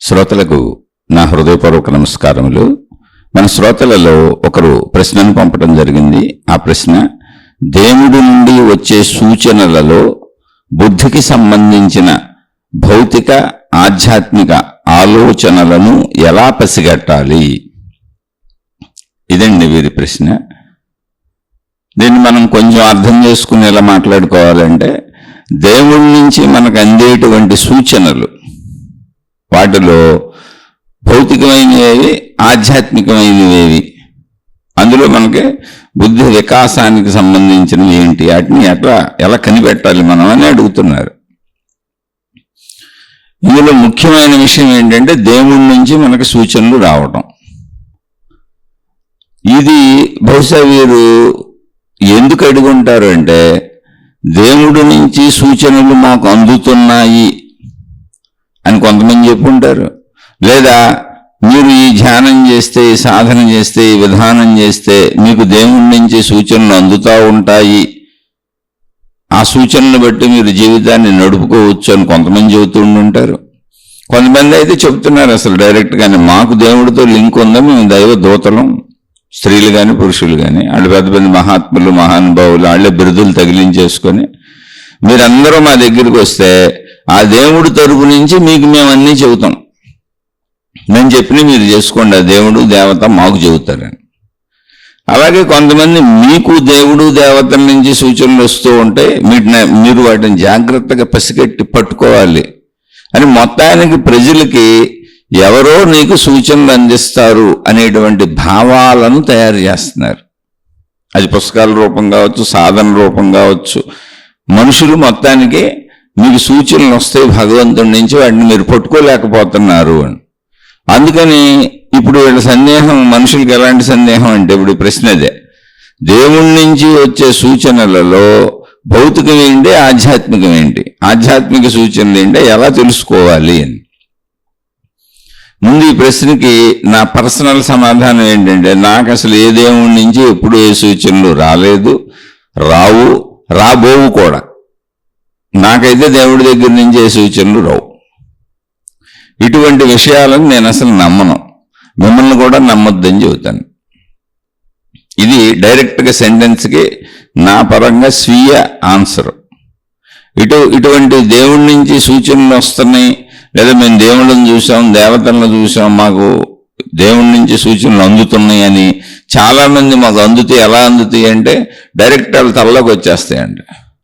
శ్రోతలకు నా హృదయపూర్వక నమస్కారములు. మన శ్రోతలలో ఒకరు ప్రశ్నను పంపడం జరిగింది. ఆ ప్రశ్న, దేవుడి నుండి వచ్చే సూచనలలో బుద్ధికి సంబంధించిన భౌతిక ఆధ్యాత్మిక ఆలోచనలను ఎలా పసిగట్టాలి? ఇదండి వీరి ప్రశ్న. దీన్ని మనం కొంచెం అర్థం చేసుకునేలా మాట్లాడుకోవాలంటే, దేవుడి నుంచి మనకు అందేటువంటి సూచనలు, వాటిలో భౌతికమైనవి ఆధ్యాత్మికమైనవి, అందులో మనకి బుద్ధి వికాసానికి సంబంధించినవి ఏంటి, వాటిని ఎలా కనిపెట్టాలి మనం అని అడుగుతున్నారు. ఇందులో ముఖ్యమైన విషయం ఏంటంటే, దేవుడి నుంచి మనకు సూచనలు రావటం. ఇది బహుశా వీరు ఎందుకు అడుగుంటారు అంటే, దేవుడి నుంచి సూచనలు మాకు అందుతున్నాయి అని కొంతమంది చెప్పుంటారు. లేదా మీరు ఈ ధ్యానం చేస్తే, ఈ సాధన చేస్తే, ఈ విధానం చేస్తే మీకు దేవుడి నుంచి సూచనలు అందుతూ ఉంటాయి, ఆ సూచనలు బట్టి మీరు జీవితాన్ని నడుపుకోవచ్చు అని కొంతమంది చెబుతూ ఉంటారు. కొంతమంది అయితే చెప్తున్నారు అసలు డైరెక్ట్గానే, మాకు దేవుడితో లింక్ ఉందా, మేము దైవ దూతలం, స్త్రీలు కానీ పురుషులు కానీ, వాళ్ళు పెద్ద పెద్ద మహాత్ములు మహానుభావులు, వాళ్ళే బిరుదులు తగిలించేసుకొని మీరందరూ మా దగ్గరికి వస్తే ఆ దేవుడి తరపు నుంచి మీకు మేము అన్నీ చెబుతాం, మేము చెప్పిన మీరు చేసుకోండి, ఆ దేవుడు దేవత మాకు చెబుతారని. అలాగే కొంతమంది మీకు దేవుడు దేవతల నుంచి సూచనలు వస్తూ ఉంటే మీరు వాటిని జాగ్రత్తగా పసిగట్టి పట్టుకోవాలి అని మొత్తానికి ప్రజలకి ఎవరో నీకు సూచనలు అందిస్తారు అనేటువంటి భావాలను తయారు చేస్తున్నారు. అది పుస్తకాల రూపం కావచ్చు, సాధన రూపం కావచ్చు. మనుషులు మొత్తానికి మీకు సూచనలు వస్తాయి భగవంతుడి నుంచి, వాటిని మీరు పట్టుకోలేకపోతున్నారు అని. అందుకని ఇప్పుడు వీళ్ళ సందేహం, మనుషులకి ఎలాంటి సందేహం అంటే, ఇప్పుడు ప్రశ్న అదే, దేవుడి నుంచి వచ్చే సూచనలలో భౌతికం ఏంటి, ఆధ్యాత్మికం ఏంటి, ఆధ్యాత్మిక సూచనలు ఏంటి, ఎలా తెలుసుకోవాలి అని. ముందు ఈ ప్రశ్నకి నా పర్సనల్ సమాధానం ఏంటంటే, నాకు అసలు ఏ దేవుడి నుంచి ఎప్పుడు ఏ సూచనలు రాలేదు, రావు, రాబోవు కూడా. నాకైతే దేవుడి దగ్గర నుంచి ఏ సూచనలు రావు. ఇటువంటి విషయాలను నేను అసలు నమ్మను, మిమ్మల్ని కూడా నమ్మొద్దని చెబుతాను. ఇది డైరెక్ట్గా సెంటెన్స్కి నా పరంగా స్వీయ ఆన్సర్. ఇటువంటి దేవుడి నుంచి సూచనలు వస్తున్నాయి, లేదా మేము దేవుళ్ళని చూసాం, దేవతలను చూసాం, మాకు దేవుడి నుంచి సూచనలు అందుతున్నాయి అని చాలామంది మాకు అందుతాయి. ఎలా అందుతాయి అంటే, డైరెక్ట్ వాళ్ళ తలలోకి వచ్చేస్తాయంట.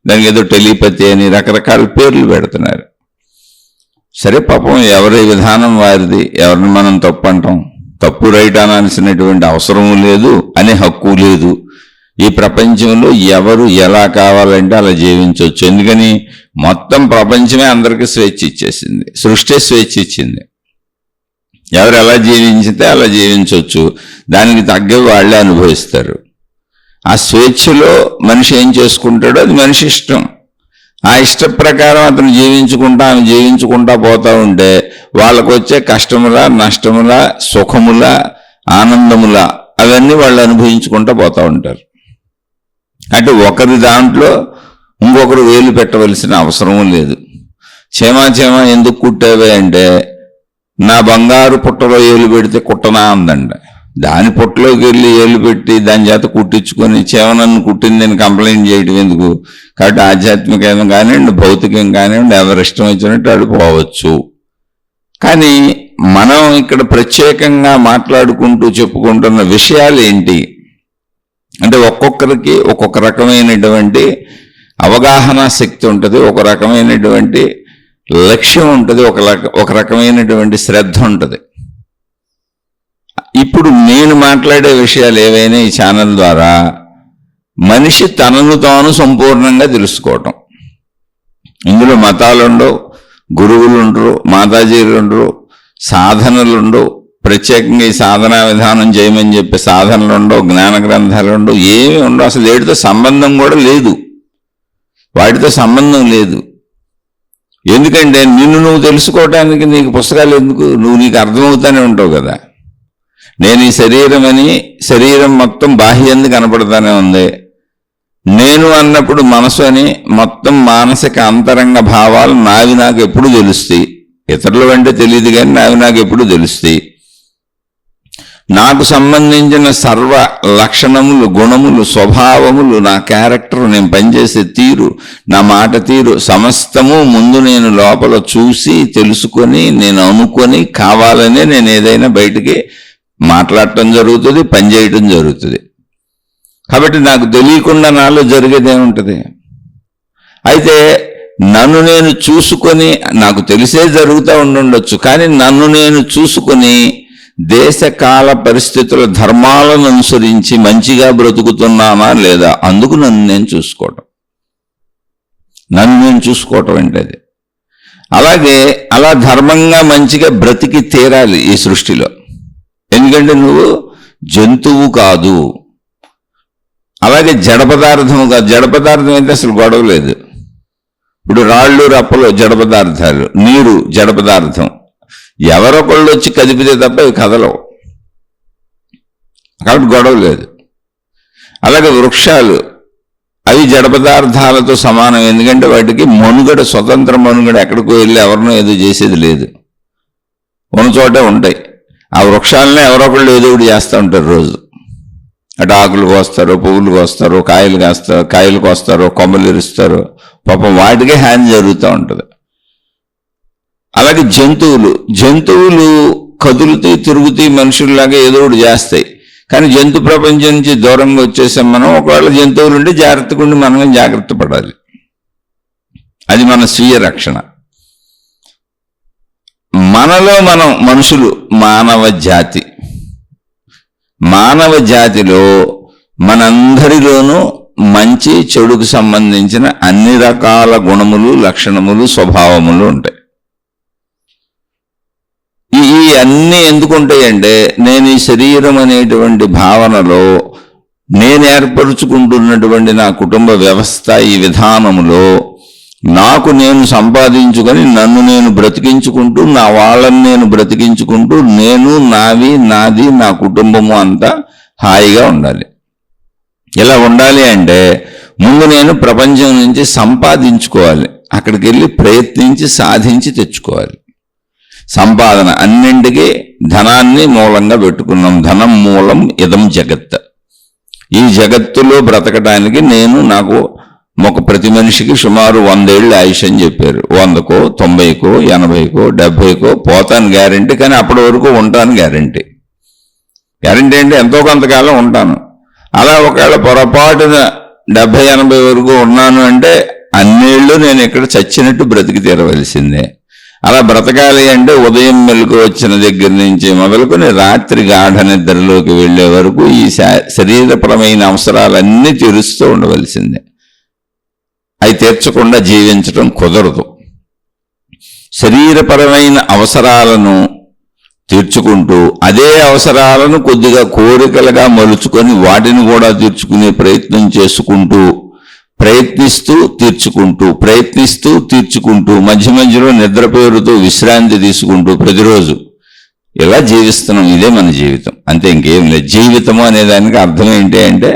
దానికి ఏదో టెలిపతి అని రకరకాల పేర్లు పెడుతున్నారు. సరే, పాపం ఎవరి విధానం వారిది, ఎవరిని మనం తప్పు అంటాం. తప్పు రైట్ అనాల్సినటువంటి అవసరము లేదు, అనే హక్కు లేదు. ఈ ప్రపంచంలో ఎవరు ఎలా కావాలంటే అలా జీవించవచ్చు. ఎందుకని మొత్తం ప్రపంచమే అందరికీ స్వేచ్ఛ ఇచ్చేసింది, సృష్టి స్వేచ్ఛ ఇచ్చింది. ఎవరు ఎలా జీవించితే అలా జీవించవచ్చు, దానికి తగ్గ వాళ్ళే అనుభవిస్తారు. ఆ స్వేచ్ఛలో మనిషి ఏం చేసుకుంటాడో అది మనిషి ఇష్టం. ఆ ఇష్ట ప్రకారం అతను జీవించుకుంటా పోతా ఉంటే వాళ్ళకు వచ్చే కష్టముల, నష్టముల, సుఖముల, ఆనందముల అవన్నీ వాళ్ళు అనుభవించుకుంటా పోతూ ఉంటారు. అంటే ఒకరి దాంట్లో ఇంకొకరు వేలు పెట్టవలసిన అవసరం లేదు. చేమా ఎందుకు కుట్టావే అంటే, నా బంగారు పుట్టలో ఏలు పెడితే కుట్టనా అందండి. దాని పుట్టలోకి వెళ్ళి ఏలు పెట్టి దాని చేత కుట్టించుకొని చేమనన్ను కుట్టిందని కంప్లైంట్ చేయడం ఎందుకు? కాబట్టి ఆధ్యాత్మికం కానివ్వండి, భౌతికం కానివ్వండి, ఎవరి ఇష్టం వచ్చినట్టు అడు పోవచ్చు. కానీ మనం ఇక్కడ ప్రత్యేకంగా మాట్లాడుకుంటూ చెప్పుకుంటున్న విషయాలు ఏంటి అంటే, ఒక్కొక్కరికి ఒక్కొక్క రకమైనటువంటి అవగాహన శక్తి ఉంటుంది, ఒక రకమైనటువంటి లక్ష్యం ఉంటుంది, ఒక రకమైనటువంటి శ్రద్ధ ఉంటుంది. ఇప్పుడు నేను మాట్లాడే విషయాలు ఏవైనా ఈ ఛానల్ ద్వారా మనిషి తనను తాను సంపూర్ణంగా తెలుసుకోవటం. ఇందులో మతాలుండవు, గురువులు ఉండరు, మాతాజీలు ఉండరు, సాధనలు ఉండవు, ప్రత్యేకంగా ఈ సాధనా విధానం చేయమని చెప్పి సాధనలు ఉండవు, జ్ఞాన గ్రంథాలు ఉండవు, ఏమీ ఉండవు. అసలు వీటితో సంబంధం కూడా లేదు, వాటితో సంబంధం లేదు. ఎందుకంటే నువ్వు తెలుసుకోవటానికి నీకు పుస్తకాలు ఎందుకు? నీకు అర్థమవుతానే ఉంటావు కదా. నేను ఈ శరీరం మొత్తం బాహ్యంది కనపడతానే ఉంది. నేను అన్నప్పుడు మనసు అని మొత్తం మానసిక అంతరంగ భావాలు నాకు ఎప్పుడు తెలుస్తాయి. ఇతరులు అంటే తెలియదు కానీ నాకు ఎప్పుడు తెలుస్తాయి. నాకు సంబంధించిన సర్వ లక్షణములు, గుణములు, స్వభావములు, నా క్యారెక్టర్, నేను పనిచేసే తీరు, నా మాట తీరు సమస్తము ముందు నేను లోపల చూసి తెలుసుకొని నేను అనుకొని కావాలనే నేను ఏదైనా బయటికి మాట్లాడటం జరుగుతుంది, పనిచేయటం జరుగుతుంది. కాబట్టి నాకు తెలియకుండా నాలో జరిగేదేముంటుంది? అయితే నన్ను నేను చూసుకొని, నాకు తెలిసే జరుగుతూ ఉండొచ్చు, కానీ నన్ను నేను చూసుకొని దేశకాల పరిస్థితుల ధర్మాలను అనుసరించి మంచిగా బ్రతుకుతున్నానా లేదా, అందుకు నన్ను నేను చూసుకోవటం అంటే అది. అలాగే అలా ధర్మంగా మంచిగా బ్రతికి తీరాలి ఈ సృష్టిలో. ఎందుకంటే నువ్వు జంతువు కాదు, అలాగే జడ పదార్థము కాదు. జడ పదార్థం అయితే అసలు గొడవ లేదు. ఇప్పుడు రాళ్ళు రప్పలు జడ పదార్థాలు, నీరు జడ పదార్థం. ఎవరొకళ్ళు వచ్చి కదిపితే తప్ప ఇవి కదలవు, కాబట్టి గొడవ లేదు. అలాగే వృక్షాలు అవి జడ పదార్థాలతో సమానం. ఎందుకంటే వాటికి మనుగడ, స్వతంత్ర మనుగడ, ఎక్కడికో వెళ్ళి ఎవరినో ఏదో చేసేది లేదు, ఉన్న చోటే ఉంటాయి. ఆ వృక్షాలనే ఎవరొకళ్ళు ఏదో ఒకటి చేస్తూ ఉంటారు రోజు. అటు ఆకులు కోస్తారు, పువ్వులు కోస్తారు, కాయలు కోస్తారు, కొమ్మలు ఇరుస్తారు. పాపం వాటికే హాని జరుగుతూ ఉంటుంది. అలాగే జంతువులు కదులుతూ తిరుగుతూ మనుషుల్లాగా ఏదో ఒకటి చేస్తాయి. కానీ జంతు ప్రపంచం నుంచి దూరంగా వచ్చేసాం మనం. ఒకవేళ జంతువులు ఉంటే జాగ్రత్తగా ఉండి మనమే జాగ్రత్త పడాలి. అది మన స్వీయ రక్షణ. మనలో మనం మనుషులు, మానవ జాతిలో మనందరిలోనూ మంచి చెడుకు సంబంధించిన అన్ని రకాల గుణములు, లక్షణములు, స్వభావములు ఉంటాయి. ఈ అన్నీ ఎందుకు ఉంటాయంటే, నేను ఈ శరీరం అనేటువంటి భావనలో నేను ఏర్పరుచుకుంటున్నటువంటి నా కుటుంబ వ్యవస్థ, ఈ విధానములో నాకు నేను సంపాదించుకొని నన్ను నేను బ్రతికించుకుంటూ, నా వాళ్ళని నేను బ్రతికించుకుంటూ, నేను, నాది, నా కుటుంబము అంతా హాయిగా ఉండాలి. ఇలా ఉండాలి అంటే ముందు నేను ప్రపంచం నుంచి సంపాదించుకోవాలి. అక్కడికి వెళ్ళి ప్రయత్నించి సాధించి తెచ్చుకోవాలి. సంపాదన అన్నింటికీ ధనాన్ని మూలంగా పెట్టుకున్నాం. ధనం మూలం ఇదం జగత్. ఈ జగత్తులో బ్రతకడానికి నాకు ప్రతి మనిషికి సుమారు 100 ఏళ్ళు ఆయుష్ అని చెప్పారు. 100కో 90కో 80కో 70కో పోతాను గ్యారంటీ, కానీ అప్పటి వరకు ఉంటాను గ్యారంటీ. అంటే ఎంతో కొంతకాలం ఉంటాను. అలా ఒకవేళ పొరపాటున 70-80 వరకు ఉన్నాను అంటే అన్నేళ్ళు నేను ఇక్కడ చచ్చినట్టు బ్రతికి తీరవలసిందే. అలా బ్రతకాలి అంటే ఉదయం మెలకు వచ్చిన దగ్గర నుంచి మొదలుకొని రాత్రి గాఢ నిద్రలోకి వెళ్లే వరకు ఈ శరీరపరమైన అవసరాలన్నీ తీరుస్తూ ఉండవలసిందే. అవి తీర్చకుండా జీవించడం కుదరదు. శరీరపరమైన అవసరాలను తీర్చుకుంటూ అదే అవసరాలను కొద్దిగా కోరికలుగా మలుచుకొని వాటిని కూడా తీర్చుకునే ప్రయత్నం చేసుకుంటూ, ప్రయత్నిస్తూ తీర్చుకుంటూ మధ్య మధ్యలో నిద్ర పేరుతో విశ్రాంతి తీసుకుంటూ ప్రతిరోజు ఇలా జీవిస్తున్నాం. ఇదే మన జీవితం, అంతే, ఇంకేం లేదు. జీవితము అనే దానికి అర్థం ఏంటి అంటే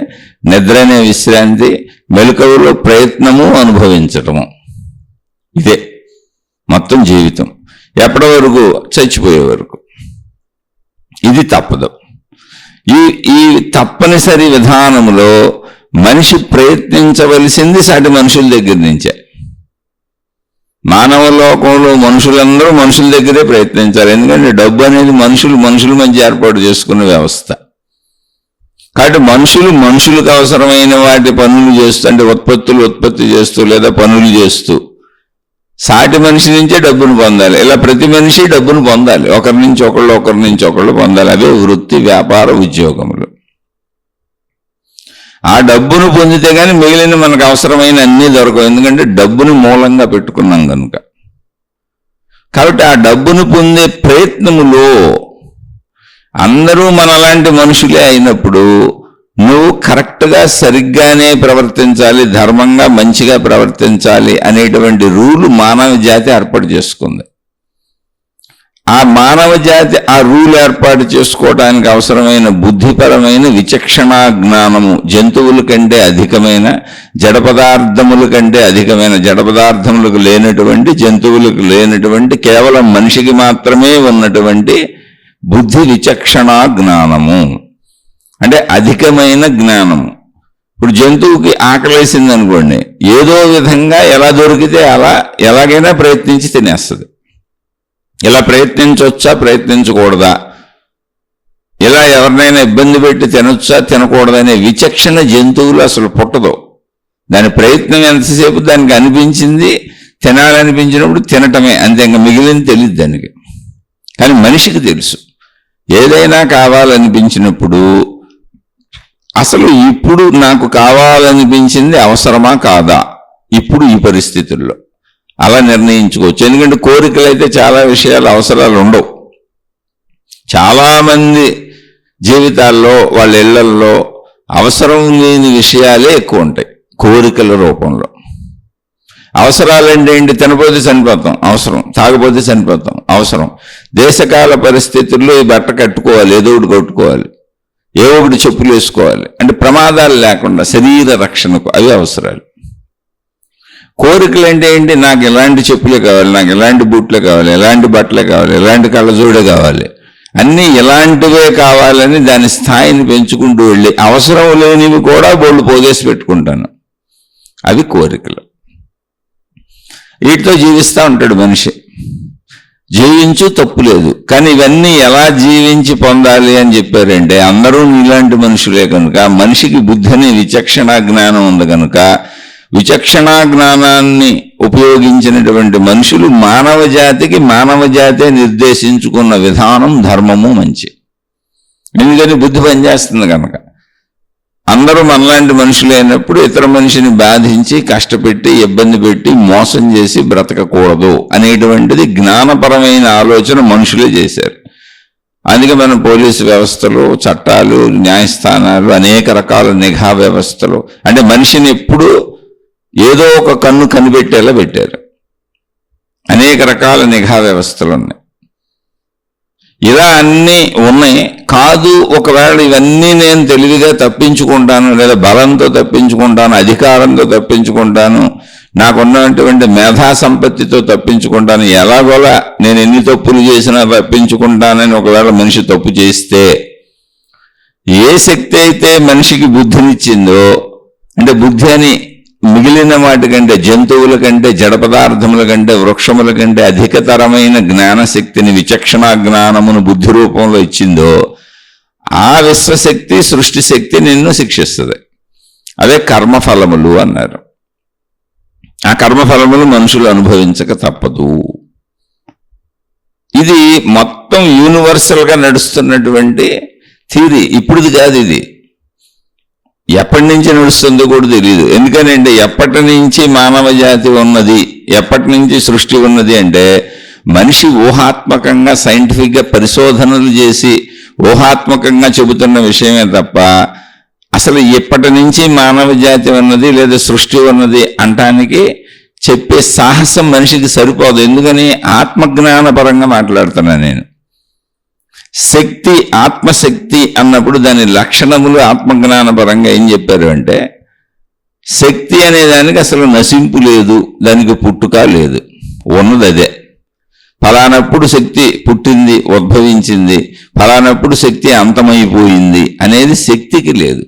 నిద్ర అనే విశ్రాంతి, మెలకువలో ప్రయత్నము, అనుభవించటము. ఇదే మొత్తం జీవితం. ఎప్పటి వరకు? చచ్చిపోయే వరకు. ఇది తప్పదు. ఈ తప్పనిసరి విధానములో మనిషి ప్రయత్నించవలసింది సాటి మనుషుల దగ్గర నుంచే. మానవ లోకంలో మనుషులందరూ మనుషుల దగ్గరే ప్రయత్నించాలి. ఎందుకంటే డబ్బు అనేది మనుషుల మధ్య ఏర్పాటు చేసుకున్న వ్యవస్థ. కాబట్టి మనుషులకు అవసరమైన వాటి పనులు చేస్తూ, అంటే ఉత్పత్తి చేస్తూ లేదా పనులు చేస్తూ సాటి మనిషి నుంచే డబ్బును పొందాలి. ఇలా ప్రతి మనిషి డబ్బును పొందాలి, ఒకరి నుంచి ఒకళ్ళు పొందాలి. అవే వృత్తి, వ్యాపార, ఉద్యోగములు. ఆ డబ్బును పొందితే కానీ మిగిలిన మనకు అవసరమైన అన్నీ దొరకవు. ఎందుకంటే డబ్బుని మూలంగా పెట్టుకున్నాం కనుక. కాబట్టి ఆ డబ్బును పొందే ప్రయత్నములో అందరూ మనలాంటి మనుషులే అయినప్పుడు నువ్వు కరెక్ట్గా సరిగ్గానే ప్రవర్తించాలి, ధర్మంగా మంచిగా ప్రవర్తించాలి అనేటువంటి రూలు మానవ జాతి ఏర్పాటు చేసుకుంది. ఆ మానవ జాతి ఆ రూల్ ఏర్పాటు చేసుకోవడానికి అవసరమైన బుద్ధిపరమైన విచక్షణా జ్ఞానము జంతువుల కంటే అధికమైన, జడ పదార్థముల కంటే అధికమైన, జడ పదార్థములకు లేనటువంటి, జంతువులకు లేనటువంటి, కేవలం మనిషికి మాత్రమే ఉన్నటువంటి బుద్ధి విచక్షణా జ్ఞానము అంటే అధికమైన జ్ఞానము. ఇప్పుడు జంతువుకి ఆకలేసింది అనుకోండి, ఏదో విధంగా ఎలా దొరికితే అలా ఎలాగైనా ప్రయత్నించి తినేస్తుంది. ఇలా ప్రయత్నించవచ్చా, ప్రయత్నించకూడదా, ఇలా ఎవరినైనా ఇబ్బంది పెట్టి తినొచ్చా, తినకూడదనే విచక్షణ జంతువులు అసలు పుట్టదు. దాని ప్రయత్నం ఎంతసేపు దానికి అనిపించింది, తినాలనిపించినప్పుడు తినటమే, అంతే. ఇంకా మిగిలింది తెలియదు దానికి. కానీ మనిషికి తెలుసు, ఏదైనా కావాలనిపించినప్పుడు అసలు ఇప్పుడు నాకు కావాలనిపించింది అవసరమా కాదా, ఇప్పుడు ఈ పరిస్థితుల్లో అలా నిర్ణయించుకోవచ్చు. ఎందుకంటే కోరికలు అయితే చాలా విషయాలు అవసరాలు ఉండవు. చాలామంది జీవితాల్లో వాళ్ళ ఇళ్లల్లో అవసరం లేని విషయాలే ఎక్కువ ఉంటాయి కోరికల రూపంలో. అవసరాలంటే ఏంటి? తినపోతే చనిపోతాం, అవసరం. తాగపోతే చనిపోతాం, అవసరం. దేశకాల పరిస్థితుల్లో ఈ బట్ట కట్టుకోవాలి, ఏదో ఒకటి కట్టుకోవాలి, ఏ ఒకటి చెప్పులు వేసుకోవాలి, అంటే ప్రమాదాలు లేకుండా శరీర రక్షణకు అవి అవసరాలు. కోరికలు అంటే ఏంటి? నాకు ఎలాంటి చెప్పులే కావాలి, నాకు ఎలాంటి బూట్లే కావాలి, ఎలాంటి బట్టలే కావాలి, ఎలాంటి కళ్ళజోడే కావాలి, అన్నీ ఇలాంటివే కావాలని దాని స్థాయిని పెంచుకుంటూ వెళ్ళి అవసరం లేనివి కూడా బోళ్ళు పోగేసి పెట్టుకుంటాను. అవి కోరికలు. వీటితో జీవిస్తూ ఉంటాడు మనిషి. జీవించు, తప్పు లేదు. కానీ ఇవన్నీ ఎలా జీవించి పొందాలి అని చెప్పారంటే, అందరూ నీలాంటి మనుషులే కనుక, మనిషికి బుద్ధి అనే విచక్షణా జ్ఞానం ఉంది కనుక, విచక్షణా జ్ఞానాన్ని ఉపయోగించినటువంటి మనుషులు మానవ జాతికి మానవ జాతే నిర్దేశించుకున్న విధానం ధర్మము మంచి. ఎందుకని బుద్ధి పనిచేస్తుంది కనుక. అందరూ మనలాంటి మనుషులు అయినప్పుడు ఇతర మనిషిని బాధించి, కష్టపెట్టి, ఇబ్బంది పెట్టి, మోసం చేసి బ్రతకకూడదు అనేటువంటిది జ్ఞానపరమైన ఆలోచన మనుషులే చేశారు. అందుకే మన పోలీసు వ్యవస్థలు, చట్టాలు, న్యాయస్థానాలు, అనేక రకాల నిఘా వ్యవస్థలు, అంటే మనిషిని ఎప్పుడూ ఏదో ఒక కన్ను కనిపెట్టేలా పెట్టారు. అనేక రకాల నిఘా వ్యవస్థలు ఉన్నాయి. ఇలా అన్నీ ఉన్నాయి. కాదు, ఒకవేళ ఇవన్నీ నేను తెలివిగా తప్పించుకుంటాను, లేదా బలంతో తప్పించుకుంటాను, అధికారంతో తప్పించుకుంటాను, నాకున్నటువంటి మేధా సంపత్తితో తప్పించుకుంటాను, ఎలాగోలా నేను ఎన్ని తప్పులు చేసినా తప్పించుకుంటానని ఒకవేళ మనిషి తప్పు చేస్తే, ఏ శక్తి అయితే మనిషికి బుద్ధినిచ్చిందో, అంటే బుద్ధి అని మిగిలిన వాటి కంటే, జంతువుల కంటే, జడ పదార్థముల కంటే, వృక్షముల కంటే అధికతరమైన జ్ఞానశక్తిని, విచక్షణా జ్ఞానమును బుద్ధి రూపంలో ఇచ్చిందో, ఆ విశ్వశక్తి, సృష్టి శక్తి నిన్ను శిక్షిస్తుంది. అదే కర్మఫలములు అన్నారు. ఆ కర్మఫలములు మనుషులు అనుభవించక తప్పదు. ఇది మొత్తం యూనివర్సల్గా నడుస్తున్నటువంటి థియరీ. ఇప్పుడుది కాదు, ఇది ఎప్పటి నుంచి నడుస్తుందో కూడా తెలియదు. ఎందుకనంటే ఎప్పటి నుంచి మానవ జాతి ఉన్నది, ఎప్పటి నుంచి సృష్టి ఉన్నది అంటే, మనిషి ఊహాత్మకంగా సైంటిఫిక్గా పరిశోధనలు చేసి ఊహాత్మకంగా చెబుతున్న విషయమే తప్ప, అసలు ఎప్పటి నుంచి మానవ జాతి ఉన్నది లేదా సృష్టి ఉన్నది అంటానికి చెప్పే సాహసం మనిషికి సరిపోదు. ఎందుకని? ఆత్మజ్ఞాన పరంగా మాట్లాడుతున్నా నేను. శక్తి, ఆత్మశక్తి అన్నప్పుడు దాని లక్షణములు ఆత్మజ్ఞాన పరంగా ఏం చెప్పారు అంటే, శక్తి అనే దానికి అసలు నశింపు లేదు, దానికి పుట్టుక లేదు, ఉన్నది అదే. ఫలానప్పుడు శక్తి పుట్టింది, ఉద్భవించింది, ఫలానప్పుడు శక్తి అంతమైపోయింది అనేది శక్తికి లేదు.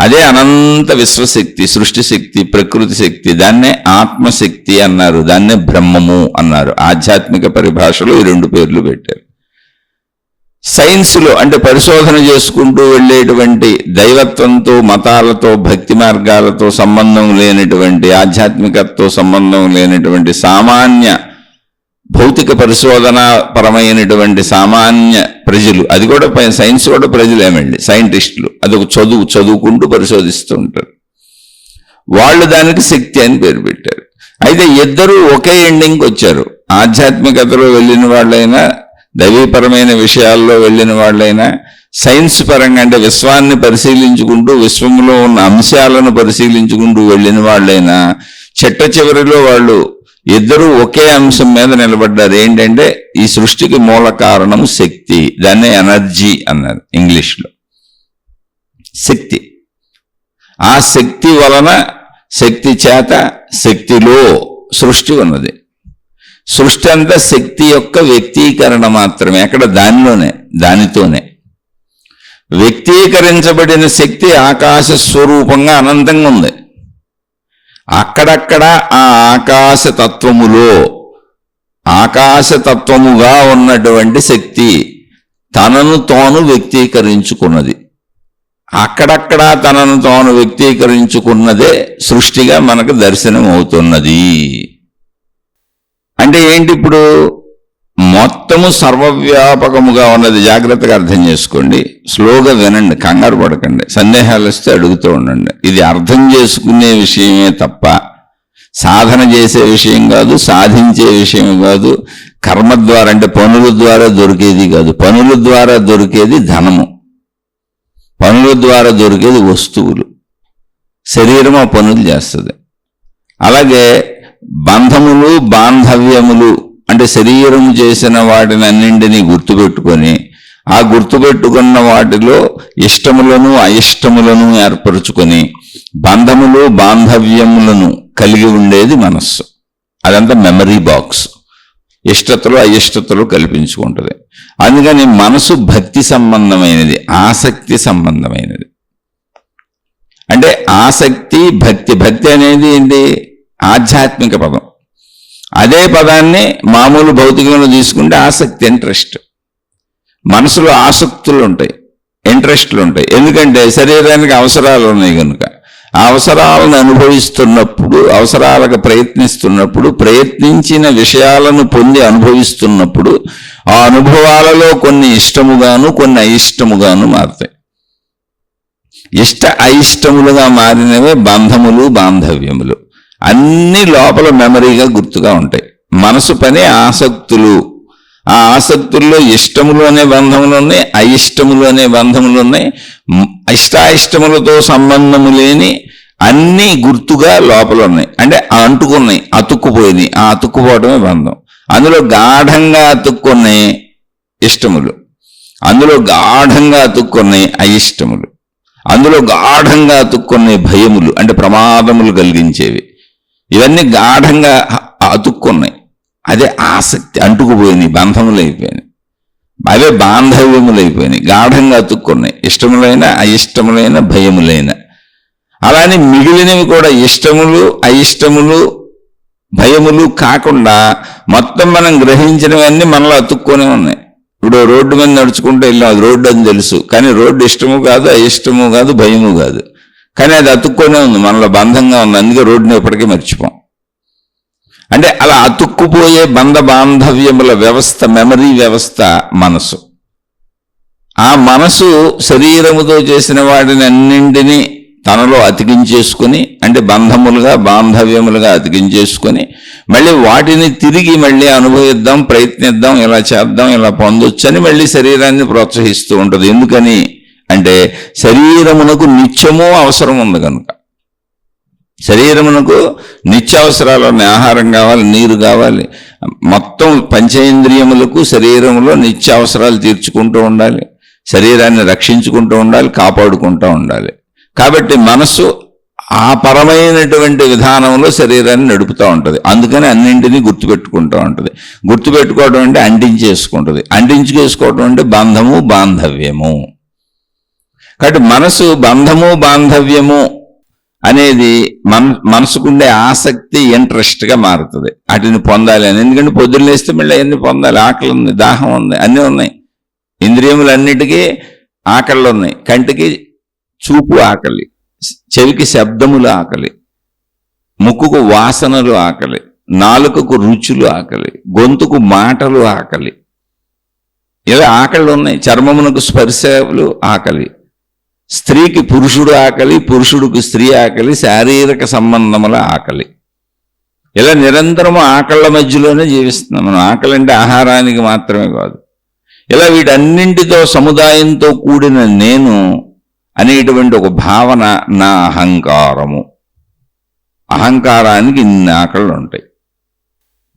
అదే అనంత విశ్వశక్తి, సృష్టి శక్తి, ప్రకృతి శక్తి. దాన్నే ఆత్మశక్తి అన్నారు, దాన్నే బ్రహ్మము అన్నారు. ఆధ్యాత్మిక పరిభాషలో ఈ రెండు పేర్లు పెట్టారు. సైన్స్లో అంటే పరిశోధన చేసుకుంటూ వెళ్ళేటువంటి, దైవత్వంతో, మతాలతో, భక్తి మార్గాలతో సంబంధం లేనటువంటి, ఆధ్యాత్మికతతో సంబంధం లేనటువంటి సామాన్య భౌతిక పరిశోధన పరమైనటువంటి సామాన్య ప్రజలు, అది కూడా సైన్స్ కూడా ప్రజలేమండి, సైంటిస్టులు, అదొక చదువుకుంటూ పరిశోధిస్తూ ఉంటారు. వాళ్ళు దానికి శక్తి అని పేరు పెట్టారు. అయితే ఇద్దరూ ఒకే ఎండింగ్కి వచ్చారు. ఆధ్యాత్మికతలో వెళ్ళిన వాళ్ళైనా, దైవీపరమైన విషయాల్లో వెళ్ళిన వాళ్ళైనా, సైన్స్ పరంగా అంటే విశ్వాన్ని పరిశీలించుకుంటూ, విశ్వంలో ఉన్న అంశాలను పరిశీలించుకుంటూ వెళ్ళిన వాళ్ళైనా, చిట్ట చివరిలో వాళ్ళు ఇద్దరు ఒకే అంశం మీద నిలబడ్డారు. ఏంటంటే ఈ సృష్టికి మూల కారణం శక్తి. దాన్నే ఎనర్జీ అన్నారు ఇంగ్లీష్లో. శక్తి. ఆ శక్తి వలన, శక్తి చేత, శక్తిలో సృష్టి ఉన్నది. సృష్టి అంతా శక్తి యొక్క వ్యక్తీకరణ మాత్రమే. ఎక్కడ? దానితోనే వ్యక్తీకరించబడిన శక్తి ఆకాశ స్వరూపంగా అనంతంగా ఉంది. అక్కడక్కడ ఆ ఆకాశతత్వముగా ఉన్నటువంటి శక్తి తనను తాను వ్యక్తీకరించుకున్నది. అక్కడక్కడ తనను తాను వ్యక్తీకరించుకున్నదే సృష్టిగా మనకు దర్శనం అవుతున్నది. అంటే ఏంటి? ఇప్పుడు మొత్తము సర్వవ్యాపకముగా ఉన్నది. జాగ్రత్తగా అర్థం చేసుకోండి, స్లోగా వినండి, కంగారు పడకండి, సందేహాలు వస్తే అడుగుతూ ఉండండి. ఇది అర్థం చేసుకునే విషయమే తప్ప సాధన చేసే విషయం కాదు, సాధించే విషయం కాదు, కర్మ ద్వారా అంటే పనుల ద్వారా దొరికేది కాదు. పనుల ద్వారా దొరికేది ధనము, పనుల ద్వారా దొరికేది వస్తువులు. శరీరం ఆ పనులు చేస్తుంది. అలాగే బంధములు, బాంధవ్యములు అంటే శరీరము చేసిన వాటిని అన్నింటినీ గుర్తుపెట్టుకొని, ఆ గుర్తుపెట్టుకున్న వాటిలో ఇష్టములను అయిష్టములను ఏర్పరచుకొని బంధములు, బాంధవ్యములను కలిగి ఉండేది మనస్సు. అదంతా మెమరీ బాక్స్. ఇష్టతలు అయిష్టతలు కల్పించుకుంటుంది. అందుకని మనసు భక్తి సంబంధమైనది, ఆసక్తి సంబంధమైనది. అంటే ఆసక్తి, భక్తి. భక్తి అనేది ఏంటి? ఆధ్యాత్మిక పదం. అదే పదాన్ని మామూలు భౌతికంలో తీసుకుంటే ఆసక్తి, ఇంట్రెస్ట్. మనసులో ఆసక్తులు ఉంటాయి, ఇంట్రెస్ట్లు ఉంటాయి. ఎందుకంటే శరీరానికి అవసరాలు ఉన్నాయి కనుక. ఆ అవసరాలను అనుభవిస్తున్నప్పుడు, అవసరాలకు ప్రయత్నిస్తున్నప్పుడు, ప్రయత్నించిన విషయాలను పొంది అనుభవిస్తున్నప్పుడు ఆ అనుభవాలలో కొన్ని ఇష్టముగాను కొన్ని అయిష్టముగాను మారుతాయి. ఇష్ట అయిష్టములుగా మారినవే బంధములు, బాంధవ్యములు. అన్ని లోపల మెమరీగా గుర్తుగా ఉంటాయి. మనసు పని ఆసక్తులు. ఆ ఆసక్తుల్లో ఇష్టములు అనే బంధములు ఉన్నాయి, అయిష్టములు అనే బంధములు ఉన్నాయి. ఇష్టాయిష్టములతో సంబంధము లేని అన్నీ గుర్తుగా లోపల ఉన్నాయి. అంటే అంటుకున్నాయి, అతుక్కుపోయినాయి. ఆ అతుక్కుపోవడమే బంధం. అందులో గాఢంగా అతుక్కున్నాయి ఇష్టములు, అందులో గాఢంగా అతుక్కున్నాయి అయిష్టములు, అందులో గాఢంగా అతుక్కున్నాయి భయములు అంటే ప్రమాదములు కలిగించేవి. ఇవన్నీ గాఢంగా అతుక్కున్నాయి. అదే ఆసక్తి. అంటుకుపోయినాయి, బంధములు అయిపోయినాయి. అవే బాంధవ్యములు అయిపోయినాయి, గాఢంగా అతుక్కున్నాయి. ఇష్టములైన అయిష్టములైన భయములైన. అలానే మిగిలినవి కూడా ఇష్టములు, అయిష్టములు, భయములు కాకుండా మొత్తం మనం గ్రహించినవన్నీ మనలో అతుక్కొనే ఉన్నాయి. ఇప్పుడు రోడ్డు మీద నడుచుకుంటూ వెళ్ళాం, అది రోడ్డు అని తెలుసు, కానీ రోడ్డు ఇష్టము కాదు, అయిష్టము కాదు, భయము కాదు. కానీ అది అతుక్కొనే ఉంది, మనలో బంధంగా ఉంది. అందుకే రోడ్డుని ఎప్పటికీ మర్చిపోం. అంటే అలా అతుక్కుపోయే బంధ బాంధవ్యముల వ్యవస్థ, మెమరీ వ్యవస్థ మనసు. ఆ మనసు శరీరముతో చేసిన వాటిని అన్నింటినీ తనలో అతికించేసుకుని, అంటే బంధములుగా బాంధవ్యములుగా అతికించేసుకొని మళ్ళీ వాటిని తిరిగి మళ్ళీ అనుభవిద్దాం, ప్రయత్నిద్దాం, ఇలా చేద్దాం, ఇలా పొందొచ్చని మళ్ళీ శరీరాన్ని ప్రోత్సహిస్తూ ఉంటుంది. ఎందుకని అంటే శరీరమునకు నిత్యమూ అవసరం ఉంది కనుక. శరీరమునకు నిత్యావసరాలు ఉన్నాయి. ఆహారం కావాలి, నీరు కావాలి. మొత్తం పంచేంద్రియములకు శరీరంలో నిత్యావసరాలు తీర్చుకుంటూ ఉండాలి, శరీరాన్ని రక్షించుకుంటూ ఉండాలి, కాపాడుకుంటూ ఉండాలి. కాబట్టి మనస్సు ఆ పరమైనటువంటి విధానంలో శరీరాన్ని నడుపుతూ ఉంటుంది. అందుకని అన్నింటినీ గుర్తుపెట్టుకుంటూ ఉంటుంది. గుర్తుపెట్టుకోవడం అంటే అంటించేసుకుంటుంది. అంటించుకేసుకోవడం అంటే బంధము, బాంధవ్యము. కాబట్టి మనసు బంధము, బాంధవ్యము అనేది మనసుకుండే ఆసక్తి, ఇంట్రెస్ట్గా మారుతుంది. వాటిని పొందాలి అని. ఎందుకంటే పొద్దున్న లేస్తే మళ్ళీ అన్ని పొందాలి. ఆకలి ఉంది, దాహం ఉంది, అన్నీ ఉన్నాయి. ఇంద్రియములన్నిటికీ ఆకళ్ళు ఉన్నాయి. కంటికి చూపు ఆకలి, చెవికి శబ్దములు ఆకలి, ముక్కుకు వాసనలు ఆకలి, నాలుకకు రుచులు ఆకలి, గొంతుకు మాటలు ఆకలి. ఇలా ఆకళ్ళు ఉన్నాయి. చర్మమునకు స్పర్శలు ఆకలి, స్త్రీకి పురుషుడు ఆకలి, పురుషుడికి స్త్రీ ఆకలి, శారీరక సంబంధముల ఆకలి. ఇలా నిరంతరము ఆకళ్ళ మధ్యలోనే జీవిస్తున్నాం మనం. ఆకలి అంటే ఆహారానికి మాత్రమే కాదు. ఇలా వీటన్నింటితో సముదాయంతో కూడిన నేను అనేటువంటి ఒక భావన నా అహంకారము. అహంకారానికి ఇన్ని ఆకళ్ళు ఉంటాయి.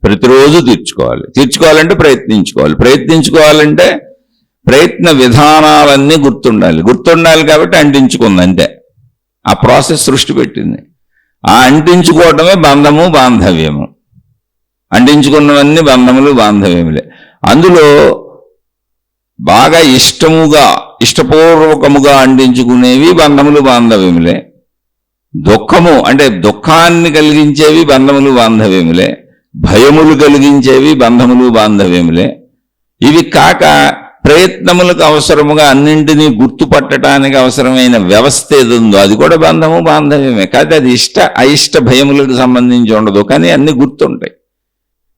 ప్రతిరోజు తీర్చుకోవాలంటే ప్రయత్నించుకోవాలంటే ప్రయత్న విధానాలన్నీ గుర్తుండాలి కాబట్టి అంటించుకుంది అంతే. ఆ ప్రాసెస్ సృష్టి పెట్టింది. ఆ అంటించుకోవటమే బంధము బాంధవ్యము. అంటించుకున్నవన్నీ బంధములు బాంధవ్యములే. అందులో బాగా ఇష్టపూర్వకముగా అంటించుకునేవి బంధములు బాంధవ్యములే. దుఃఖము అంటే దుఃఖాన్ని కలిగించేవి బంధములు బాంధవ్యములే. భయములు కలిగించేవి బంధములు బాంధవ్యములే. ఇవి కాక ప్రయత్నములకు అవసరముగా అన్నింటినీ గుర్తుపట్టడానికి అవసరమైన వ్యవస్థ ఏది ఉందో అది కూడా బంధము బాంధవ్యమే. కాదు అది అయిష్ట భయములకు సంబంధించి ఉండదు, కానీ అన్ని గుర్తుంటాయి.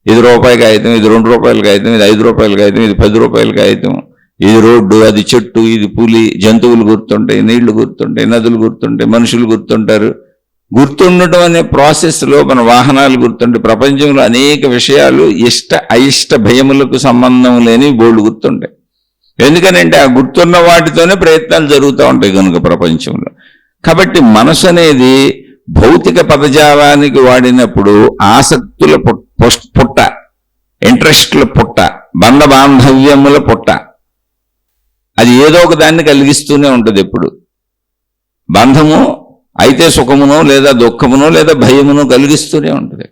ఇది రూపాయి కాగితం, ఇది 2 రూపాయల కాగితం, ఇది 5 రూపాయల కాగితం, ఇది 10 రూపాయల కాగితం, ఇది రోడ్డు, అది చెట్టు, ఇది పులి, జంతువులు గుర్తుంటాయి, నీళ్లు గుర్తుంటాయి, నదులు గుర్తుంటాయి, మనుషులు గుర్తుంటారు. గుర్తుండటం అనే ప్రాసెస్లో మన వాహనాలు గుర్తుంటాయి. ప్రపంచంలో అనేక విషయాలు అయిష్ట భయములకు సంబంధం లేని బోర్డు గుర్తుంటాయి. ఎందుకనంటే ఆ గుర్తున్న వాటితోనే ప్రయత్నాలు జరుగుతూ ఉంటాయి కనుక ప్రపంచంలో. కాబట్టి మనసు అనేది భౌతిక పదజాలానికి వాడినప్పుడు ఆసక్తుల పుట్ట, ఇంట్రెస్ట్ల పుట్ట, బంధ బాంధవ్యముల పుట్ట. అది ఏదో ఒక దాన్ని కలిగిస్తూనే ఉంటుంది. ఎప్పుడు బంధము అయితే సుఖమునో లేదా దుఃఖమునో లేదా భయమునో కలిగిస్తూనే ఉంటుంది.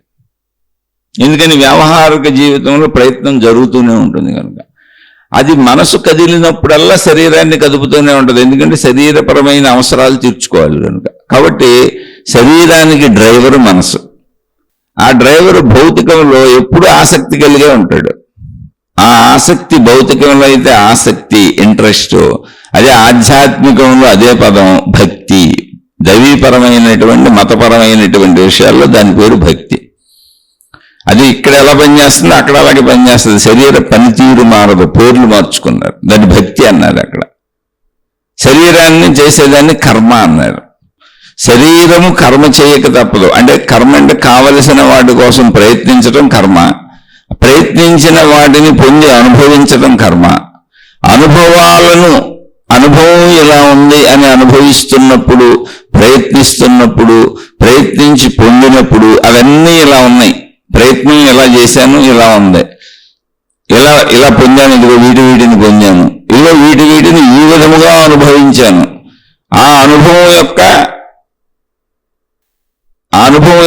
ఎందుకని వ్యావహారిక జీవితంలో ప్రయత్నం జరుగుతూనే ఉంటుంది కనుక. అది మనసు కదిలినప్పుడల్లా శరీరాన్ని కదుపుతూనే ఉంటుంది. ఎందుకంటే శరీరపరమైన అవసరాలు తీర్చుకోవాలి కనుక. కాబట్టి శరీరానికి డ్రైవర్ మనసు. ఆ డ్రైవర్ భౌతికంలో ఎప్పుడు ఆసక్తి కలిగే ఉంటాడు. ఆ ఆసక్తి భౌతికంలో అయితే ఆసక్తి, ఇంట్రెస్ట్. అదే ఆధ్యాత్మికంలో అదే పదం భక్తి. దైవీపరమైనటువంటి మతపరమైనటువంటి విషయాల్లో దాని పేరు భక్తి. అది ఇక్కడ ఎలా పనిచేస్తుందో అక్కడ అలాగే పనిచేస్తుంది. శరీర పనితీరు మారదు, పేర్లు మార్చుకున్నారు. దాన్ని భక్తి అన్నారు. అక్కడ శరీరాన్ని చేసేదాన్ని కర్మ అన్నారు. శరీరము కర్మ చేయక తప్పదు. అంటే కర్మ అంటే కావలసిన వాటి కోసం ప్రయత్నించడం కర్మ, ప్రయత్నించిన వాటిని పొంది అనుభవించడం కర్మ. అనుభవం ఎలా ఉంది అని అనుభవిస్తున్నప్పుడు, ప్రయత్నిస్తున్నప్పుడు, ప్రయత్నించి పొందినప్పుడు అవన్నీ ఇలా ఉన్నాయి. ప్రయత్నం ఎలా చేశాను, ఇలా ఉంది, ఇలా పొందాను, ఇదిగో వీటిని పొందాను, ఇదిగో వీటిని ఈ విధముగా అనుభవించాను. ఆ అనుభవం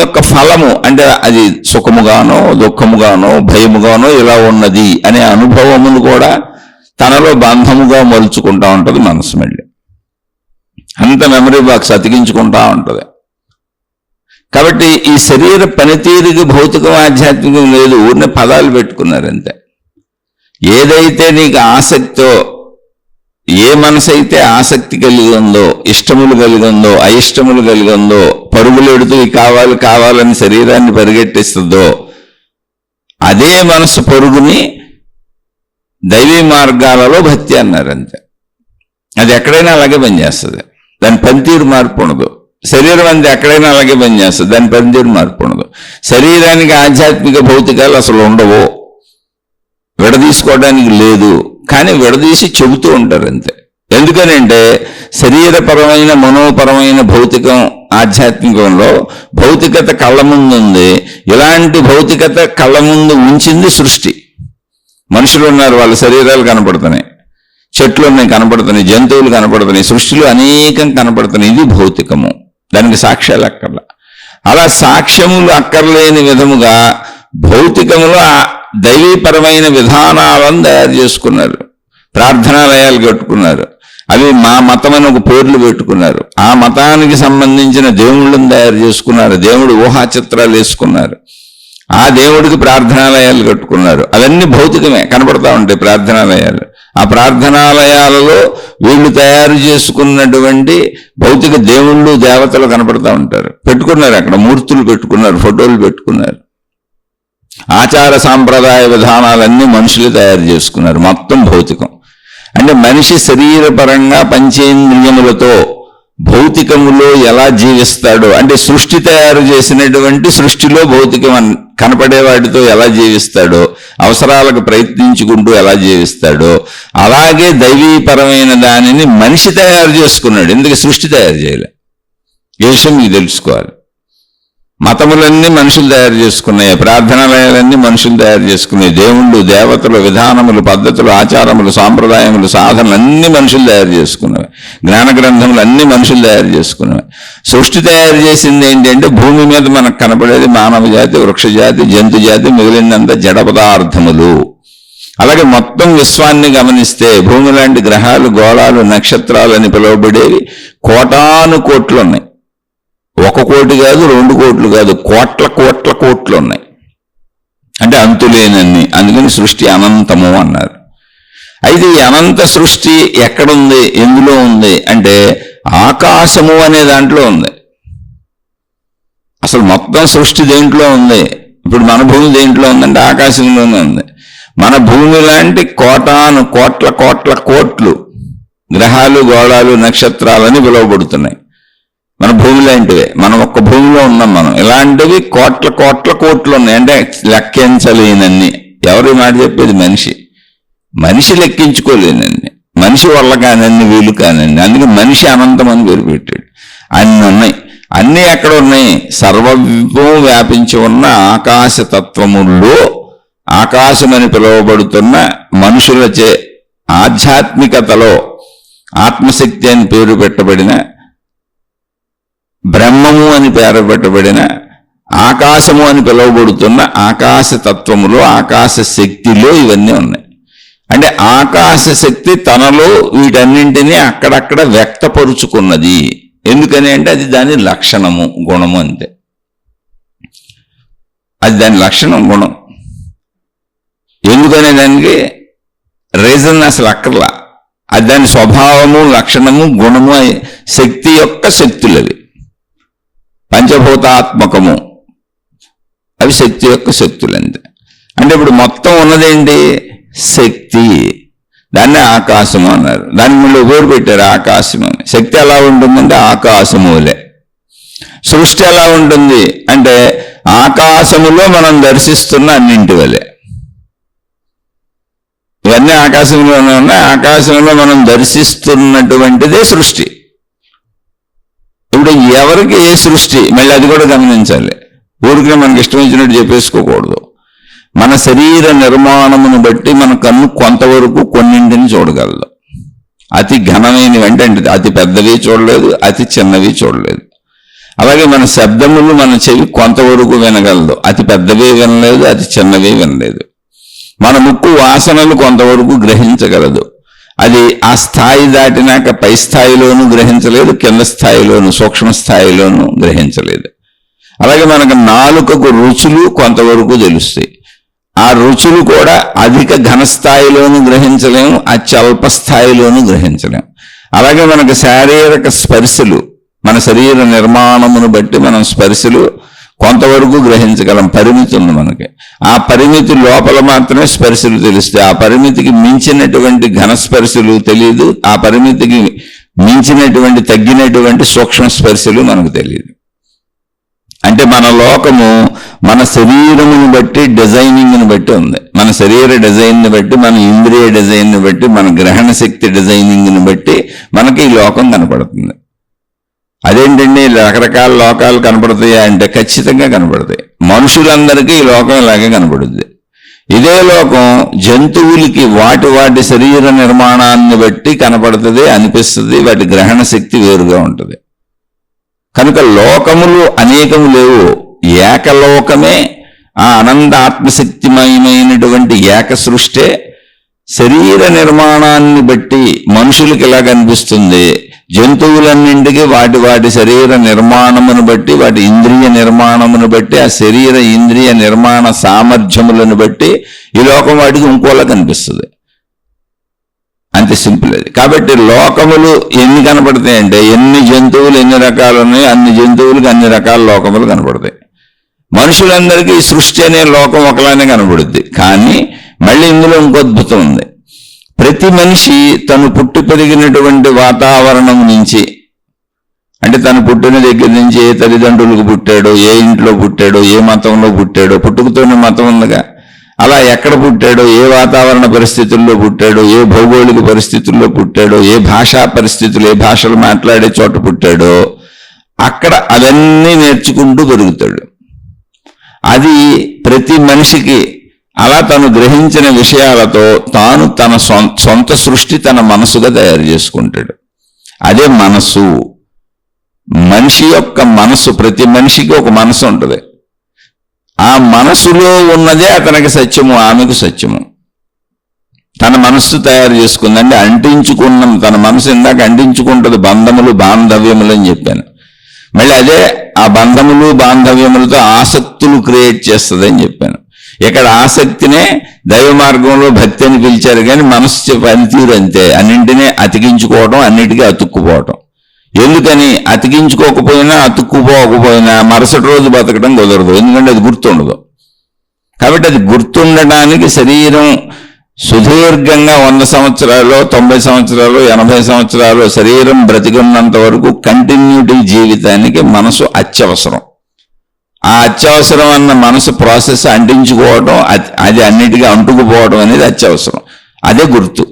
యొక్క ఫలము అంటే అది సుఖముగానో దుఃఖముగానో భయముగానో ఇలా ఉన్నది అనే అనుభవమును కూడా తనలో బంధముగా మలుచుకుంటా ఉంటుంది మనసు. మళ్ళీ అంత మెమరీ బాక్స్ అతికించుకుంటా ఉంటుంది. కాబట్టి ఈ శరీర పనితీరుకి భౌతికం ఆధ్యాత్మికం లేదు, ఊరిని పదాలు పెట్టుకున్నారు అంతే. ఏదైతే నీకు ఆసక్తో, ఏ మనసు అయితే ఆసక్తి కలిగి ఉందో, ఇష్టములు కలిగి ఉందో, అయిష్టములు కలిగి ఉందో, పరుగులెడుతూ కావాలని శరీరాన్ని పరిగెట్టిస్తుందో అదే మనసు పరుగుని దైవీ మార్గాలలో భక్తి అన్నారు అంతే. అది ఎక్కడైనా అలాగే పనిచేస్తుంది, దాని పనితీరు మార్పు ఉండదు. శరీరం అంతే ఎక్కడైనా అలాగే పనిచేస్తుంది, దాని పనితీరు మార్పు ఉండదు. శరీరానికి ఆధ్యాత్మిక భౌతికాలు అసలు ఉండవు, విడదీసుకోవడానికి లేదు. కానీ విడదీసి చెబుతూ ఉంటారు అంతే. ఎందుకనంటే శరీరపరమైన మనోపరమైన భౌతికం ఆధ్యాత్మికంలో భౌతికత కళ్ళ ముందు ఉంది. ఇలాంటి భౌతికత కళ్ళ ముందు ఉంచింది సృష్టి. మనుషులు ఉన్నారు, వాళ్ళ శరీరాలు కనపడుతున్నాయి, చెట్లు ఉన్నాయి కనపడుతున్నాయి, జంతువులు కనపడుతున్నాయి, సృష్టిలో అనేకం కనపడుతున్నాయి. ఇది భౌతికము, దానికి సాక్ష్యాలు అక్కర్లా. అలా సాక్ష్యములు అక్కర్లేని విధముగా భౌతికములో దైవీపరమైన విధానాలను తయారు చేసుకున్నారు. ప్రార్థనాలయాలు కట్టుకున్నారు, అవి మా మతం అని ఒక పేర్లు పెట్టుకున్నారు. ఆ మతానికి సంబంధించిన దేవుళ్ళను తయారు చేసుకున్నారు, దేవుడు ఊహా చిత్రాలు వేసుకున్నారు, ఆ దేవుడికి ప్రార్థనాలయాలు కట్టుకున్నారు. అవన్నీ భౌతికమే కనపడతా ఉంటాయి ప్రార్థనాలయాలు. ఆ ప్రార్థనాలయాలలో వీళ్ళు తయారు చేసుకున్నటువంటి భౌతిక దేవుళ్ళు దేవతలు కనపడతా ఉంటారు. పెట్టుకున్నారు అక్కడ మూర్తులు పెట్టుకున్నారు, ఫోటోలు పెట్టుకున్నారు. ఆచార సాంప్రదాయ విధానాలన్నీ మనుషులు తయారు చేసుకున్నారు, మొత్తం భౌతికం. అంటే మనిషి శరీరపరంగా పంచేంద్రియములతో భౌతికములో ఎలా జీవిస్తాడో, అంటే సృష్టి తయారు చేసినటువంటి సృష్టిలో భౌతికం కనపడే వాటితో ఎలా జీవిస్తాడో, అవసరాలకు ప్రయత్నించుకుంటూ ఎలా జీవిస్తాడో, అలాగే దైవీపరమైన దానిని మనిషి తయారు చేసుకున్నాడు. ఎందుకు సృష్టి తయారు చేయలే? ఈ విషయం మీకు తెలుసుకోవాలి. మతములన్నీ మనుషులు తయారు చేసుకున్నాయి, ప్రార్థనాలయాలన్నీ మనుషులు తయారు చేసుకున్నాయి, దేవుళ్ళు, దేవతలు, విధానములు, పద్ధతులు, ఆచారములు, సాంప్రదాయములు, సాధనలు అన్ని మనుషులు తయారు చేసుకున్నవి. జ్ఞాన గ్రంథములు అన్ని మనుషులు తయారు చేసుకున్నవి. సృష్టి తయారు చేసింది ఏంటంటే భూమి మీద మనకు కనపడేది మానవ జాతి, వృక్ష జాతి, జంతు జాతి, మిగిలినంత జడ పదార్థములు. అలాగే మొత్తం విశ్వాన్ని గమనిస్తే భూమి లాంటి గ్రహాలు, గోళాలు, నక్షత్రాలు అని పిలువబడేవి కోటాను కోట్లు ఉన్నాయి. 1 కోటి కాదు, 2 కోట్లు కాదు, కోట్ల కోట్ల కోట్లు ఉన్నాయి. అంటే అంతులేనన్ని. అందుకని సృష్టి అనంతము అన్నారు. అయితే ఈ అనంత సృష్టి ఎక్కడుంది, ఎందులో ఉంది అంటే ఆకాశము అనే దాంట్లో ఉంది. అసలు మొత్తం సృష్టి దేంట్లో ఉంది? ఇప్పుడు మన భూమి దేంట్లో ఉందంటే ఆకాశంలోనే ఉంది. మన భూమి లాంటి కోటాను కోట్ల కోట్ల కోట్లు గ్రహాలు, గోళాలు, నక్షత్రాలని పిలువబడుతున్నాయి. మన భూమి లాంటివే. మనం ఒక్క భూమిలో ఉన్నాం. మనం ఇలాంటివి కోట్ల కోట్ల కోట్లు ఉన్నాయి. అంటే లెక్కించలేనన్ని. ఎవరి మాట చెప్పేది? మనిషి లెక్కించుకోలేనన్ని. మనిషి వల్ల కానన్ని, వీలు కానన్ని. అందుకే మనిషి అనంతం అని పేరు పెట్టాడు. అన్ని ఉన్నాయి. అన్నీ ఎక్కడ ఉన్నాయి? సర్వవిభవం వ్యాపించి ఉన్న ఆకాశతత్వముల్లో ఆకాశమని పిలువబడుతున్న మనుషులచే ఆధ్యాత్మికతలో ఆత్మశక్తి అని పేరు పెట్టబడిన, బ్రహ్మము అని పేరు పెట్టబడిన, ఆకాశము అని పిలువబడుతున్న ఆకాశ తత్వములో, ఆకాశ శక్తిలో ఇవన్నీ ఉన్నాయి. అంటే ఆకాశ శక్తి తనలో వీటన్నింటినీ అక్కడక్కడ వ్యక్తపరుచుకున్నది. ఎందుకని అంటే అది దాని లక్షణము, గుణము. అంతే. అది దాని లక్షణం, గుణం. ఎందుకనే దానికి రీజన్ అసలు అక్కర్లా. అది దాని స్వభావము, లక్షణము, గుణము. శక్తి యొక్క శక్తులు అవి పంచభూతాత్మకము. అవి శక్తి యొక్క శక్తులు అంతే. అంటే ఇప్పుడు మొత్తం ఉన్నదేంటి? శక్తి. దాన్ని ఆకాశము అన్నారు. దాన్ని మళ్ళీ పేరు పెట్టారు ఆకాశము అని. శక్తి ఎలా ఉంటుందంటే ఆకాశములే. సృష్టి ఎలా ఉంటుంది అంటే ఆకాశములో మనం దర్శిస్తున్న అన్నింటి వలె. ఇవన్నీ ఆకాశంలోనే ఉన్నాయి. ఆకాశంలో మనం దర్శిస్తున్నటువంటిదే సృష్టి. ఇప్పుడు ఎవరికి ఏ సృష్టి, మళ్ళీ అది కూడా గమనించాలి. ఊరికి మనకి ఇష్టం వచ్చినట్టు చెప్పేసుకోకూడదు. మన శరీర నిర్మాణమును బట్టి మన కన్ను కొంతవరకు కొన్నింటిని చూడగలదు. అతి ఘనమైనవి అంటే అతి పెద్దవి చూడలేదు, అతి చిన్నవి చూడలేదు. అలాగే మన శబ్దములు మన చెవి కొంతవరకు వినగలదు. అతి పెద్దవి వినలేదు, అతి చిన్నవి వినలేదు. మన ముక్కు వాసనలు కొంతవరకు గ్రహించగలదు. అది ఆ స్థాయి దాటినాక పై స్థాయిలోనూ గ్రహించలేదు, కింద స్థాయిలోను, సూక్ష్మ స్థాయిలోనూ గ్రహించలేదు. అలాగే మనకు నాలుకకు రుచులు కొంతవరకు తెలుస్తాయి. ఆ రుచులు కూడా అధిక ఘనస్థాయిలోనూ గ్రహించలేము, అత్యల్ప స్థాయిలోనూ గ్రహించలేము. అలాగే మనకు శారీరక స్పర్శలు, మన శరీర నిర్మాణమును బట్టి మనం స్పర్శలు కొంతవరకు గ్రహించగలం. పరిమితి ఉంది మనకి. ఆ పరిమితి లోపల మాత్రమే స్పర్శలు తెలుస్తాయి. ఆ పరిమితికి మించినటువంటి ఘన స్పర్శలు తెలియదు. ఆ పరిమితికి మించినటువంటి తగ్గినటువంటి సూక్ష్మ స్పర్శలు మనకు తెలియదు. అంటే మన లోకము మన శరీరమును బట్టి, డిజైనింగ్ని బట్టి ఉంది. మన శరీర డిజైన్ని బట్టి, మన ఇంద్రియ డిజైన్ని బట్టి, మన గ్రహణ శక్తి డిజైనింగ్ని బట్టి మనకి ఈ లోకం కనపడుతుంది. అదేంటండి రకరకాల లోకాలు కనపడతాయా అంటే ఖచ్చితంగా కనపడతాయి. మనుషులందరికీ ఈ లోకం ఇలాగే కనపడుద్ది. ఇదే లోకం జంతువులకి వాటి వాటి శరీర నిర్మాణాన్ని బట్టి కనపడుతుంది, అనిపిస్తుంది. వాటి గ్రహణ శక్తి వేరుగా ఉంటుంది. కనుక లోకములు అనేకము లేవు. ఏకలోకమే ఆ అనంత ఆత్మశక్తిమయమైనటువంటి ఏక సృష్టే శరీర నిర్మాణాన్ని బట్టి మనుషులకి ఇలా కనిపిస్తుంది. జంతువులన్నింటికి వాటి వాటి శరీర నిర్మాణమును బట్టి, వాటి ఇంద్రియ నిర్మాణమును బట్టి, ఆ శరీర ఇంద్రియ నిర్మాణ సామర్థ్యములను బట్టి ఈ లోకం వాటికి ఇంకోలా కనిపిస్తుంది. అంతే సింపుల్ అది. కాబట్టి లోకములు ఎన్ని కనపడతాయంటే ఎన్ని జంతువులు ఎన్ని రకాలు ఉన్నాయో అన్ని జంతువులకు అన్ని రకాల లోకములు కనపడతాయి. మనుషులందరికీ ఈ సృష్టి అనే లోకం ఒకలానే కనపడుద్ది. కానీ మళ్ళీ ఇందులో ఇంకో అద్భుతం ఉంది. ప్రతి మనిషి తను పుట్టి పెరిగినటువంటి వాతావరణం నుంచి, అంటే తను పుట్టిన దగ్గర నుంచి ఏ తల్లిదండ్రులకు పుట్టాడో, ఏ ఇంట్లో పుట్టాడో, ఏ మతంలో పుట్టాడో, పుట్టుకతోనే మతం ఉందిగా, అలా ఎక్కడ పుట్టాడో, ఏ వాతావరణ పరిస్థితుల్లో పుట్టాడో, ఏ భౌగోళిక పరిస్థితుల్లో పుట్టాడో, ఏ భాషా పరిస్థితులు, ఏ భాషలు మాట్లాడే చోట పుట్టాడో, అక్కడ అవన్నీ నేర్చుకుంటూ పెరుగుతాడు. అది ప్రతి మనిషికి అలా తను గ్రహించిన విషయాలతో తాను తన సొంత సృష్టి తన మనసుగా తయారు చేసుకుంటాడు. అదే మనసు. మనిషి యొక్క మనసు, ప్రతి మనిషికి ఒక మనసు ఉంటుంది. ఆ మనసులో ఉన్నదే అతనికి సత్యము, ఆమెకు సత్యము. తన మనస్సు తయారు చేసుకుందండి, అంటించుకున్నాం. తన మనసు ఇందాక అంటించుకుంటుంది బంధములు బాంధవ్యములు అని చెప్పాను. మళ్ళీ అదే ఆ బంధములు బాంధవ్యములతో ఆసక్తులు క్రియేట్ చేస్తుంది అని చెప్పాను. ఇక్కడ ఆసక్తినే దైవ మార్గంలో భక్తి అని పిలిచారు, కానీ మనస్సు పనితీరు అంతే. అన్నింటినీ అతికించుకోవడం, అన్నిటికీ అతుక్కుపోవటం. ఎందుకని? అతికించుకోకపోయినా అతుక్కుపోకపోయినా మరుసటి రోజు బతకడం కుదరదు, ఎందుకంటే అది గుర్తుండదు. కాబట్టి అది గుర్తుండడానికి శరీరం సుదీర్ఘంగా 100 సంవత్సరాలు, 90 సంవత్సరాలు, 80 సంవత్సరాలు శరీరం బ్రతికున్నంత వరకు కంటిన్యూటీ జీవితానికి మనసు అత్యవసరం. ఆ అత్యవసరం అన్న మనసు ప్రాసెస్ అంటించుకోవడం, అది అన్నిటికీ అంటుకుపోవడం అనేది అత్యవసరం. అదే గుర్తు.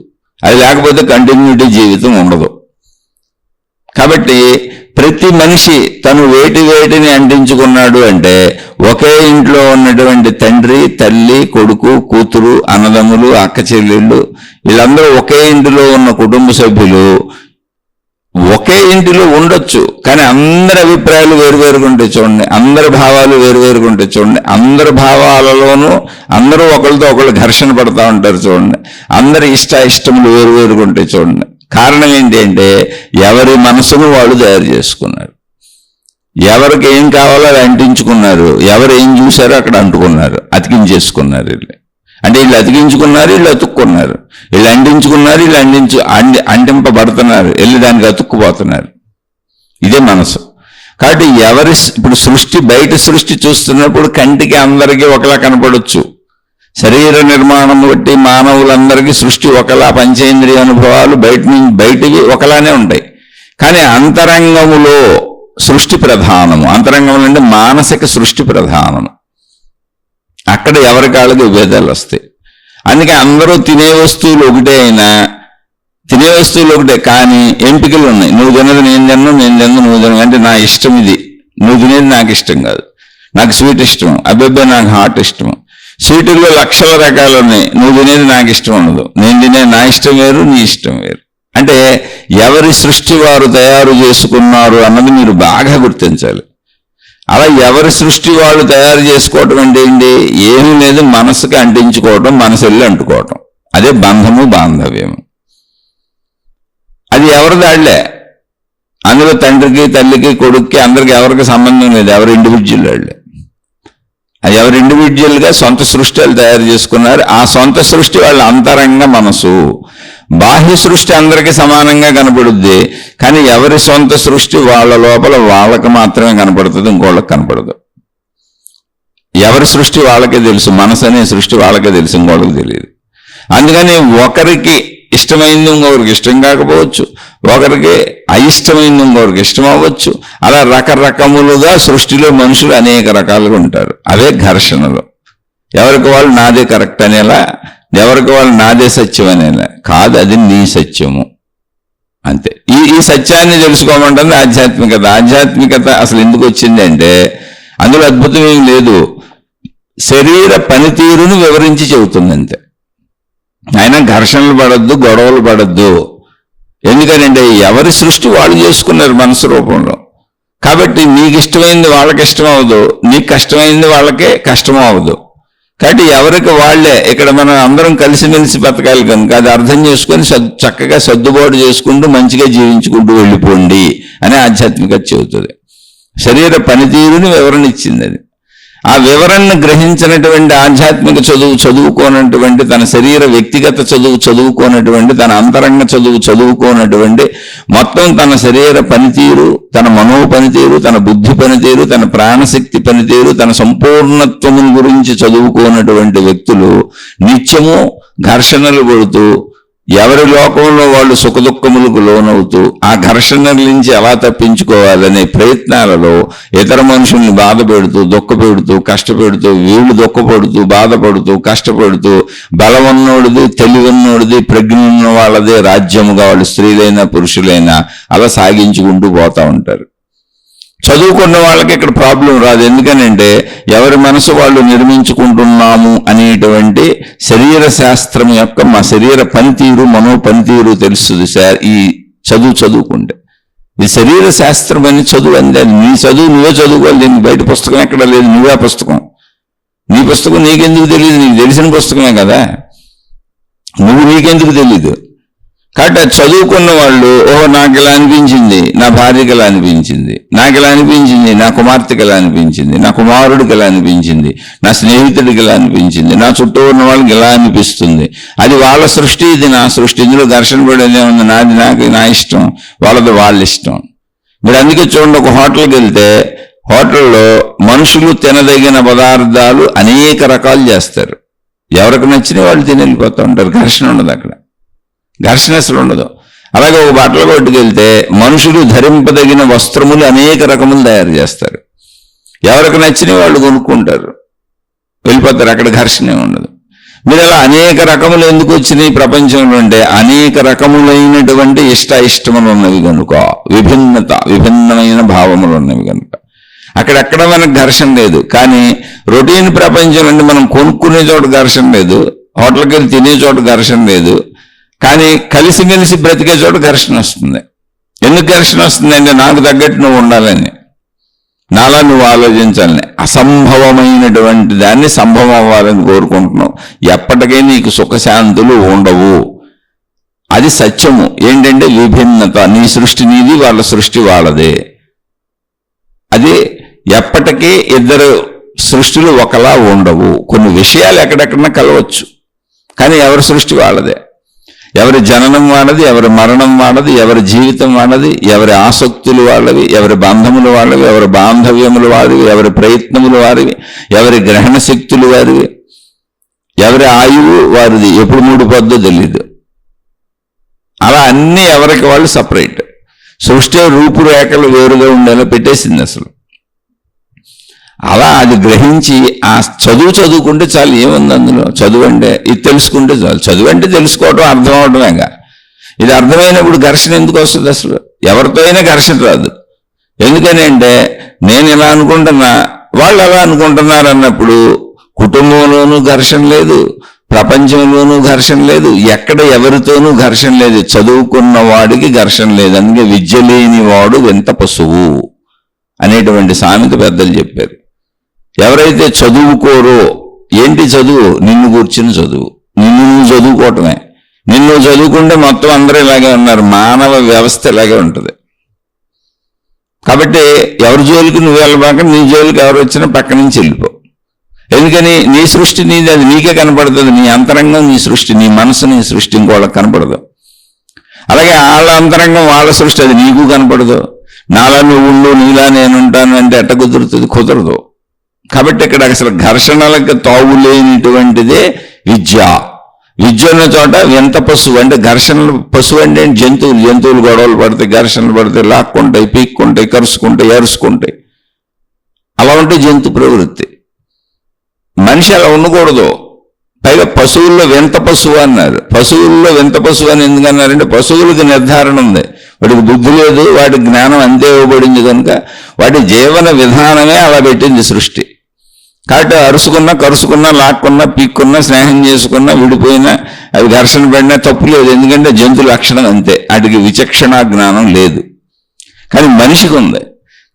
అది లేకపోతే కంటిన్యూటీ జీవితం ఉండదు. కాబట్టి ప్రతి మనిషి తను వేటిని అంటించుకున్నాడు అంటే, ఒకే ఇంట్లో ఉన్నటువంటి తండ్రి, తల్లి, కొడుకు, కూతురు, అన్నదమ్ములు, అక్క చెల్లెళ్ళు, వీళ్ళందరూ ఒకే ఇంటిలో ఉన్న కుటుంబ సభ్యులు ఒకే ఇంటిలో ఉండొచ్చు, కానీ అందరి అభిప్రాయాలు వేరువేరుగా ఉంటాయి చూడండి, అందరి భావాలు వేరువేరుగా ఉంటాయి చూడండి, అందరి భావాలలోనూ అందరూ ఒకరితో ఒకళ్ళు ఘర్షణ పడతా ఉంటారు చూడండి, అందరి ఇష్టములు వేరువేరుగా ఉంటాయి చూడండి. కారణం ఏంటి అంటే, ఎవరి మనసును వాళ్ళు తయారు చేసుకున్నారు. ఎవరికి ఏం కావాలో అది అంటించుకున్నారు, ఎవరు ఏం చూశారో అక్కడ అంటుకున్నారు, అతికించేసుకున్నారు. వీళ్ళు అంటే వీళ్ళు అతికించుకున్నారు, వీళ్ళు అతుక్కున్నారు, వీళ్ళు అంటించుకున్నారు, వీళ్ళు అంటింపబడుతున్నారు, వెళ్ళి దానికి అతుక్కుపోతున్నారు. ఇదే మనసు. కాబట్టి ఇప్పుడు సృష్టి, బయట సృష్టి చూస్తున్నప్పుడు కంటికి అందరికీ ఒకలా కనపడవచ్చు. శరీర నిర్మాణం బట్టి మానవులందరికీ సృష్టి ఒకలా, పంచేంద్రియ అనుభవాలు బయటివి ఒకలానే ఉంటాయి. కానీ అంతరంగములో సృష్టి ప్రధానము. అంతరంగం అంటే మానసిక సృష్టి ప్రధానము. అక్కడ ఎవరి కాళ్ళకి విభేదాలు వస్తాయి. అందుకే అందరూ తినే వస్తువులు ఒకటే అయినా, తినే వస్తువులు ఒకటే కానీ ఎంపికలు ఉన్నాయి. నువ్వు తినదు నేను తిన్ను, నేను తిన్ను నువ్వు తినదు. అంటే నా ఇష్టం ఇది, నువ్వు తినేది నాకు ఇష్టం కాదు. నాకు స్వీట్ ఇష్టం, అబ్బాయి నాకు హాట్ ఇష్టం. స్వీటుల్లో లక్షల రకాలు ఉన్నాయి, నువ్వు తినేది నాకు ఇష్టం ఉండదు, నేను తినేది నా ఇష్టం వేరు, నీ ఇష్టం వేరు. అంటే ఎవరి సృష్టి వారు తయారు చేసుకున్నారు అన్నది మీరు బాగా గుర్తించాలి. అలా ఎవరి సృష్టి వాళ్ళు తయారు చేసుకోవటం అంటే ఏంటి? ఏమీ లేదు, మనసుకి అంటించుకోవటం, మనసు వెళ్ళి అంటుకోవటం. అదే బంధము, బాంధవ్యము. అది ఎవరి దాళ్లే. అందులో తండ్రికి, తల్లికి, కొడుక్కి, అందరికి ఎవరికి సంబంధం లేదు. ఎవరి ఇండివిజువల్ వాళ్ళే. అది ఎవరి ఇండివిజువల్గా సొంత సృష్టి వాళ్ళు తయారు చేసుకున్నారు. ఆ సొంత సృష్టి వాళ్ళ అంతరంగ మనసు. బాహ్య సృష్టి అందరికీ సమానంగా కనపడుద్ది, కానీ ఎవరి సొంత సృష్టి వాళ్ళ లోపల వాళ్ళకి మాత్రమే కనపడుతుంది, ఇంకోళ్ళకి కనపడదు. ఎవరి సృష్టి వాళ్ళకే తెలుసు, మనసు అనే సృష్టి వాళ్ళకే తెలుసు, ఇంకోళ్ళకి తెలియదు. అందుకని ఒకరికి ఇష్టమైంది ఇంకొకరికి ఇష్టం కాకపోవచ్చు, ఒకరికి అయిష్టమైంది ఇంకొకరికి ఇష్టం అవ్వచ్చు. అలా రకరకములుగా సృష్టిలో మనుషులు అనేక రకాలుగా ఉంటారు. అవే ఘర్షణలు. ఎవరికి వాళ్ళు నాదే కరెక్ట్ అనేలా, ఎవరికి వాళ్ళు నాదే సత్యం అనేలా కాదు, అది నీ సత్యము అంతే. ఈ సత్యాన్ని తెలుసుకోమంటుంది ఆధ్యాత్మికత. ఆధ్యాత్మికత అసలు ఎందుకు వచ్చింది అంటే, అందులో అద్భుతం ఏం లేదు, శరీర పనితీరును వివరించి చెబుతుంది అంతే. అయినా ఘర్షణలు పడద్దు, గొడవలు పడద్దు. ఎందుకనంటే ఎవరి సృష్టి వాళ్ళు చేసుకున్నారు మనసు రూపంలో. కాబట్టి నీకు ఇష్టమైంది వాళ్ళకి ఇష్టం అవ్వదు, నీకు కష్టమైంది వాళ్ళకే కష్టం అవ్వదు. కాబట్టి ఎవరికి వాళ్లే. ఇక్కడ మనం అందరం కలిసిమెలిసి బతకాలి కనుక అది అర్థం చేసుకొని చక్కగా సర్దుబాటు చేసుకుంటూ మంచిగా జీవించుకుంటూ వెళ్ళిపోండి అని ఆధ్యాత్మికత చెబుతుంది. శరీర పనితీరుని వివరణ ఇచ్చింది అది. ఆ వివరణను గ్రహించినటువంటి ఆధ్యాత్మిక చదువుకోనటువంటి, తన శరీర వ్యక్తిగత చదువుకోనటువంటి, తన అంతరంగ చదువుకోనటువంటి, మొత్తం తన శరీర పనితీరు, తన మనో పనితీరు, తన బుద్ధి పనితీరు, తన ప్రాణశక్తి పనితీరు, తన సంపూర్ణత్వము గురించి చదువుకోనటువంటి వ్యక్తులు నిత్యము ఘర్షణలు పడుతూ, ఎవరి లోకంలో వాళ్ళు సుఖదుఖములకు లోనవుతూ, ఆ ఘర్షణల నుంచి ఎలా తప్పించుకోవాలనే ప్రయత్నాలలో ఇతర మనుషుల్ని బాధ పెడుతూ, దుఃఖపెడుతూ, కష్టపెడుతూ, వీళ్ళు దుఃఖపడుతూ, బాధపడుతూ, కష్టపడుతూ, బలమున్నోడిది, తెలివిన్నోడిది, ప్రజ్ఞ ఉన్న వాళ్ళదే రాజ్యముగా వాళ్ళు స్త్రీలైనా పురుషులైనా అలా సాగించుకుంటూ పోతా ఉంటారు. చదువుకున్న వాళ్ళకి ఇక్కడ ప్రాబ్లం రాదు. ఎందుకనంటే ఎవరి మనసు వాళ్ళు నిర్మించుకుంటున్నాము అనేటువంటి శరీర శాస్త్రం యొక్క మా శరీర పనితీరు మనో పనితీరు తెలుస్తుంది సార్ ఈ చదువుకుంటే. ఈ శరీర శాస్త్రం అని చదువు అందే. నీ చదువు నువ్వే చదువుకోవాలి. దీనికి బయట పుస్తకం ఎక్కడ లేదు, నువ్వే పుస్తకం. నీ పుస్తకం నీకెందుకు తెలియదు? నీకు తెలిసిన పుస్తకమే కదా, నువ్వు నీకెందుకు తెలీదు? కాబట్టి అది చదువుకున్న వాళ్ళు నాకు ఇలా అనిపించింది, నా భార్యకి ఇలా అనిపించింది, నాకు ఇలా అనిపించింది, నా కుమార్తెకి ఇలా అనిపించింది, నా కుమారుడికి ఇలా అనిపించింది, నా స్నేహితుడికి ఇలా అనిపించింది, నా చుట్టూ ఉన్న వాళ్ళకి ఇలా అనిపిస్తుంది. అది వాళ్ళ సృష్టి, ఇది నా సృష్టి. ఇందులో ఘర్షణ పడేదే ఉంది. నాది నా ఇష్టం, వాళ్ళది వాళ్ళ ఇష్టం. మీరు అందుకే చూడండి, ఒక హోటల్కి వెళ్తే హోటల్లో మనుషులు తినదగిన పదార్థాలు అనేక రకాలు చేస్తారు. ఎవరికి నచ్చిన వాళ్ళు తిని వెళ్ళిపోతూ ఉంటారు. ఘర్షణ ఉండదు అక్కడ, ఘర్షణ అసలు ఉండదు. అలాగే ఒక బట్టల కొట్టుకు వెళ్తే మనుషులు ధరింపదగిన వస్త్రములు అనేక రకములు తయారు చేస్తారు. ఎవరికి నచ్చిన వాళ్ళు కొనుక్కుంటారు, వెళ్ళిపోతారు. అక్కడ ఘర్షణ ఉండదు. మీరు అలా అనేక రకములు ఎందుకు వచ్చినాయి ప్రపంచంలో అంటే అనేక రకములైనటువంటి ఇష్టములు ఉన్నవి కనుక, విభిన్నమైన భావములు ఉన్నవి కనుక అక్కడెక్కడ మనకు ఘర్షణ లేదు. కానీ రొటీన్ ప్రపంచం నుండి మనం కొనుక్కునే చోట ఘర్షణ లేదు, హోటల్కి వెళ్ళి తినే చోట ఘర్షణ లేదు. కానీ కలిసిమెలిసి బ్రతికే చోట ఘర్షణ వస్తుంది. ఎందుకు ఘర్షణ వస్తుంది అంటే నాకు తగ్గట్టు నువ్వు ఉండాలని, నాలా నువ్వు ఆలోచించాలని. అసంభవమైనటువంటి దాన్ని సంభవం అవ్వాలని కోరుకుంటున్నావు. ఎప్పటికీ నీకు సుఖశాంతులు ఉండవు. అది సత్యము. ఏంటంటే విభిన్నత. నీ సృష్టి నీది, వాళ్ళ సృష్టి వాళ్ళదే. అది ఎప్పటికీ ఇద్దరు సృష్టిలు ఒకలా ఉండవు. కొన్ని విషయాలు ఎక్కడెక్కడన్నా కలవచ్చు, కానీ ఎవరి సృష్టి వాళ్ళదే. ఎవరి జననం వాళ్ళది, ఎవరి మరణం వాళ్ళది, ఎవరి జీవితం వాళ్ళది, ఎవరి ఆసక్తులు వాళ్ళవి, ఎవరి బంధములు వాళ్ళవి, ఎవరి బాంధవ్యములు వారివి, ఎవరి ప్రయత్నములు వారివి, ఎవరి గ్రహణ శక్తులు వారివి, ఎవరి ఆయువు వారిది, ఎప్పుడు మూడిపోద్దో తెలీదు. అలా అన్నీ ఎవరికి వాళ్ళు సపరేట్. సృష్టి రూపురేఖలు వేరుగా ఉండేలా పెట్టేసింది అసలు. అలా అది గ్రహించి ఆ చదువుకుంటే చాలు. ఏముంది అందులో? చదువు అంటే ఇది తెలుసుకుంటే చాలు. చదువు అంటే తెలుసుకోవటం, అర్థం అవటమేగా. ఇది అర్థమైనప్పుడు ఘర్షణ ఎందుకు వస్తుంది? అసలు ఎవరితో అయినా ఘర్షణ రాదు. ఎందుకని అంటే నేను ఇలా అనుకుంటున్నా, వాళ్ళు అలా అనుకుంటున్నారు అన్నప్పుడు కుటుంబంలోనూ ఘర్షణ లేదు, ప్రపంచంలోనూ ఘర్షణ లేదు, ఎక్కడ ఎవరితోనూ ఘర్షణ లేదు. చదువుకున్న వాడికి ఘర్షణ లేదు. అందుకే విద్య లేని వాడు వింత పశువు అనేటువంటి సామెత పెద్దలు చెప్పారు. ఎవరైతే చదువుకోరో, ఏంటి చదువు? నిన్ను కూర్చుని చదువు, నిన్ను నువ్వు చదువుకోవటమే. నిన్ను చదువుకుంటే మొత్తం అందరూ ఇలాగే ఉన్నారు. మానవ వ్యవస్థ ఇలాగే ఉంటుంది. కాబట్టి ఎవరి జోలికి నువ్వు వెళ్ళబాక, నీ జోలికి ఎవరు వచ్చినా పక్క నుంచి వెళ్ళిపో. ఎందుకని? నీ సృష్టి నీది, అది నీకే కనపడుతుంది. నీ అంతరంగం నీ సృష్టి, నీ మనసు నీ సృష్టి ఇంకోళ్ళకి కనపడదు. అలాగే వాళ్ళ అంతరంగం వాళ్ళ సృష్టి, అది నీకు కనపడదు. నాలా నువ్వు ఉండు, నీలా నేనుంటాను అంటే ఎట్ట కుదురుతుంది? కుదరదు. కాబట్టి ఇక్కడ అసలు ఘర్షణలకు తావు లేనిటువంటిదే విద్య. విద్య ఉన్న చోట వింత పశువు అంటే ఘర్షణలు. పశువు అంటే జంతువులు గొడవలు పడతాయి, ఘర్షణలు పడతాయి, లాక్కుంటాయి, పీక్కుంటాయి, కరుచుకుంటాయి, ఏరుచుకుంటాయి. అలా ఉంటే జంతు ప్రవృత్తి. మనిషి అలా ఉండకూడదు. పైగా పశువుల్లో వింత పశువు అన్నారు. పశువుల్లో వింత పశువు అని ఎందుకన్నారంటే పశువులకు నిర్ధారణ ఉంది. వాడికి బుద్ధి లేదు, వాటి జ్ఞానం అంతే ఇవ్వబడింది కనుక వాటి జీవన విధానమే అలా పెట్టింది సృష్టి. కాబట్టి అరుసుకున్నా, కరుసుకున్నా, లాక్కున్నా, పీక్కున్నా, స్నేహం చేసుకున్నా, విడిపోయినా, అవి ఘర్షణ పడినా తప్పు లేదు. ఎందుకంటే జంతు లక్షణం అంతే. వాటికి విచక్షణ జ్ఞానం లేదు. కానీ మనిషికి ఉంది.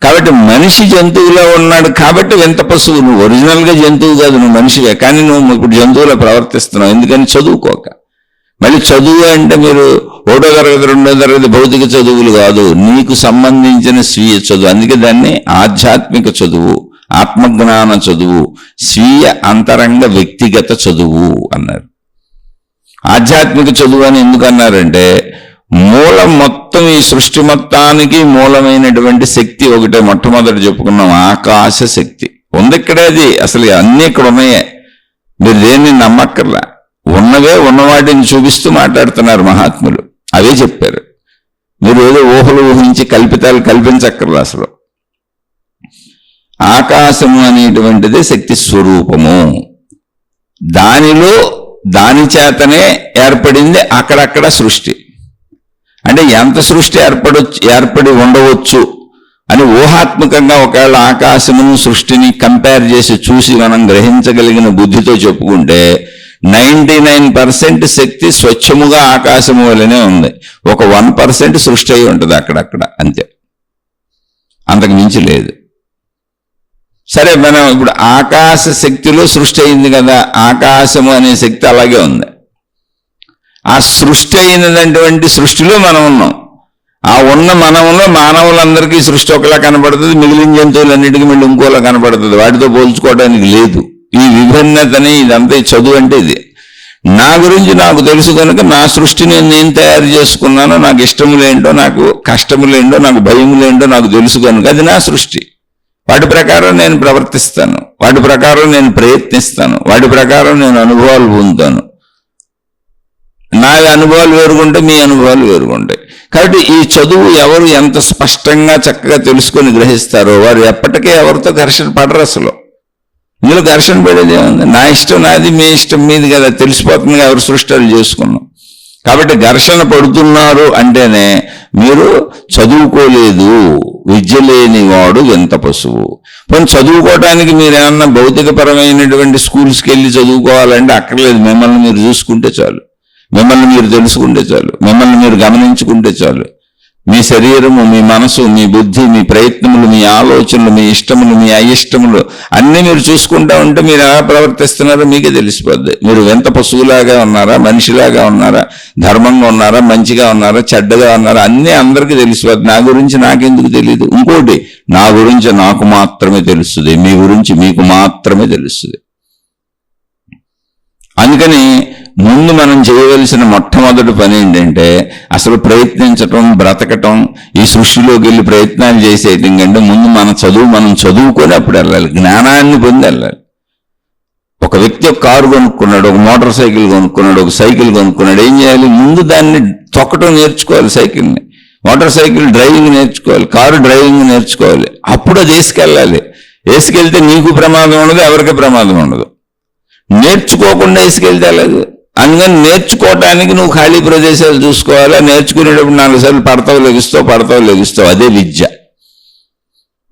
కాబట్టి మనిషి జంతువులో ఉన్నాడు కాబట్టి వింత పశువు. నువ్వు ఒరిజినల్గా జంతువు కాదు, నువ్వు మనిషివే. కానీ నువ్వు ఇప్పుడు జంతువులో ప్రవర్తిస్తున్నావు. ఎందుకని? చదువుకోక. మళ్ళీ చదువు అంటే మీరు 1వ తరగతి 2వ తరగతి భౌతిక చదువులు కాదు, నీకు సంబంధించిన స్వీయ చదువు. అందుకే దాన్ని ఆధ్యాత్మిక చదువు, ఆత్మజ్ఞాన చదువు, స్వీయ అంతరంగ వ్యక్తిగత చదువు అన్నారు. ఆధ్యాత్మిక చదువు అని ఎందుకు అన్నారంటే మూలం మొత్తం, ఈ సృష్టి మొత్తానికి మూలమైనటువంటి శక్తి ఒకటే. మొట్టమొదటి చెప్పుకున్నాం, ఆకాశ శక్తి ఉంది ఇక్కడే. అది అసలు అన్నీ ఇక్కడ ఉన్నాయే. మీరు దేన్ని నమ్మక్కర్లా. ఉన్నవే ఉన్నవాటిని చూపిస్తూ మాట్లాడుతున్నారు మహాత్ములు. అవే చెప్పారు. మీరు ఏదో ఊహలు ఊహించి కల్పితాలు కల్పించక్కర్లా. అసలు ఆకాశము అనేటువంటిది శక్తి స్వరూపము. దాని చేతనే ఏర్పడింది అక్కడక్కడ సృష్టి. అంటే ఎంత సృష్టి ఏర్పడి ఉండవచ్చు, అని ఊహాత్మకంగా ఒకవేళ ఆకాశమును సృష్టిని కంపేర్ చేసి చూసి మనం గ్రహించగలిగిన బుద్ధితో చెప్పుకుంటే 99% శక్తి స్వచ్ఛముగా ఆకాశము వలనే ఉంది. ఒక 1% సృష్టి అయి ఉంటుంది అక్కడక్కడ, అంతే, అంతకు మించి లేదు. సరే, మనం ఇప్పుడు ఆకాశ శక్తిలో సృష్టి అయింది కదా, ఆకాశము అనే శక్తి అలాగే ఉంది. ఆ సృష్టి అయినటువంటి సృష్టిలో మనం ఉన్నాం. ఆ ఉన్న మనంలో మానవులందరికీ సృష్టి ఒకలా కనబడుతుంది, మిగిలిన జంతువులన్నిటికీ మళ్ళీ ఇంకోలా కనబడుతుంది. వాటితో పోల్చుకోవడానికి లేదు. ఈ విభిన్నతని, ఇదంతా చదువు అంటే ఇది. నా గురించి నాకు తెలుసు కనుక నా సృష్టిని నేను తయారు చేసుకున్నాను. నాకు ఇష్టములేంటో, నాకు కష్టములేంటో, నాకు భయములేంటో నాకు తెలుసు కనుక అది నా సృష్టి. వాటి ప్రకారం నేను ప్రవర్తిస్తాను, వాటి ప్రకారం నేను ప్రయత్నిస్తాను, వాటి ప్రకారం నేను అనుభవాలు పొందుతాను. నా అనుభవాలు వేరుగుంటే మీ అనుభవాలు వేరుగుంటాయి. కాబట్టి ఈ చదువు ఎవరు ఎంత స్పష్టంగా చక్కగా తెలుసుకొని గ్రహిస్తారో వారు ఎప్పటికీ ఎవరితో ఘర్షణ పడరు. అసలు ఇందులో ఘర్షణ పడేది ఏముంది? నా ఇష్టం నాది, మీ ఇష్టం మీది కదా, తెలిసిపోతుంది ఎవరు సృష్టిలు చేసుకున్నాం. కాబట్టి ఘర్షణ పడుతున్నారు అంటేనే మీరు చదువుకోలేదు, విద్య లేని వాడు ఎంత పశువు. కానీ చదువుకోవటానికి మీరు ఏమన్నా భౌతికపరమైనటువంటి స్కూల్స్కి వెళ్ళి చదువుకోవాలంటే అక్కర్లేదు. మిమ్మల్ని మీరు చూసుకుంటే చాలు, మిమ్మల్ని మీరు తెలుసుకుంటే చాలు, మిమ్మల్ని మీరు గమనించుకుంటే చాలు. మీ శరీరము, మీ మనసు, మీ బుద్ధి, మీ ప్రయత్నములు, మీ ఆలోచనలు, మీ ఇష్టములు, మీ అయిష్టములు అన్నీ మీరు చూసుకుంటా ఉంటే మీరు ఎలా ప్రవర్తిస్తున్నారో మీకే తెలిసిపోద్ది. మీరు ఎంత పశువులాగా ఉన్నారా, మనిషిలాగా ఉన్నారా, ధర్మంగా ఉన్నారా, మంచిగా ఉన్నారా, చెడ్డగా ఉన్నారా, అన్నీ అందరికీ తెలిసిపోద్ది. నా గురించి నాకెందుకు తెలియదు? ఇంకోటి, నా గురించి నాకు మాత్రమే తెలుస్తుంది, మీ గురించి మీకు మాత్రమే తెలుస్తుంది. అందుకని ముందు మనం చేయవలసిన మొట్టమొదటి పని ఏంటంటే అసలు ప్రయత్నించటం, బ్రతకటం, ఈ సృష్టిలోకి వెళ్ళి ప్రయత్నాలు చేసేయటం కంటే ముందు మన చదువు మనం చదువుకొని అప్పుడు వెళ్ళాలి, జ్ఞానాన్ని పొంది వెళ్ళాలి. ఒక వ్యక్తి ఒక కారు కొనుక్కున్నాడు, ఒక మోటార్ సైకిల్ కొనుక్కున్నాడు, ఒక సైకిల్ కొనుక్కున్నాడు. ఏం చేయాలి? ముందు దాన్ని తొక్కటం నేర్చుకోవాలి, సైకిల్ని. మోటార్ సైకిల్ డ్రైవింగ్ నేర్చుకోవాలి, కారు డ్రైవింగ్ నేర్చుకోవాలి. అప్పుడు అది వేసుకెళ్ళాలి. వేసుకెళ్తే నీకు ప్రమాదం ఉండదు, ఎవరికి ప్రమాదం ఉండదు. నేర్చుకోకుండా వేసుకెళ్తే లేదు. అందుకని నేర్చుకోవటానికి నువ్వు ఖాళీ ప్రదేశాలు చూసుకోవాలా. నేర్చుకునేటప్పుడు 4 సార్లు పడతావు లెగుస్తావు. అదే విద్య.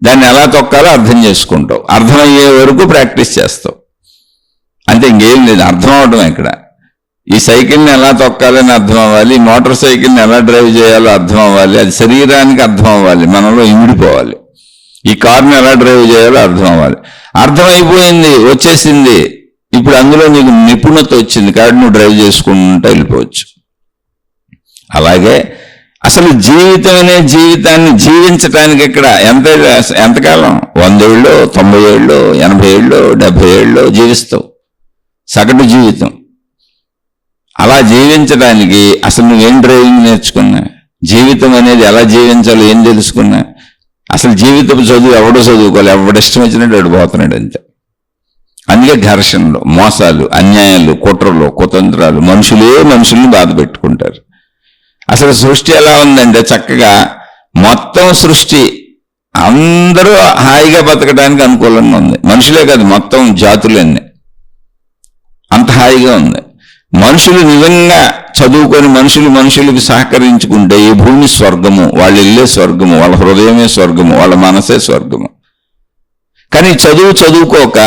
దాన్ని ఎలా తొక్కాలో అర్థం చేసుకుంటావు, అర్థమయ్యే వరకు ప్రాక్టీస్ చేస్తావు, అంతే, ఇంకేం లేదు. అర్థం అవటం ఇక్కడ. ఈ సైకిల్ని ఎలా తొక్కాలని అర్థం అవ్వాలి, మోటార్ సైకిల్ని ఎలా డ్రైవ్ చేయాలో అర్థం అవ్వాలి, అది శరీరానికి అర్థం అవ్వాలి, మనలో ఇమిడిపోవాలి. ఈ కారుని ఎలా డ్రైవ్ చేయాలో అర్థం అవ్వాలి. అర్థమైపోయింది, వచ్చేసింది. ఇప్పుడు అందులో నీకు నిపుణత వచ్చింది కాబట్టి నువ్వు డ్రైవ్ చేసుకుంటూ వెళ్ళిపోవచ్చు. అలాగే అసలు జీవితం అనే జీవితాన్ని జీవించటానికి ఇక్కడ ఎంతకాలం? 100 ఏళ్ళు, 90 ఏళ్ళు, 80 ఏళ్ళు, 70 ఏళ్ళు జీవిస్తావు, సగటు జీవితం. అలా జీవించడానికి అసలు నువ్వేం డ్రైవింగ్ నేర్చుకున్నా? జీవితం అనేది ఎలా జీవించాలో ఏం తెలుసుకున్నా? అసలు జీవితం చదువు ఎవడో చదువుకోవాలి, ఎవడిష్టం వచ్చినట్టు వాడు పోతున్నాడు, అంతే. అందుకే ఘర్షణలు, మోసాలు, అన్యాయాలు, కుట్రలు, కుతంత్రాలు, మనుషుల్ని బాధ పెట్టుకుంటారు. అసలు సృష్టి ఎలా ఉందంటే చక్కగా మొత్తం సృష్టి అందరూ హాయిగా బతకడానికి అనుకూలంగా ఉంది. మనుషులే కాదు, మొత్తం జాతులన్నీ అంత హాయిగా ఉంది. మనుషులు నిజంగా చదువుకొని మనుషులకు సహకరించుకుంటే ఈ భూమి స్వర్గము, వాళ్ళు ఇల్లే స్వర్గము, వాళ్ళ హృదయమే స్వర్గము, వాళ్ళ మనసే స్వర్గము. కానీ చదువుకోక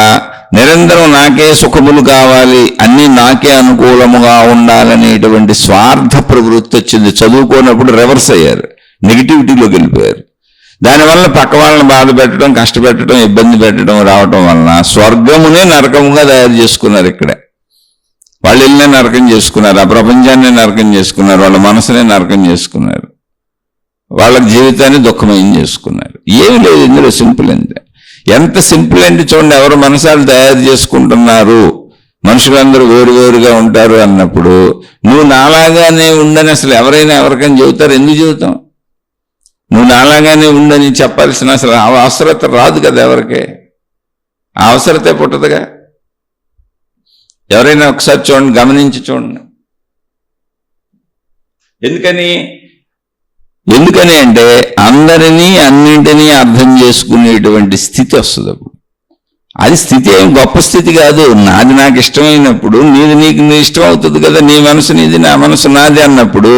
నిరంతరం నాకే సుఖములు కావాలి, అన్నీ నాకే అనుకూలముగా ఉండాలనేటువంటి స్వార్థ ప్రవృత్తి వచ్చింది. చదువుకోనప్పుడు రివర్స్ అయ్యారు, నెగిటివిటీలోకి వెళ్ళిపోయారు. దానివల్ల పక్క వాళ్ళని బాధ పెట్టడం, కష్టపెట్టడం, ఇబ్బంది పెట్టడం రావటం వలన స్వర్గమునే నరకముగా తయారు చేసుకున్నారు. ఇక్కడే వాళ్ళు ఇల్లే నరకం చేసుకున్నారు, ఆ ప్రపంచాన్ని నరకం చేసుకున్నారు, వాళ్ళ మనసునే నరకం చేసుకున్నారు, వాళ్ళ జీవితాన్ని దుఃఖమయం చేసుకున్నారు. ఏమి లేదు ఇందులో, సింపుల్ అంతే. ఎంత సింపుల్ అంటే చూడండి, ఎవరు మనసాలు తయారు చేసుకుంటున్నారు, మనుషులందరూ వేరువేరుగా ఉంటారు అన్నప్పుడు నువ్వు నాలాగానే ఉండని అసలు ఎవరైనా ఎవరికైనా చెబుతారు? ఎందుకు చెబుతాం? నువ్వు నాలాగానే ఉండని చెప్పాల్సిన అసలు అవసరత రాదు కదా ఎవరికి, ఆ అవసరతే పుట్టదుగా. ఎవరైనా ఒకసారి చూడండి, గమనించి చూడండి. ఎందుకని అంటే అందరినీ అన్నింటినీ అర్థం చేసుకునేటువంటి స్థితి వస్తుంది అప్పుడు. అది స్థితి ఏం గొప్ప స్థితి కాదు. నాది నాకు ఇష్టమైనప్పుడు నీది నీకు నీ ఇష్టం అవుతుంది కదా. నీ మనసు నీది, నా మనసు నాది అన్నప్పుడు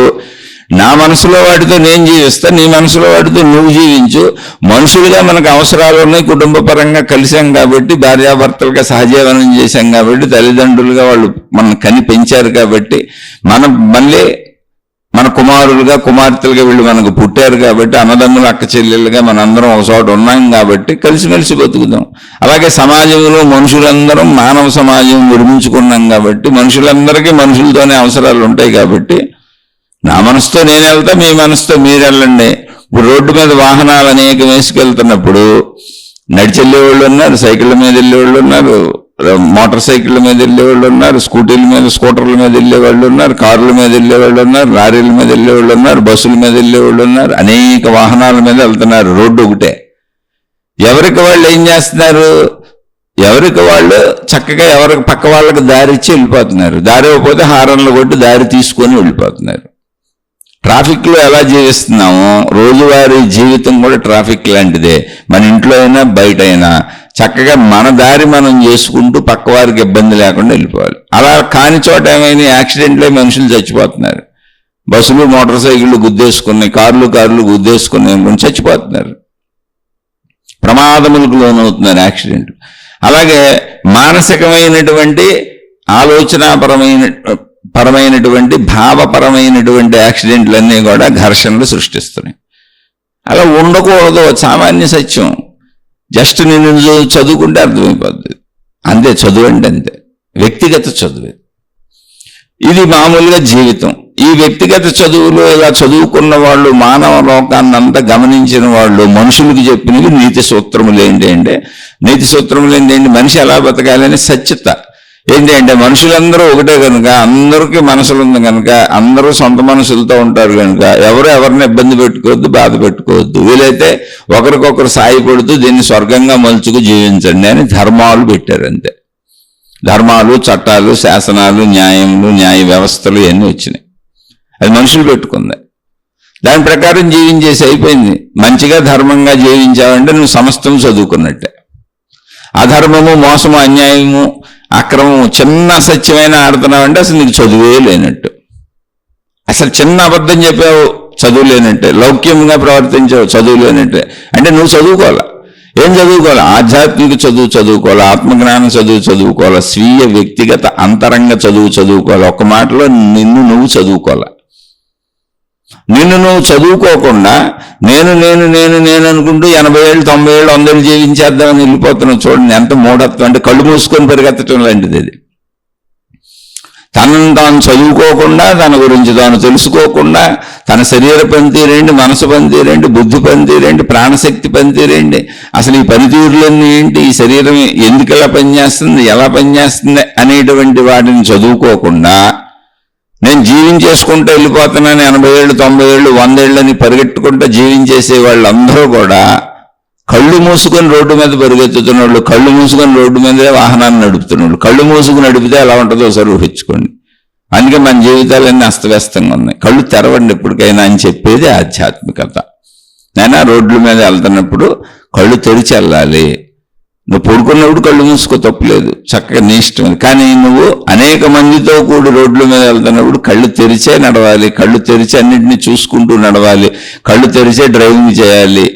నా మనసులో వాటితో నేను జీవిస్తా, నీ మనసులో వాటితో నువ్వు జీవించు. మనుషులుగా మనకు అవసరాలు ఉన్నాయి, కుటుంబ పరంగా కలిసాం కాబట్టి, భార్యాభర్తలుగా సహజీవనం చేశాం కాబట్టి, తల్లిదండ్రులుగా వాళ్ళు మనం కని పెంచారు కాబట్టి, మనం మళ్ళీ మన కుమారులుగా కుమార్తెలుగా వీళ్ళు మనకు పుట్టారు కాబట్టి, అన్నదమ్ములు అక్క చెల్లెలుగా మనందరం ఒక చోట ఉన్నాం కాబట్టి కలిసిమెలిసి బతుకుదాం. అలాగే సమాజంలో మనుషులందరం మానవ సమాజం నిర్మించుకున్నాం కాబట్టి, మనుషులందరికీ మనుషులతోనే అవసరాలు ఉంటాయి కాబట్టి, నా మనసుతో నేను వెళ్తా, మీ మనసుతో మీరు వెళ్ళండి. ఇప్పుడు రోడ్డు మీద వాహనాలు అనేక వేసుకెళ్తున్నప్పుడు నడిచెళ్ళే వాళ్ళు ఉన్నారు, సైకిళ్ళ మీద వెళ్ళేవాళ్ళు ఉన్నారు, మోటార్ సైకిళ్ళ మీద వెళ్ళేవాళ్ళు ఉన్నారు, స్కూటీల మీద స్కూటర్ల మీద వెళ్ళేవాళ్ళు ఉన్నారు, కార్ల మీద వెళ్ళేవాళ్ళు ఉన్నారు, లారీల మీద వెళ్ళేవాళ్ళు ఉన్నారు, బస్సుల మీద వెళ్ళేవాళ్ళు ఉన్నారు, అనేక వాహనాల మీద వెళ్తున్నారు. రోడ్డు ఒకటే. ఎవరికి వాళ్ళు ఏం చేస్తున్నారు? ఎవరికి వాళ్ళు చక్కగా ఎవరికి పక్క వాళ్ళకి దారి ఇచ్చి వెళ్ళిపోతున్నారు. దారి ఇవ్వకపోతే హారన్లు కొట్టి దారి తీసుకొని వెళ్ళిపోతున్నారు. ట్రాఫిక్లో ఎలా జీవిస్తున్నామో రోజువారీ జీవితం కూడా ట్రాఫిక్ లాంటిదే. మన ఇంట్లో అయినా బయట అయినా చక్కగా మన దారి మనం చేసుకుంటూ పక్క వారికి ఇబ్బంది లేకుండా వెళ్ళిపోవాలి. అలా కాని చోట ఏమైనా యాక్సిడెంట్లే మనుషులు చచ్చిపోతున్నారు. బస్సులు మోటార్ సైకిళ్ళు గుద్దేసుకున్నాయి, కార్లు గుద్దేసుకున్నాయి, చచ్చిపోతున్నారు, ప్రమాదములకు లోనవుతున్నారు యాక్సిడెంట్లు. అలాగే మానసికమైనటువంటి ఆలోచనాపరమైనటువంటి భావపరమైనటువంటి యాక్సిడెంట్లన్నీ కూడా ఘర్షణలు సృష్టిస్తున్నాయి. అలా ఉండకూడదు, సామాన్య సత్యం. జస్ట్ నేను చదువుకుంటే అర్థమైపోద్ది, అంతే. చదువు అంటే అంతే, వ్యక్తిగత చదువు. ఇది మామూలుగా జీవితం. ఈ వ్యక్తిగత చదువులో ఇలా చదువుకున్న వాళ్ళు, మానవ లోకాన్ని అంతా గమనించిన వాళ్ళు మనుషులకు చెప్పినవి నీతి సూత్రములు. ఏంటంటే నీతి సూత్రములు ఏంటంటే మనిషి ఎలా బతకాలని సత్యత. ఏంటి అంటే మనుషులందరూ ఒకటే కనుక, అందరికీ మనసులు ఉంది కనుక, అందరూ సొంత మనసులతో ఉంటారు కనుక ఎవరు ఎవరిని ఇబ్బంది పెట్టుకోవద్దు, బాధ పెట్టుకోవద్దు. వీలైతే ఒకరికొకరు సాయపడుతూ దీన్ని స్వర్గంగా మలుచుకు జీవించండి అని ధర్మాలు పెట్టారు. అంతే. ధర్మాలు, చట్టాలు, శాసనాలు, న్యాయములు, న్యాయ వ్యవస్థలు ఇవన్నీ వచ్చినాయి. అది మనుషులు పెట్టుకుంది. దాని ప్రకారం జీవించేసి అయిపోయింది. మంచిగా ధర్మంగా జీవించావంటే నువ్వు సమస్తం చదువుకున్నట్టే. అధర్మము, మోసము, అన్యాయము, అక్రమము చిన్న సత్యమైన ఆడుతున్నావంటే అసలు నీకు చదువే లేనట్టు. అసలు చిన్న అబద్ధం చెప్పావు, చదువు లేనట్టే. లౌక్యంగా ప్రవర్తించావు, చదువు లేనట్టే. అంటే నువ్వు చదువుకోవాలా. ఏం చదువుకోవాలి? ఆధ్యాత్మిక చదువుకోవాలి, ఆత్మజ్ఞాన చదువుకోవాలి, స్వీయ వ్యక్తిగత అంతరంగ చదువుకోవాలి. ఒక మాటలో నిన్ను నువ్వు చదువుకోవాలి. నిన్ను నువ్వు చదువుకోకుండా నేను అనుకుంటూ 80 ఏళ్ళు 90 ఏళ్ళు 100 ఏళ్ళు జీవించేద్దామని వెళ్ళిపోతున్నావు. చూడండి ఎంత మూఢత్వం. అంటే కళ్ళు మూసుకొని పరిగెత్తడం లాంటిది అది. తనను తాను చదువుకోకుండా, తన గురించి తాను తెలుసుకోకుండా, తన శరీర పనితీరేంటి, మనసు పనితీరేంటి, బుద్ధి పనితీరేంటి, ప్రాణశక్తి పనితీరేంటి, అసలు ఈ పనితీరులన్నీ ఏంటి, ఈ శరీరం ఎందుకు ఎలా పనిచేస్తుంది, ఎలా పనిచేస్తుంది అనేటువంటి వాటిని చదువుకోకుండా నేను జీవించేసుకుంటూ వెళ్ళిపోతున్నాను, 80 ఏళ్ళు 90 ఏళ్ళు 100 ఏళ్ళని పరిగెట్టుకుంటూ జీవించేసే వాళ్ళందరూ కూడా కళ్ళు మూసుకొని రోడ్డు మీద పరిగెత్తుతున్న వాళ్ళు, కళ్ళు మూసుకొని రోడ్డు మీదే వాహనాన్ని నడుపుతున్నాడు. కళ్ళు మూసుకుని నడిపితే ఎలా ఉంటుందో ఒకసారి ఊహించుకోండి. అందుకే మన జీవితాలన్నీ అస్తవ్యస్తంగా ఉన్నాయి. కళ్ళు తెరవండి ఎప్పటికైనా అని చెప్పేది ఆధ్యాత్మికత. నేను రోడ్ల మీద వెళ్తున్నప్పుడు కళ్ళు తెరిచి వెళ్ళాలి. నువ్వు పడుకున్నప్పుడు కళ్ళు మూసుకో, తప్పులేదు, చక్కగా నీ ఇష్టం. కానీ నువ్వు అనేక మందితో కూడి రోడ్ల మీద వెళ్తున్నప్పుడు కళ్ళు తెరిచే నడవాలి, కళ్ళు తెరిచి అన్నింటినీ చూసుకుంటూ నడవాలి, కళ్ళు తెరిచే డ్రైవింగ్ చేయాలి.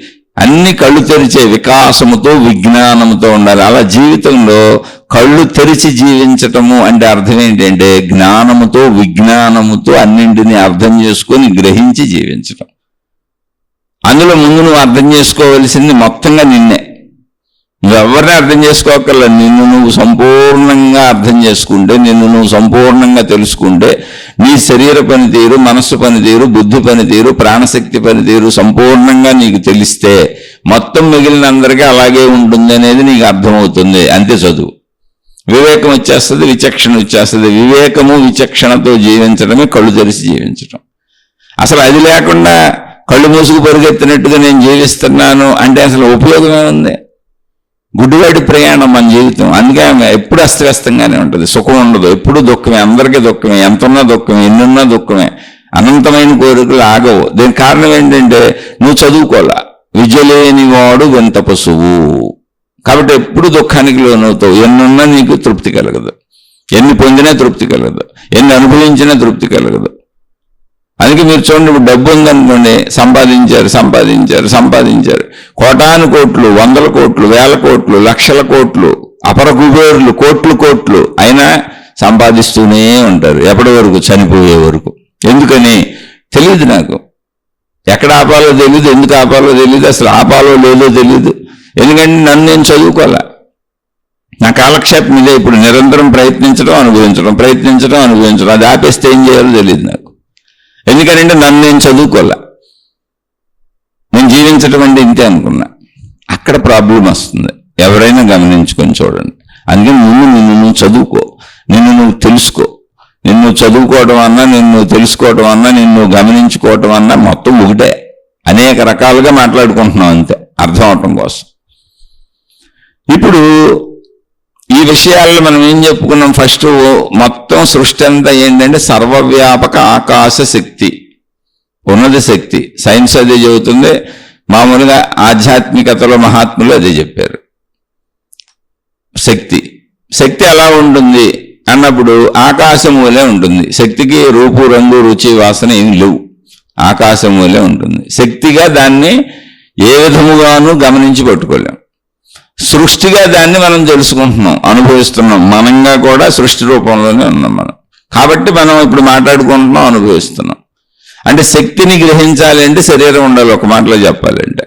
అన్ని కళ్ళు తెరిచే వికాసముతో విజ్ఞానముతో ఉండాలి. అలా జీవితంలో కళ్ళు తెరిచి జీవించటము అంటే అర్థం ఏంటంటే జ్ఞానముతో విజ్ఞానముతో అన్నింటినీ అర్థం చేసుకొని గ్రహించి జీవించటం. అందులో ముందు నువ్వు అర్థం చేసుకోవలసింది మొత్తంగా నిన్నే. నువ్వెవరిని అర్థం చేసుకోకల్లా. నిన్ను నువ్వు సంపూర్ణంగా అర్థం చేసుకుంటే, నిన్ను నువ్వు సంపూర్ణంగా తెలుసుకుంటే, నీ శరీర పనితీరు, మనస్సు పనితీరు, బుద్ధి పనితీరు, ప్రాణశక్తి పనితీరు సంపూర్ణంగా నీకు తెలిస్తే మొత్తం మిగిలిన అందరికీ అలాగే ఉంటుంది అనేది నీకు అర్థమవుతుంది. అంతే చదువు. వివేకం వచ్చేస్తుంది, విచక్షణ వచ్చేస్తుంది. వివేకము విచక్షణతో జీవించడమే కళ్ళు తెరిచి జీవించడం. అసలు అది లేకుండా కళ్ళు మూసుకు పరిగెత్తినట్టుగా నేను జీవిస్తున్నాను అంటే అసలు ఉపయోగమే ఉంది? గుడ్డివాడి ప్రయాణం మన జీవితం. అందుకే ఎప్పుడు అస్తవ్యస్తంగానే ఉంటుంది, సుఖం ఉండదు, ఎప్పుడు దుఃఖమే, అందరికీ దుఃఖమే, ఎంతున్నా దుఃఖమే, ఎన్నున్నా దుఃఖమే, అనంతమైన కోరికలు ఆగవు. దీనికి కారణం ఏంటంటే నువ్వు చదువుకోవాలా. విద్య లేనివాడు వింత పశువు. కాబట్టి ఎప్పుడు దుఃఖానికి లోనవుతావు. ఎన్నున్నా నీకు తృప్తి కలగదు, ఎన్ని పొందినా తృప్తి కలగదు, ఎన్ని అనుభవించినా తృప్తి కలగదు. అందుకే మీరు చూడండి, ఇప్పుడు డబ్బు ఉందనుకోండి, సంపాదించారు కోటాను కోట్లు, వందల కోట్లు, వేల కోట్లు, లక్షల కోట్లు, అపర కుబేరులు, కోట్లు అయినా సంపాదిస్తూనే ఉంటారు. ఎప్పటి వరకు? చనిపోయే వరకు. ఎందుకని తెలియదు నాకు. ఎక్కడ ఆపాలో తెలియదు, ఎందుకు ఆపాలో తెలియదు, అసలు ఆపాలో లేదో తెలియదు. ఎందుకంటే నన్ను నేను చదువుకోలే. నా కాలక్షేపం ఇదే. ఇప్పుడు నిరంతరం ప్రయత్నించడం, అనుభవించడం. అది ఆపేస్తే ఏం చేయాలో తెలియదు నాకు. ఎందుకంటే నన్ను నేను చదువుకోలే. నేను జీవించడం అంటే ఇంతే అనుకున్నా. అక్కడ ప్రాబ్లం వస్తుంది. ఎవరైనా గమనించుకొని చూడండి. అందుకే నిన్ను నువ్వు చదువుకో, నిన్ను నువ్వు తెలుసుకో. నిన్ను చదువుకోవడం అన్నా, నిన్ను తెలుసుకోవడం అన్నా, నిన్ను గమనించుకోవటం అన్నా మొత్తం ఒకటే. అనేక రకాలుగా మాట్లాడుకుంటున్నాం అంతే, అర్థం అవటం కోసం. ఇప్పుడు ఈ విషయాల్లో మనం ఏం చెప్పుకున్నాం? ఫస్ట్ మొత్తం సృష్టి అంతా ఏంటంటే సర్వవ్యాపక ఆకాశ శక్తి, ఉన్నత శక్తి. సైన్స్ అదే చెబుతుంది, మామూలుగా ఆధ్యాత్మికతలో మహాత్ములు అదే చెప్పారు. శక్తి ఎలా ఉంటుంది అన్నప్పుడు ఆకాశం వలె ఉంటుంది. శక్తికి రూపు, రంగు, రుచి, వాసన ఏమి లేవు. ఆకాశం వలె ఉంటుంది. శక్తిగా దాన్ని ఏ విధముగానూ గమనించి పట్టుకోలేం. సృష్టిగా దాన్ని మనం తెలుసుకుంటున్నాం, అనుభవిస్తున్నాం. మనంగా కూడా సృష్టి రూపంలోనే ఉన్నాం మనం. కాబట్టి మనం ఇప్పుడు మాట్లాడుకుంటున్నాం, అనుభవిస్తున్నాం. అంటే శక్తిని గ్రహించాలి అంటే శరీరం ఉండాలి. ఒక మాటలో చెప్పాలంటే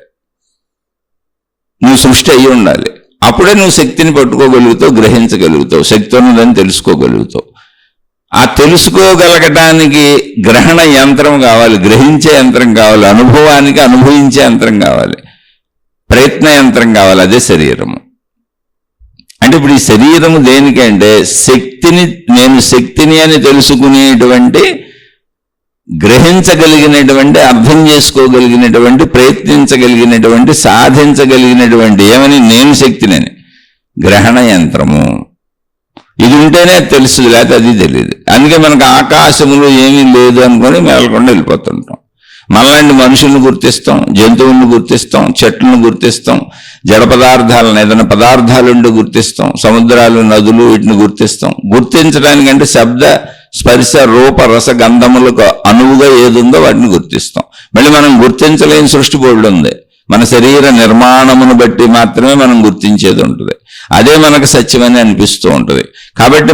నువ్వు సృష్టి అయ్యి ఉండాలి. అప్పుడే నువ్వు శక్తిని పట్టుకోగలుగుతావు, గ్రహించగలుగుతావు, శక్తి ఉన్నదని తెలుసుకోగలుగుతావు. ఆ తెలుసుకోగలగటానికి గ్రహణ యంత్రం కావాలి, గ్రహించే యంత్రం కావాలి, అనుభవానికి అనుభవించే యంత్రం కావాలి, ప్రయత్న యంత్రం కావాలి. అదే శరీరము. అంటే ఇప్పుడు ఈ శరీరము దేనికంటే నేను శక్తిని అని తెలుసుకునేటువంటి, గ్రహించగలిగినటువంటి, అర్థం చేసుకోగలిగినటువంటి, ప్రయత్నించగలిగినటువంటి, సాధించగలిగినటువంటి ఏమని? నేను శక్తినని. గ్రహణ యంత్రము ఇది ఉంటేనే తెలుసు, లేకపోతే అది తెలియదు. అందుకే మనకు ఆకాశములు ఏమీ లేదు అనుకొని మేలకుండా వెళ్ళిపోతుంటాం. మనలాంటి మనుషుల్ని గుర్తిస్తాం, జంతువులను గుర్తిస్తాం, చెట్లను గుర్తిస్తాం, జడ పదార్థాలను, ఏదైనా పదార్థాలుండి గుర్తిస్తాం, సముద్రాలు, నదులు, వీటిని గుర్తిస్తాం. గుర్తించడానికంటే శబ్ద, స్పర్శ, రూప, రస, గంధములకు అనువుగా ఏదుందో వాటిని గుర్తిస్తాం. మళ్ళీ మనం గుర్తించలేని సృష్టి బోర్డు ఉంది. మన శరీర నిర్మాణమును బట్టి మాత్రమే మనం గుర్తించేది ఉంటుంది. అదే మనకు సత్యమని అనిపిస్తూ ఉంటుంది. కాబట్టి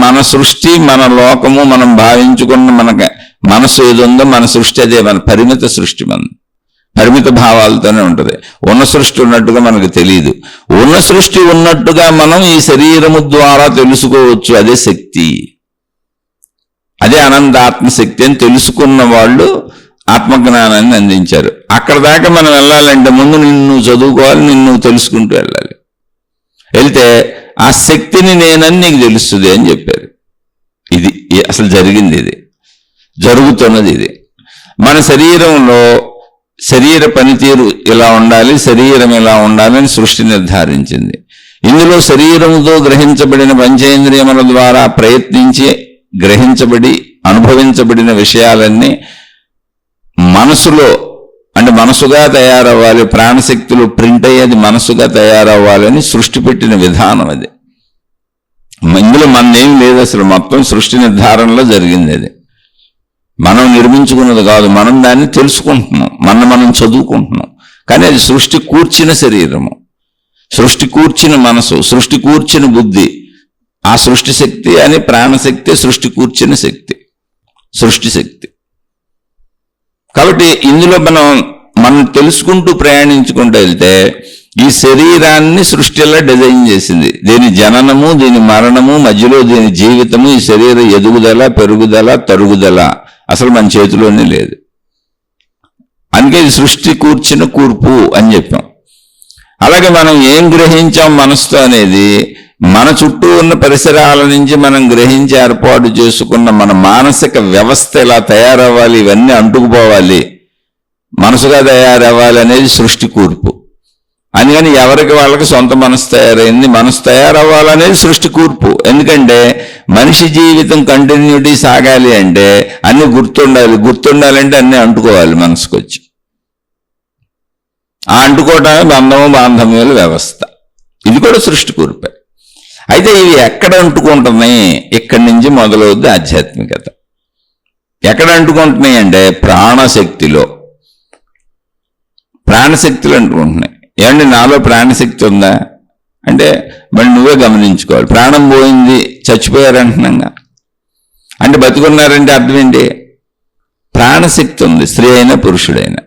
మన సృష్టి, మన లోకము, మనం భావించుకున్న మనకు మనసు ఏది ఉందో మన సృష్టి అదే. మన పరిమిత సృష్టి, పరిమిత భావాలతోనే ఉంటుంది. ఉన్న సృష్టి ఉన్నట్టుగా మనకు తెలియదు. ఉన్న సృష్టి ఉన్నట్టుగా మనం ఈ శరీరము ద్వారా తెలుసుకోవచ్చు. అదే శక్తి, అదే అనంతాత్మశక్తి అని తెలుసుకున్న వాళ్ళు ఆత్మజ్ఞానాన్ని అందించారు. అక్కడ దాకా మనం వెళ్ళాలంటే ముందు నిన్ను చదువుకోవాలి, నిన్ను తెలుసుకుంటూ వెళ్ళాలి. వెళ్తే ఆ శక్తిని నేనని నీకు తెలుస్తుంది అని చెప్పారు. ఇది అసలు జరిగింది, ఇది జరుగుతున్నది. ఇది మన శరీరంలో శరీర పనితీరు ఇలా ఉండాలి, శరీరం ఇలా ఉండాలని సృష్టి నిర్ధారించింది. ఇందులో శరీరముతో గ్రహించబడిన పంచేంద్రియముల ద్వారా ప్రయత్నించి గ్రహించబడి అనుభవించబడిన విషయాలన్నీ మనసులో, అంటే మనసుగా తయారవ్వాలి. ప్రాణశక్తులు ప్రింట్ అయ్యేది మనసుగా తయారవ్వాలని సృష్టి పెట్టిన విధానం అది. ఇందులో మనదేం లేదు అసలు. మొత్తం సృష్టి నిర్ధారణలో జరిగింది అది. మనం నిర్మించుకున్నది కాదు, మనం దాన్ని తెలుసుకుంటున్నాం, మనం చదువుకుంటున్నాం. కానీ అది సృష్టి కూర్చిన శరీరము, సృష్టి కూర్చిన మనసు, సృష్టి కూర్చిన బుద్ధి. ఆ సృష్టి శక్తి అని ప్రాణశక్తి, సృష్టి కూర్చిన శక్తి, సృష్టి శక్తి. కాబట్టి ఇందులో మనం తెలుసుకుంటూ ప్రయాణించుకుంటూ వెళ్తే ఈ శరీరాన్ని సృష్టి ఎలా డిజైన్ చేసింది, దీని జననము, దీని మరణము, మధ్యలో దీని జీవితము, ఈ శరీర ఎదుగుదల, పెరుగుదల, తరుగుదల అసలు మన చేతిలోనే లేదు. అందుకే ఇది సృష్టి కూర్చిన కూర్పు అని చెప్పాం. అలాగే మనం ఏం గ్రహించాం మనసుతో అనేది మన చుట్టూ ఉన్న పరిసరాల నుంచి మనం గ్రహించి ఏర్పాటు చేసుకున్న మన మానసిక వ్యవస్థ ఎలా తయారవ్వాలి, ఇవన్నీ అంటుకుపోవాలి, మనసుగా తయారవ్వాలి అనేది సృష్టి కూర్పు. అందుకని ఎవరికి వాళ్ళకి సొంత మనసు తయారైంది. మనసు తయారవ్వాలనేది సృష్టి కూర్పు. ఎందుకంటే మనిషి జీవితం కంటిన్యూటీ సాగాలి అంటే అన్ని గుర్తుండాలంటే అన్ని అంటుకోవాలి మనసుకు వచ్చి. ఆ అంటుకోవటమే బంధము, బాంధవ్యాల వ్యవస్థ. ఇది కూడా సృష్టి కూర్పే. అయితే ఇవి ఎక్కడ అంటుకుంటున్నాయి? ఇక్కడి నుంచి మొదలవుద్ది ఆధ్యాత్మికత. ఎక్కడ అంటుకుంటున్నాయి అంటే ప్రాణశక్తిలో అంటుకుంటున్నాయి. ఏమండి నాలో ప్రాణశక్తి ఉందా అంటే మరి నువ్వే గమనించుకోవాలి. ప్రాణం పోయింది, చచ్చిపోయారంటున్నాగా, అంటే బతుకున్నారంటే అర్థం ఏంటి? ప్రాణశక్తి ఉంది, స్త్రీ అయినా పురుషుడైనా.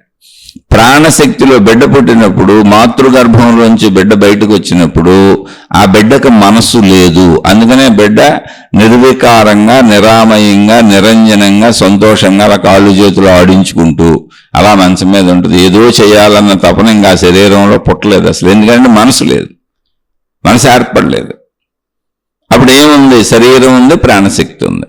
ప్రాణశక్తిలో బిడ్డ పుట్టినప్పుడు, మాతృగర్భంలోంచి బిడ్డ బయటకు వచ్చినప్పుడు ఆ బిడ్డకు మనస్సు లేదు. అందుకనే బిడ్డ నిర్వికారంగా, నిరామయంగా, నిరంజనంగా, సంతోషంగా అలా కాళ్ళు చేతులు ఆడించుకుంటూ అలా మంచం మీద ఉంటుంది. ఏదో చేయాలన్న తపన ఇంకా శరీరంలో పుట్టలేదు అసలు. ఎందుకంటే మనసు లేదు, మనసు ఏర్పడలేదు. అప్పుడు ఏముంది? శరీరం ఉంది, ప్రాణశక్తి ఉంది.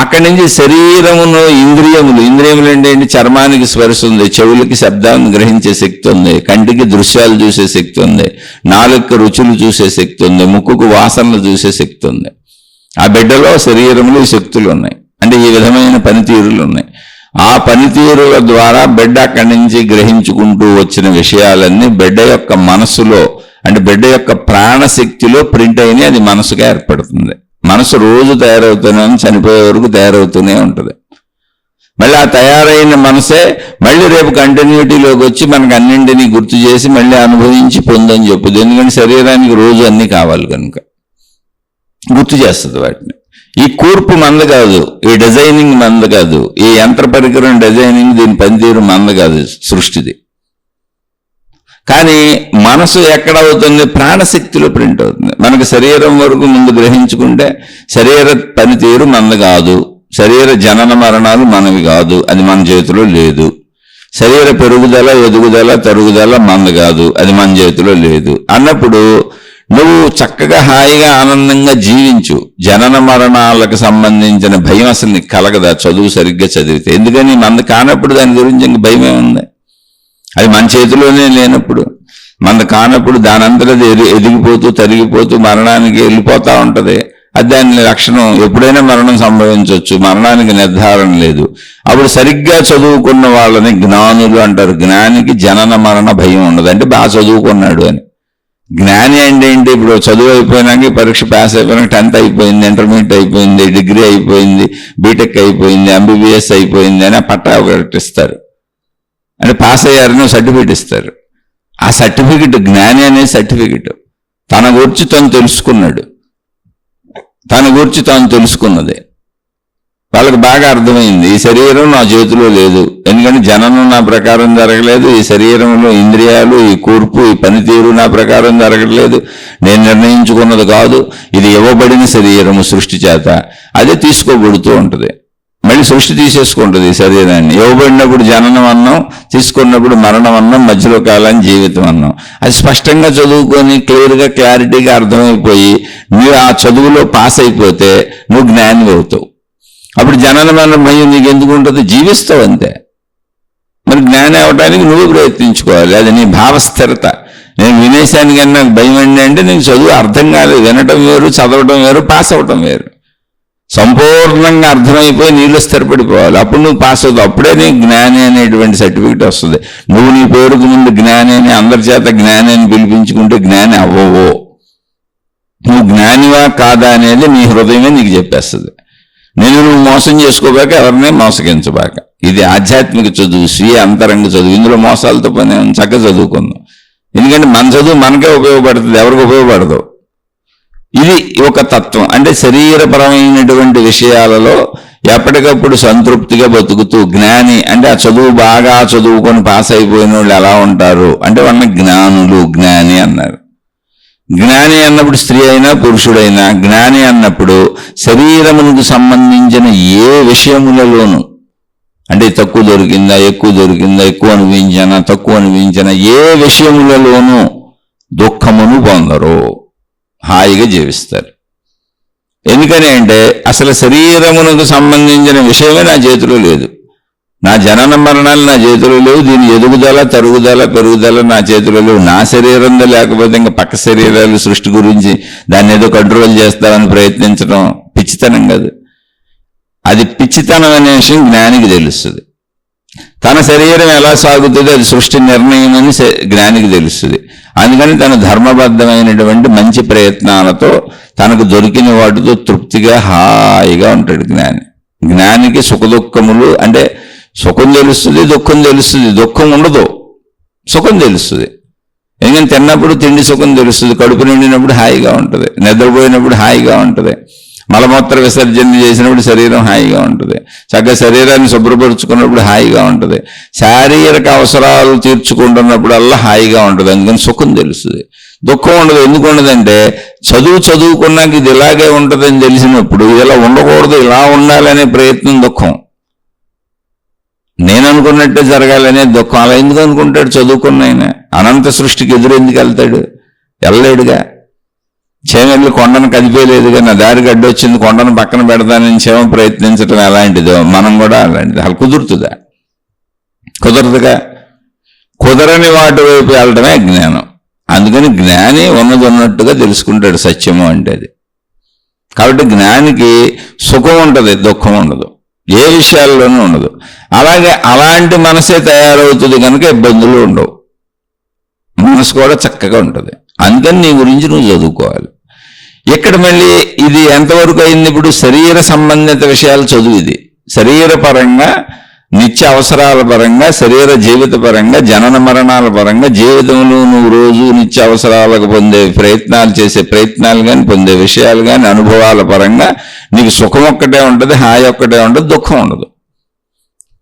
అక్కడి నుంచి శరీరమును ఇంద్రియములు ఏంటంటే చర్మానికి స్పర్శ ఉంది, చెవులకి శబ్దాన్ని గ్రహించే శక్తి ఉంది, కంటికి దృశ్యాలు చూసే శక్తి ఉంది, నాలుగుకి రుచులు చూసే శక్తి ఉంది, ముక్కుకు వాసనలు చూసే శక్తి ఉంది. ఆ బిడ్డలో శరీరములు శక్తులు ఉన్నాయి. అంటే ఈ విధమైన పనితీరులు ఉన్నాయి. ఆ పనితీరుల ద్వారా బిడ్డ అక్కడి నుంచి గ్రహించుకుంటూ వచ్చిన విషయాలన్నీ బిడ్డ యొక్క మనస్సులో, అంటే బిడ్డ యొక్క ప్రాణశక్తిలో ప్రింట్ అయినాయి. అది మనసుగా ఏర్పడుతుంది. మనసు రోజు తయారవుతూనే, చనిపోయే వరకు తయారవుతూనే ఉంటుంది. మళ్ళీ ఆ తయారైన మనసే మళ్ళీ రేపు కంటిన్యూటీలోకి వచ్చి మనకు అన్నింటినీ గుర్తు చేసి మళ్ళీ అనుభవించి పొందని చెప్పుద్ది. ఎందుకంటే శరీరానికి రోజు అన్నీ కావాలి కనుక గుర్తు చేస్తుంది వాటిని. ఈ కూర్పు మంద కాదు, ఈ డిజైనింగ్ మంద కాదు, ఈ యంత్ర పరికరం డిజైనింగ్, దీని పనితీరు మంద కాదు, సృష్టిది. కానీ మనసు ఎక్కడ అవుతుంది? ప్రాణశక్తిలో ప్రింట్ అవుతుంది. మనకు శరీరం వరకు ముందు గ్రహించుకుంటే శరీర పనితీరు మనది కాదు, శరీర జనన మరణాలు మనవి కాదు, అది మన చేతిలో లేదు. శరీర పెరుగుదల, ఎదుగుదల, తరుగుదల మనది కాదు, అది మన చేతిలో లేదు అన్నప్పుడు నువ్వు చక్కగా హాయిగా ఆనందంగా జీవించు. జనన మరణాలకు సంబంధించిన భయం అసలు నీకు కలగదా చదువు సరిగ్గా చదివితే? ఎందుకని మనది కానప్పుడు దాని గురించి ఇంక భయమే ఉంది. అది మన చేతిలోనే లేనప్పుడు, మనది కానప్పుడు దానంతటా ఎదిగిపోతూ తరిగిపోతూ మరణానికి వెళ్ళిపోతూ ఉంటుంది. అది దాని లక్షణం. ఎప్పుడైనా మరణం సంభవించవచ్చు, మరణానికి నిర్ధారణ లేదు. అప్పుడు సరిగ్గా చదువుకున్న వాళ్ళని జ్ఞానులు అంటారు. జ్ఞానికి జనన మరణ భయం ఉండదు, అంటే బాగా చదువుకున్నాడు అని. జ్ఞాని అంటే ఏంటి? ఇప్పుడు చదువు అయిపోయినాక, పరీక్ష పాస్ అయిపోయినాక, 10th అయిపోయింది, ఇంటర్మీడియట్ అయిపోయింది, డిగ్రీ అయిపోయింది, బీటెక్ అయిపోయింది, MBBS అయిపోయింది అని పట్టా ప్రకటిస్తారు. అంటే పాస్ అయ్యారని సర్టిఫికెట్ ఇస్తారు. ఆ సర్టిఫికెట్ జ్ఞాని అనే సర్టిఫికెట్. తన గురించి తను తెలుసుకున్నాడు, తన గురించి తాను తెలుసుకున్నది. వాళ్ళకి బాగా అర్థమైంది, ఈ శరీరం నా చేతిలో లేదు, ఎందుకంటే జననం నా ప్రకారం జరగలేదు, ఈ శరీరంలో ఇంద్రియాలు, ఈ కూర్పు, ఈ పనితీరు నా ప్రకారం జరగట్లేదు, నేను నిర్ణయించుకున్నది కాదు, ఇది ఇవ్వబడిన శరీరము సృష్టి చేత, అదే తీసుకోబడుతూ ఉంటుంది. మళ్ళీ సృష్టి తీసేసుకుంటుంది ఈ శరీరాన్ని. ఇవ్వబడినప్పుడు జననం అన్నాం, తీసుకున్నప్పుడు మరణం అన్నాం, మధ్యలో కాలాన్ని జీవితం అన్నాం. అది స్పష్టంగా చదువుకొని క్లియర్గా క్లారిటీగా అర్థమైపోయి నువ్వు ఆ చదువులో పాస్ అయిపోతే నువ్వు జ్ఞాని అవుతావు. అప్పుడు జనన మరణ భయం నీకు ఎందుకు ఉంటుంది? జీవిస్తావు అంతే. మరి జ్ఞాని అవడానికి నువ్వు ప్రయత్నించుకోవాలి. అది నీ భావస్థిరత. నేను వినేశానికన్నా నాకు భయం అండి అంటే నీకు చదువు అర్థం కాలేదు. వినటం వేరు, చదవటం వేరు, పాస్ అవటం వేరు. సంపూర్ణంగా అర్థమైపోయి నీళ్ళు స్థిరపడిపోవాలి, అప్పుడు నువ్వు పాస్ అవుతావు. అప్పుడే నీకు జ్ఞాని అనేటువంటి సర్టిఫికెట్ వస్తుంది. నువ్వు నీ పేరుకు ముందు జ్ఞాని అని అందరి చేత జ్ఞాని అని పిలిపించుకుంటే జ్ఞాని అవ్వవో. నువ్వు జ్ఞానివా కాదా అనేది నీ హృదయమే నీకు చెప్పేస్తుంది. నువ్వు మోసం చేసుకోబాక, ఎవరినే మోసగించబాక. ఇది ఆధ్యాత్మిక చదువు, స్వీయ అంతరంగ చదువు. ఇందులో మోసాలతో పని చక్కగా చదువుకుందాం. ఎందుకంటే మన చదువు మనకే ఉపయోగపడుతుంది, ఎవరికి ఉపయోగపడదు. ఇది ఒక తత్వం. అంటే శరీరపరమైనటువంటి విషయాలలో ఎప్పటికప్పుడు సంతృప్తిగా బతుకుతూ జ్ఞాని అంటే ఆ చదువు బాగా చదువుకొని పాస్ అయిపోయిన వాళ్ళు ఎలా ఉంటారు అంటే వాళ్ళని జ్ఞానులు, జ్ఞాని అన్నారు. జ్ఞాని అన్నప్పుడు స్త్రీ అయినా పురుషుడైనా జ్ఞాని అన్నప్పుడు శరీరమునకు సంబంధించిన ఏ విషయములలోనూ, అంటే తక్కువ దొరికిందా, ఎక్కువ దొరికిందా, ఎక్కువ అనిపించినా, తక్కువ అనిపించినా, ఏ విషయములలోనూ దుఃఖమును పొందరు, హాయిగా జీవిస్తారు. ఎందుకని అంటే అసలు శరీరమునకు సంబంధించిన విషయమే నా చేతిలో లేదు. నా జనన మరణాలు నా చేతిలో లేవు, దీని ఎదుగుదల, తరుగుదల, పెరుగుదల నా చేతిలో లేవు. నా శరీరంలో లేకపోతే ఇంకా పక్క శరీరాలు సృష్టి గురించి దాన్ని ఏదో కంట్రోల్ చేస్తామని ప్రయత్నించడం పిచ్చితనం కాదు. అది పిచ్చితనం అనే విషయం జ్ఞానికి తెలుస్తుంది. తన శరీరం ఎలా సాగుతుందో అది సృష్టి నిర్ణయం అని జ్ఞానికి తెలుస్తుంది. అందుకని తన ధర్మబద్ధమైనటువంటి మంచి ప్రయత్నాలతో తనకు దొరికిన వాటితో తృప్తిగా హాయిగా ఉంటాడు జ్ఞాని. జ్ఞానికి సుఖదుఖములు అంటే సుఖం తెలుస్తుంది, దుఃఖం తెలుస్తుంది. దుఃఖం ఉండదు, సుఖం తెలుస్తుంది. ఎందుకంటే తిన్నప్పుడు తిండి సుఖం తెలుస్తుంది, కడుపు నిండినప్పుడు హాయిగా ఉంటుంది, నిద్రపోయినప్పుడు హాయిగా ఉంటుంది, మలమూత్ర విసర్జన చేసినప్పుడు శరీరం హాయిగా ఉంటుంది, చక్కగా శరీరాన్ని శుభ్రపరుచుకున్నప్పుడు హాయిగా ఉంటుంది, శారీరక అవసరాలు తీర్చుకుంటున్నప్పుడల్లా హాయిగా ఉంటుంది. అందుకని సుఖం తెలుస్తుంది. దుఃఖం ఉండదు. ఎందుకు ఉండదంటే చదువుకున్నాక ఇది ఇలాగే ఉంటుందని తెలిసినప్పుడు ఇలా ఉండకూడదు, ఇలా ఉండాలనే ప్రయత్నం దుఃఖం. నేను అనుకున్నట్టే జరగాలనే దుఃఖం. అలా ఎందుకు అనుకుంటాడు? చదువుకున్నాయన అనంత సృష్టికి ఎదురు ఎందుకు వెళ్తాడు? వెళ్ళలేడుగా. చేమెళ్ళి కొండను కదిపేయలేదుగా. నా దారి గడ్డి వచ్చింది, కొండను పక్కన పెడతానని చేమ ప్రయత్నించడం ఎలాంటిదో మనం కూడా అలాంటిది. అసలు కుదురుతుందా? కుదరదుగా. కుదరని వాటి వైపు వెళ్ళడమే జ్ఞానం. అందుకని జ్ఞాని ఉన్నది ఉన్నట్టుగా తెలుసుకుంటాడు సత్యము అంటే అది. కాబట్టి జ్ఞానికి సుఖం ఉంటుంది, దుఃఖం ఉండదు, ఏ విషయాల్లోనూ ఉండదు. అలాగే అలాంటి మనసే తయారవుతుంది కనుక ఇబ్బందులు ఉండవు, మనసు కూడా చక్కగా ఉంటుంది. అందుకని నీ గురించి నువ్వు చదువుకోవాలి. ఇక్కడ మళ్ళీ ఇది ఎంతవరకు అయింది? ఇప్పుడు శరీర సంబంధిత విషయాలు చదువు. ఇది శరీరపరంగా, నిత్య అవసరాల పరంగా, శరీర జీవిత పరంగా, జనన మరణాల పరంగా, జీవితంలో నువ్వు రోజు నిత్య అవసరాలకు పొందే ప్రయత్నాలు చేసే ప్రయత్నాలు కానీ, పొందే విషయాలు కానీ, అనుభవాల పరంగా నీకు సుఖం ఒక్కటే ఉంటుంది, హాయి ఒక్కటే ఉంటుంది, దుఃఖం ఉండదు.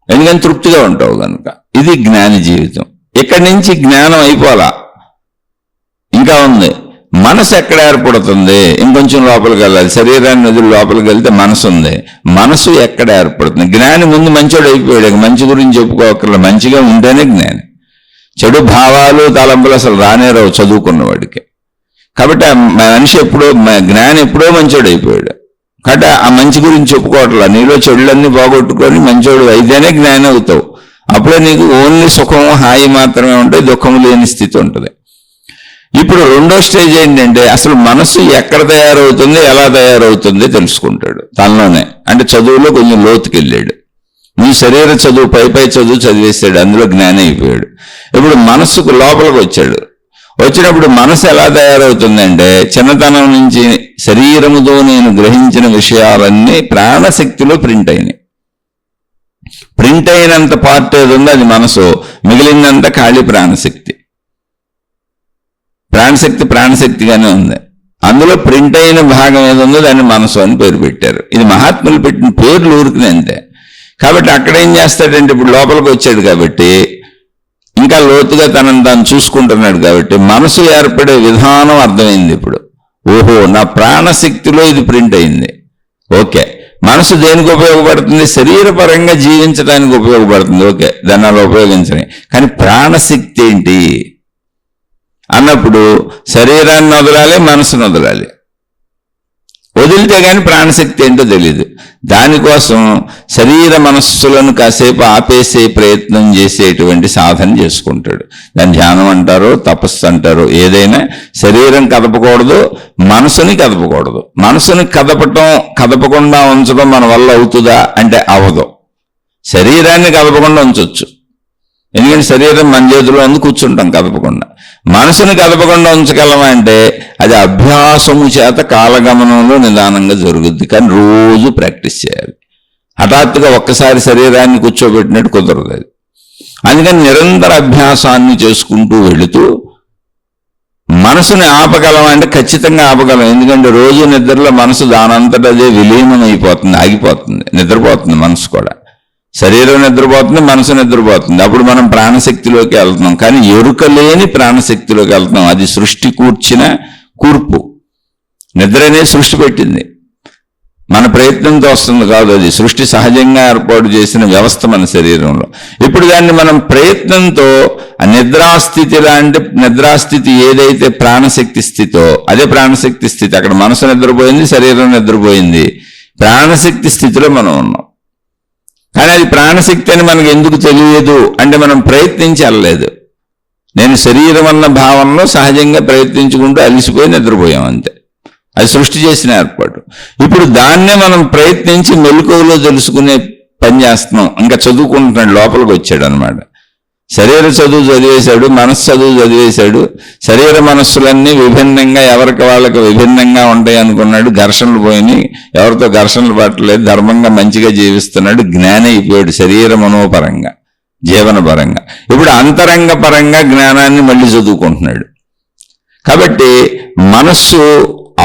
ఎందుకని తృప్తిగా ఉంటావు కనుక. ఇది జ్ఞాని జీవితం. ఇక్కడి నుంచి జ్ఞానం అయిపోలా, ఇంకా ఉంది. మనసు ఎక్కడ ఏర్పడుతుంది? ఇంకొంచెం లోపలికి వెళ్ళాలి. శరీరాన్ని వదిలి లోపలికి వెళ్తే మనసు ఉంది. మనసు ఎక్కడ ఏర్పడుతుంది? జ్ఞాని ముందు మంచోడు అయిపోయాడు, మంచి గురించి చెప్పుకోకర్లేదు. మంచిగా ఉంటేనే జ్ఞాని. చెడు భావాలు తలంపులు అసలు రానేరావు చదువుకున్నవాడికి. కాబట్టి ఆ మనిషి జ్ఞాని ఎప్పుడో మంచోడు అయిపోయాడు. కాబట్టి ఆ మంచి గురించి చెప్పుకోవట్లా. నీలో చెడులన్నీ పోగొట్టుకొని మంచోడు అయితేనే జ్ఞాని అవుతావు. అప్పుడే నీకు ఓన్లీ సుఖం హాయి మాత్రమే ఉంటాయి, దుఃఖం లేని స్థితి ఉంటుంది. ఇప్పుడు రెండో స్టేజ్ ఏంటంటే అసలు మనసు ఎక్కడ తయారవుతుంది, ఎలా తయారవుతుంది తెలుసుకుంటాడు తనలోనే. అంటే చదువులో కొంచెం లోతుకి వెళ్ళాడు. నీ శరీర చదువు పై చదువు చదివేశాడు, అందులో జ్ఞానం అయిపోయాడు. ఇప్పుడు మనసుకు లోపలికి వచ్చాడు. వచ్చినప్పుడు మనసు ఎలా తయారవుతుందంటే చిన్నతనం నుంచి శరీరముతో నేను గ్రహించిన విషయాలన్నీ ప్రాణశక్తిలో ప్రింట్ అయినాయి. ప్రింట్ అయినంత పార్ట్ ఏది ఉందో అది మనసు, మిగిలినంత ఖాళీ ప్రాణశక్తి. ప్రాణశక్తిగానే ఉంది. అందులో ప్రింట్ అయిన భాగం ఏది ఉందో దాన్ని మనసు అని పేరు పెట్టారు. ఇది మహాత్ములు పెట్టిన పేర్లు ఊరికినే అంతే. కాబట్టి అక్కడ ఏం చేస్తాడంటే ఇప్పుడు లోపలికి వచ్చాడు కాబట్టి ఇంకా లోతుగా తనను తాను చూసుకుంటున్నాడు కాబట్టి మనసు ఏర్పడే విధానం అర్థమైంది. ఇప్పుడు ఓహో నా ప్రాణశక్తిలో ఇది ప్రింట్ అయింది. ఓకే, మనసు దేనికి ఉపయోగపడుతుంది? శరీరపరంగా జీవించడానికి ఉపయోగపడుతుంది. ఓకే, దాన్ని అలా ఉపయోగించని. కానీ ప్రాణశక్తి ఏంటి అన్నప్పుడు శరీరాన్ని వదలాలి, మనసును వదలాలి. వదిలితే కానీ ప్రాణశక్తి ఏంటో తెలియదు. దానికోసం శరీర మనస్సులను కాసేపు ఆపేసే ప్రయత్నం చేసేటువంటి సాధన చేసుకుంటాడు. దాన్ని ధ్యానం అంటారో తపస్సు అంటారో ఏదైనా. శరీరం కదపకూడదు, మనసుని కదపకూడదు. మనసుని కదపకుండా ఉంచడం మన వల్ల అవుతుందా అంటే అవ్వదు. శరీరాన్ని కదపకుండా ఉంచవచ్చు, ఎందుకంటే శరీరం మన చేతిలో ఉంది, కూర్చుంటాం కదపకుండా. మనసుని కదపకుండా ఉంచగలమా అంటే అది అభ్యాసము చేత కాలగమనంలో నిదానంగా జరుగుద్ది. కానీ రోజు ప్రాక్టీస్ చేయాలి. హఠాత్తుగా ఒక్కసారి శరీరాన్ని కూర్చోబెట్టినట్టు కుదరదు అది. అందుకని నిరంతర అభ్యాసాన్ని చేసుకుంటూ వెళుతూ మనసుని ఆపగలమా అంటే ఖచ్చితంగా ఆపగలం. ఎందుకంటే రోజు నిద్రలో మనసు దానంతటా అదే విలీనం అయిపోతుంది, ఆగిపోతుంది, నిద్రపోతుంది. మనసు కూడా శరీరం నిద్రపోతుంది, మనసు నిద్రపోతుంది. అప్పుడు మనం ప్రాణశక్తిలోకి వెళ్తున్నాం. కానీ ఎరుక లేని ప్రాణశక్తిలోకి వెళ్తున్నాం. అది సృష్టి కూర్చిన కూర్పు. నిద్ర అనేది సృష్టి పెట్టింది, మన ప్రయత్నంతో వస్తుంది కాదు. అది సృష్టి సహజంగా ఏర్పాటు చేసిన వ్యవస్థ మన శరీరంలో. ఇప్పుడు దాన్ని మనం ప్రయత్నంతో నిద్రాస్థితి లాంటి నిద్రాస్థితి ఏదైతే ప్రాణశక్తి స్థితో అదే ప్రాణశక్తి స్థితి. అక్కడ మనసు నిద్రపోయింది, శరీరం నిద్రపోయింది. ప్రాణశక్తి స్థితిలో మనం ఉన్నాం. కానీ అది ప్రాణశక్తి అని మనకు ఎందుకు తెలియదు అంటే మనం ప్రయత్నించి వెళ్ళలేదు. నేను శరీరం అన్న భావనలో సహజంగా ప్రయత్నించుకుంటూ అలిసిపోయి నిద్రపోయాం అంతే. అది సృష్టి చేసిన ఏర్పాటు. ఇప్పుడు దాన్నే మనం ప్రయత్నించి మెలకువలో తెలుసుకునే పని చేస్తున్నాం. ఇంకా చదువుకుంటున్నాడు, లోపలికి వచ్చాడు అనమాట. శరీర చదువు చదివేశాడు, మనస్సు చదువు చదివేశాడు. శరీర మనస్సులన్నీ విభిన్నంగా ఎవరికి వాళ్ళకి విభిన్నంగా ఉంటాయి అనుకున్నాడు. ఘర్షణలు పోయినాయి, ఎవరితో ఘర్షణలు పట్టలేదు, ధర్మంగా మంచిగా జీవిస్తున్నాడు. జ్ఞాని అయిపోయాడు శరీర మనోపరంగా, జీవన పరంగా. ఇప్పుడు అంతరంగ పరంగా జ్ఞానాన్ని మళ్ళీ చదువుకుంటున్నాడు. కాబట్టి మనస్సు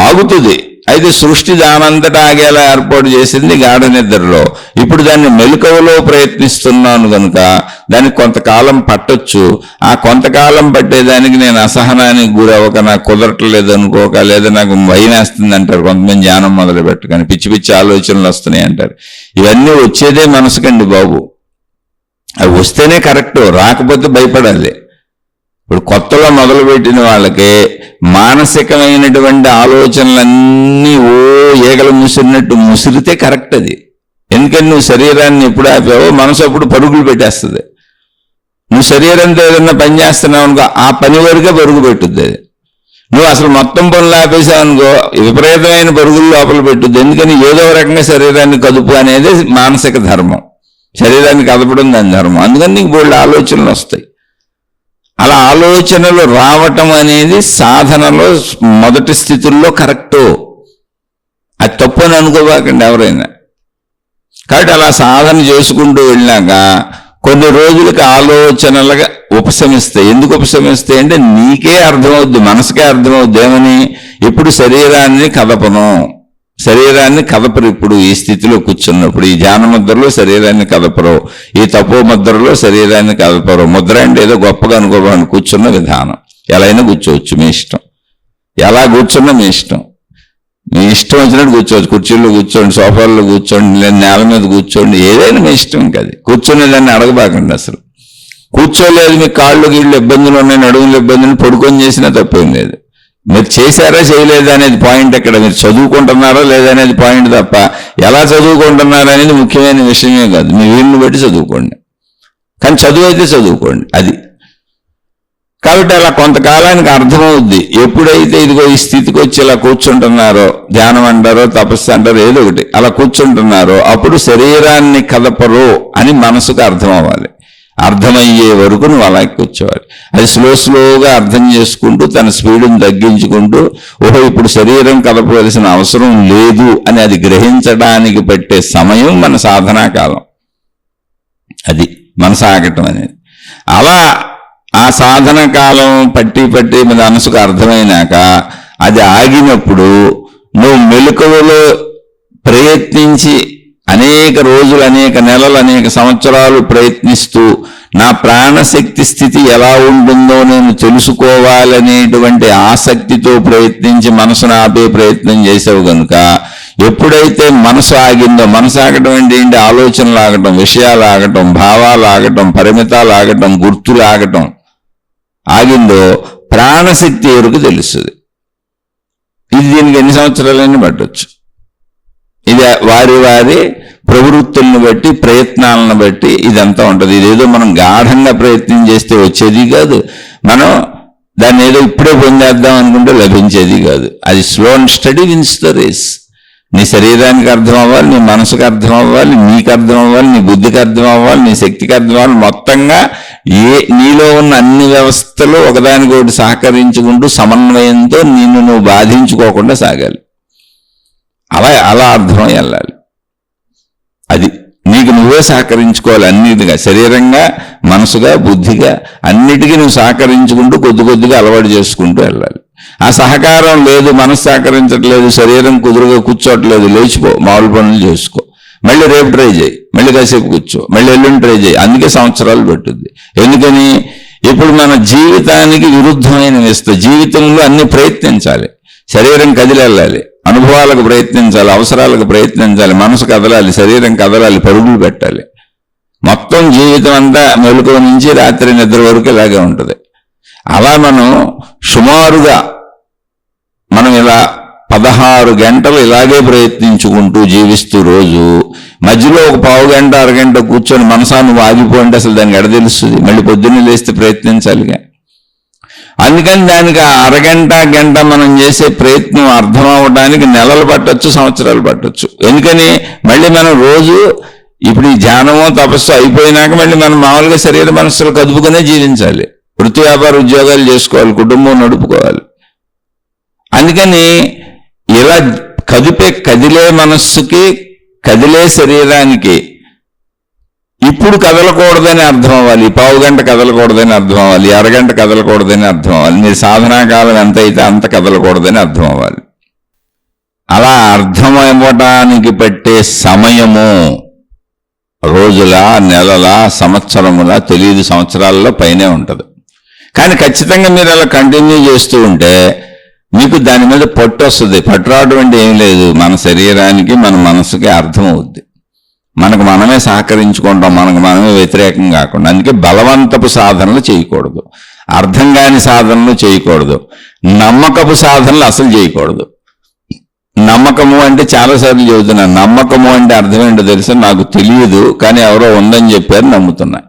ఆగుతుంది. అయితే సృష్టి దానంతటా ఆగేలా ఏర్పాటు చేసింది గాఢ నిద్రలో. ఇప్పుడు దాన్ని మెలకువలో ప్రయత్నిస్తున్నాను కనుక దానికి కొంతకాలం పట్టొచ్చు. ఆ కొంతకాలం పట్టేదానికి నేను అసహనానికి గురవక, నాకు కుదరట్లేదు అనుకోక, లేదా నాకు భయం వేస్తుంది అంటారు కొంతమంది ధ్యానం మొదలు పెట్టకని. పిచ్చి పిచ్చి ఆలోచనలు వస్తున్నాయి అంటారు. ఇవన్నీ వచ్చేదే మనసుకండి బాబు. అవి వస్తేనే కరెక్ట్, రాకపోతే భయపడాలి. ఇప్పుడు కొత్తలో మొదలుపెట్టిన వాళ్ళకి మానసికమైనటువంటి ఆలోచనలన్నీ ఏగలు ముసిరినట్టు ముసిరితే కరెక్ట్ అది. ఎందుకంటే నువ్వు శరీరాన్ని ఎప్పుడు ఆపావో మనసు అప్పుడు పరుగులు పెట్టేస్తుంది. నువ్వు శరీరంతో ఏదన్నా పని చేస్తున్నావు అనుకో, ఆ పని వరకే పరుగు పెట్టుద్ది అది. నువ్వు అసలు మొత్తం పనులు ఆపేసావు అనుకో, విపరీతమైన పరుగులు లోపల పెట్టుద్ది. ఎందుకని ఏదో రకంగా శరీరాన్ని కదుపు అనేది మానసిక ధర్మం. శరీరాన్ని కదపడం దాని ధర్మం. అందుకని నీకు బోల్డ్ ఆలోచనలు వస్తాయి. అలా ఆలోచనలు రావటం అనేది సాధనలో మొదటి స్థితుల్లో కరెక్టు. అది తప్పు అని అనుకోబాకండి ఎవరైనా. కాబట్టి అలా సాధన చేసుకుంటూ వెళ్ళాక కొన్ని రోజులకి ఆలోచనలుగా ఉపశమిస్తాయి. ఎందుకు ఉపశమిస్తాయి అంటే నీకే అర్థమవుద్ది, మనసుకే అర్థమవుద్ది. ఏమని? ఇప్పుడు శరీరాన్ని కదపను, శరీరాన్ని కదపరు. ఇప్పుడు ఈ స్థితిలో కూర్చున్నప్పుడు ఈ ధ్యాన ముద్రలో శరీరాన్ని కదపరు, ఈ తపో ముద్రలో శరీరాన్ని కదపరు. ముద్ర అంటే ఏదో గొప్పగా అనుకోవాలి, కూర్చున్న విధానం. ఎలా అయినా కూర్చోవచ్చు, మీ ఇష్టం. ఎలా కూర్చున్నా మీ ఇష్టం. మీ ఇష్టం వచ్చినట్టు కూర్చోవచ్చు. కుర్చీల్లో కూర్చోండి, సోఫాల్లో కూర్చోండి, లేదా నేల మీద కూర్చోండి, ఏదైనా మీ ఇష్టం. ఇంకా అది కూర్చునేదాన్ని అడగబాకండి. అసలు కూర్చోలేదు, మీ కాళ్ళు గీళ్ళు ఇబ్బందులు ఉన్నాయి, నడుములు ఇబ్బందులు, పడుకొని చేసినా తప్పేం లేదు. మీరు చేశారా చేయలేదా అనేది పాయింట్ ఎక్కడ. మీరు చదువుకుంటున్నారా లేదా అనేది పాయింట్ తప్ప ఎలా చదువుకుంటున్నారా అనేది ముఖ్యమైన విషయమే కాదు. మీ వీళ్ళని బట్టి చదువుకోండి, కానీ చదువు అయితే చదువుకోండి. అది కాబట్టి అలా కొంతకాలానికి అర్థమవుద్ది. ఎప్పుడైతే ఇదిగో ఈ స్థితికి వచ్చి ఇలా కూర్చుంటున్నారో, ధ్యానం అంటారో తపస్సు అంటారో ఏదో ఒకటి, అలా కూర్చుంటున్నారో అప్పుడు శరీరాన్ని కదపరు అని మనసుకు అర్థం అవ్వాలి. అర్థమయ్యే వరకు నువ్వు అలా కూర్చోవాలి. అది స్లోగా అర్థం చేసుకుంటూ తన స్పీడుని తగ్గించుకుంటూ, ఓహో ఇప్పుడు శరీరం కదపవలసిన అవసరం లేదు అని అది గ్రహించడానికి పట్టే సమయం మన సాధనా కాలం. అది మనసు ఆగటం అనేది. అలా ఆ సాధన కాలం పట్టి మనసుకు అర్థమైనాక అది ఆగినప్పుడు నువ్వు మెలకువలో ప్రయత్నించి అనేక రోజులు, అనేక నెలలు, అనేక సంవత్సరాలు ప్రయత్నిస్తూ నా ప్రాణశక్తి స్థితి ఎలా ఉంటుందో నేను తెలుసుకోవాలనేటువంటి ఆసక్తితో ప్రయత్నించి మనసును ఆపే ప్రయత్నం చేసావు కనుక ఎప్పుడైతే మనసు ఆగిందో, మనసు ఆగటం అంటే ఏంటి? ఆలోచనలు ఆగటం, విషయాలు ఆగటం, భావాలు ఆగటం, పరిమితాలు ఆగటం, గుర్తులు ఆగటం ఆగిందో ప్రాణశక్తి వరకు తెలుస్తుంది. ఇది దీనికి ఎన్ని సంవత్సరాలైనా పట్టొచ్చు. ఇది వారి ప్రవృత్తులను బట్టి, ప్రయత్నాలను బట్టి ఇదంతా ఉంటుంది. ఇదేదో మనం గాఢంగా ప్రయత్నం చేస్తే వచ్చేది కాదు. మనం దాన్ని ఏదో ఇప్పుడే పొందేద్దాం అనుకుంటే లభించేది కాదు. అది slow and steady wins the race. నీ శరీరానికి అర్థం అవ్వాలి, నీ మనసుకు అర్థం అవ్వాలి, నీకు అర్థం అవ్వాలి, నీ బుద్ధికి అర్థం అవ్వాలి, నీ శక్తికి అర్థం అవ్వాలి. మొత్తంగా నీలో ఉన్న అన్ని వ్యవస్థలు ఒకదానికొకటి సహకరించుకుంటూ సమన్వయంతో నిన్ను నువ్వు బాధించుకోకుండా సాగాలి. అలా అర్థమై వెళ్ళాలి. అది నీకు నువ్వే సహకరించుకోవాలి అన్నిటిగా, శరీరంగా, మనసుగా, బుద్ధిగా అన్నిటికీ నువ్వు సహకరించుకుంటూ కొద్దిగా అలవాటు చేసుకుంటూ వెళ్ళాలి. ఆ సహకారం లేదు, మనసు సహకరించట్లేదు, శరీరం కుదురుగా కూర్చోట్లేదు, లేచిపో, మామూలు పనులు చేసుకో, మళ్ళీ రేపు ట్రై చేయి, మళ్ళీ కాసేపు కూర్చో, మళ్ళీ ఎల్లుండి ట్రై చేయి. అందుకే సంవత్సరాలు పట్టుద్ది. ఎందుకని? ఇప్పుడు మన జీవితానికి విరుద్ధమైన జీవితంలో అన్ని ప్రయత్నించాలి. శరీరం కదిలెళ్ళాలి, అనుభవాలకు ప్రయత్నించాలి, అవసరాలకు ప్రయత్నించాలి, మనసు కదలాలి, శరీరం కదలాలి, పరుగులు పెట్టాలి. మొత్తం జీవితం అంతా మెలకువ నుంచి రాత్రి నిద్ర వరకు ఇలాగే ఉంటుంది. అలా మనం సుమారుగా ఇలా 16 గంటలు ఇలాగే ప్రయత్నించుకుంటూ జీవిస్తూ రోజు మధ్యలో ఒక పావు గంట, అరగంట కూర్చొని మనసా నువ్వు ఆగిపోండి, అసలు దానికి ఎడ తెలుస్తుంది. మళ్ళీ పొద్దున్నే లేస్తే ప్రయత్నించాలిగా. అందుకని దానికి అరగంట, గంట మనం చేసే ప్రయత్నం అర్థం అవ్వడానికి నెలలు పట్టొచ్చు, సంవత్సరాలు పట్టొచ్చు. ఎందుకని? మళ్ళీ మనం రోజు ఇప్పుడు ఈ ధ్యానమో తపస్సు అయిపోయినాక మళ్ళీ మనం మామూలుగా శరీర మనస్సులు కదుపుకునే జీవించాలి. వృత్తి వ్యాపార ఉద్యోగాలు చేసుకోవాలి, కుటుంబం నడుపుకోవాలి. అందుకని ఇలా కదిలే మనస్సుకి కదిలే శరీరానికి ఇప్పుడు కదలకూడదని అర్థం అవ్వాలి, పావు గంట కదలకూడదని అర్థం అవ్వాలి, అరగంట కదలకూడదని అర్థం అవ్వాలి, మీరు సాధనా కాలం ఎంత అయితే అంత కదలకూడదని అర్థం అవ్వాలి. అలా అర్థం అవ్వటానికి పట్టే సమయము రోజుల, నెలల, సంవత్సరముల తెలియదు, సంవత్సరాలలో పైనే ఉంటుంది. కానీ ఖచ్చితంగా మీరు అలా కంటిన్యూ చేస్తూ ఉంటే మీకు దాని మీద పట్టు వస్తుంది. పట్టు రావడం అంటే ఏం లేదు, మన శరీరానికి మన మనసుకి అర్థం అవుద్ది. మనకు మనమే సహకరించుకుంటాం, మనకు మనమే వ్యతిరేకం కాకుండా. అందుకే బలవంతపు సాధనలు చేయకూడదు, అర్థం కాని సాధనలు చేయకూడదు, నమ్మకపు సాధనలు అసలు చేయకూడదు. నమ్మకము అంటే చాలాసార్లు చెబుతున్నాను, నమ్మకము అంటే అర్థం ఏంటో తెలుసా, నాకు తెలియదు కానీ ఎవరో ఉందని చెప్పారు నమ్ముతున్నా.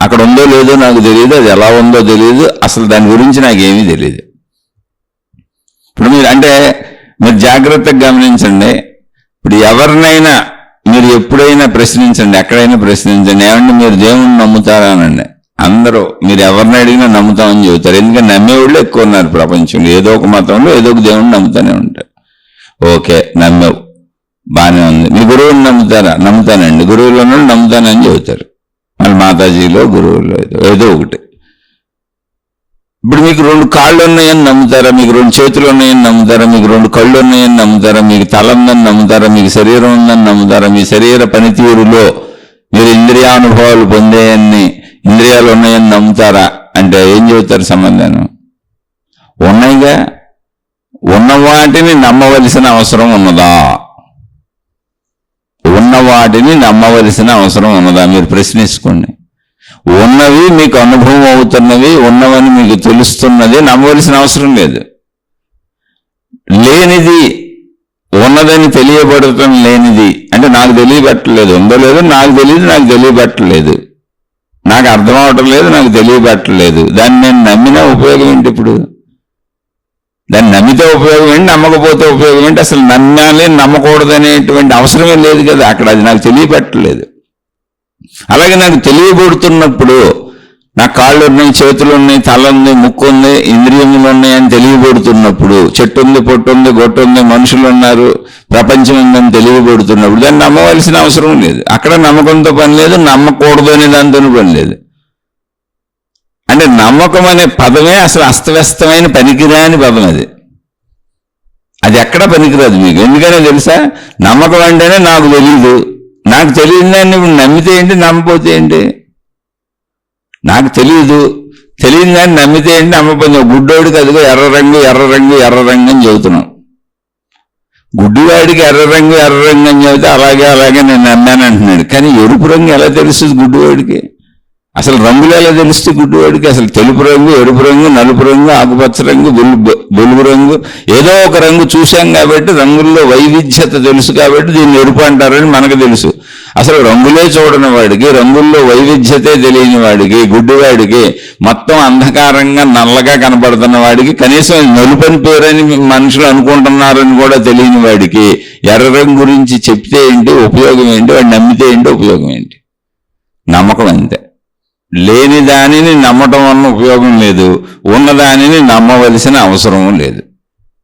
అక్కడ ఉందో లేదో నాకు తెలియదు, అది ఎలా ఉందో తెలియదు, అసలు దాని గురించి నాకేమీ తెలియదు. ఇప్పుడు మీరు జాగ్రత్తగా గమనించండి. ఇప్పుడు ఎవరినైనా మీరు ఎప్పుడైనా ప్రశ్నించండి, ఎక్కడైనా ప్రశ్నించండి, ఏమంటే మీరు దేవుణ్ణి నమ్ముతారా అనండి. అందరూ మీరు ఎవరిని అడిగినా నమ్ముతామని చెబుతారు. ఎందుకంటే నమ్మేవాళ్ళు ఎక్కువ ఉన్నారు ప్రపంచంలో. ఏదో ఒక మతంలో ఏదో ఒక దేవుణ్ణి నమ్ముతూనే ఉంటారు. ఓకే, నమ్మావు, బాగానే ఉంది. మీ గురువుని నమ్ముతారా? నమ్ముతానండి. గురువులో నమ్ముతానని చెబుతారు. మళ్ళీ మాతాజీలో, గురువులో ఏదో ఒకటి. ఇప్పుడు మీకు 2 కాళ్ళు ఉన్నాయని నమ్ముతారా? మీకు 2 చేతులు ఉన్నాయని నమ్ముతారా? మీకు 2 కళ్ళు ఉన్నాయని నమ్ముతారా? మీకు తల ఉందని నమ్ముతారా? మీకు శరీరం ఉందని నమ్ముతారా? మీ శరీర పనితీరులో మీరు ఇంద్రియానుభవాలు పొందేయన్ని ఇంద్రియాలు ఉన్నాయని నమ్ముతారా? అంటే ఏం చెబుతారు సమాధానం? ఉన్నాయిగా. ఉన్న వాటిని నమ్మవలసిన అవసరం ఉన్నదా? ఉన్న వాటిని నమ్మవలసిన అవసరం ఉన్నదా? మీరు ప్రశ్నించుకోండి. ఉన్నవి మీకు అనుభవం అవుతున్నవి, ఉన్నవని మీకు తెలుస్తున్నది, నమ్మవలసిన అవసరం లేదు. లేనిది ఉన్నదని తెలియబడటం లేనిది అంటే నాకు తెలియబట్టలేదు, ఉందో లేదో నాకు తెలియదు, నాకు తెలియబట్టలేదు, నాకు అర్థం అవటం లేదు, నాకు తెలియబట్టలేదు. దాన్ని నేను నమ్మినా ఉపయోగం ఏంటి? ఇప్పుడు దాన్ని నమ్మితే ఉపయోగం ఏంటి, నమ్మకపోతే ఉపయోగం ఏంటి? అసలు నమ్మాలి నమ్మకూడదు అనేటువంటి అవసరమే లేదు కదా అక్కడ. అది నాకు తెలియబట్టలేదు. అలాగే నాకు తెలియబడుతున్నప్పుడు నాకు కాళ్ళు ఉన్నాయి, చేతులు ఉన్నాయి, తల ఉంది, ముక్కు ఉంది, ఇంద్రియములు ఉన్నాయి అని తెలియబడుతున్నప్పుడు, చెట్టు ఉంది, పొట్టు ఉంది, గొట్టు ఉంది, మనుషులు ఉన్నారు, ప్రపంచం ఉందని తెలియబడుతున్నప్పుడు దాన్ని నమ్మవలసిన అవసరం లేదు. అక్కడ నమ్మకంతో పని లేదు, నమ్మకూడదు అనే దాంతో పని లేదు. అంటే నమ్మకం అనే పదమే అసలు అస్తవ్యస్తమైన పనికిరాని పదం. అది ఎక్కడ పనికిరాదు మీకు. ఎందుకనే తెలుసా? నమ్మకం అంటేనే నాకు తెలియదు, నాకు తెలియదు దాన్ని ఇప్పుడు నమ్మితే ఏంటి, నమ్మపోతే ఏంటి? నాకు తెలియదు, తెలియని దాన్ని నమ్మితే ఏంటి, నమ్మపోతే. గుడ్డోడికి అదిగో ఎర్ర రంగు ఎర్ర రంగు ఎర్ర రంగు అని చెబుతున్నాం. గుడ్డివాడికి ఎర్ర రంగు ఎర్ర రంగు అని చెబితే అలాగే నేను నమ్మాను అంటున్నాడు. కానీ ఎరుపు రంగు ఎలా తెలుస్తుంది గుడ్డివాడికి? అసలు రంగులు ఎలా తెలుస్తుంది గుడ్డివాడికి? అసలు తెలుపు రంగు, ఎరుపు రంగు, నలుపు రంగు, ఆకుపచ్చ రంగు, బొలుగు రంగు, ఏదో ఒక రంగు చూశాం కాబట్టి రంగుల్లో వైవిధ్యత తెలుసు కాబట్టి దీన్ని ఎరుపు అంటారని మనకు తెలుసు. అసలు రంగులే చూడని వాడికి, రంగుల్లో వైవిధ్యతే తెలియని వాడికి, గుడ్డివాడికి, మొత్తం అంధకారంగా నల్లగా కనపడుతున్న వాడికి, కనీసం నలుపని పేరని మనుషులు అనుకుంటున్నారని కూడా తెలియని వాడికి ఎర్ర రంగు గురించి చెప్తే ఏంటి ఉపయోగం ఏంటి? వాడు నమ్మితే ఏంటి ఉపయోగం ఏంటి? నమ్మకం అంతే. లేని దానిని నమ్మటం వల్ల ఉపయోగం లేదు, ఉన్నదానిని నమ్మవలసిన అవసరం లేదు.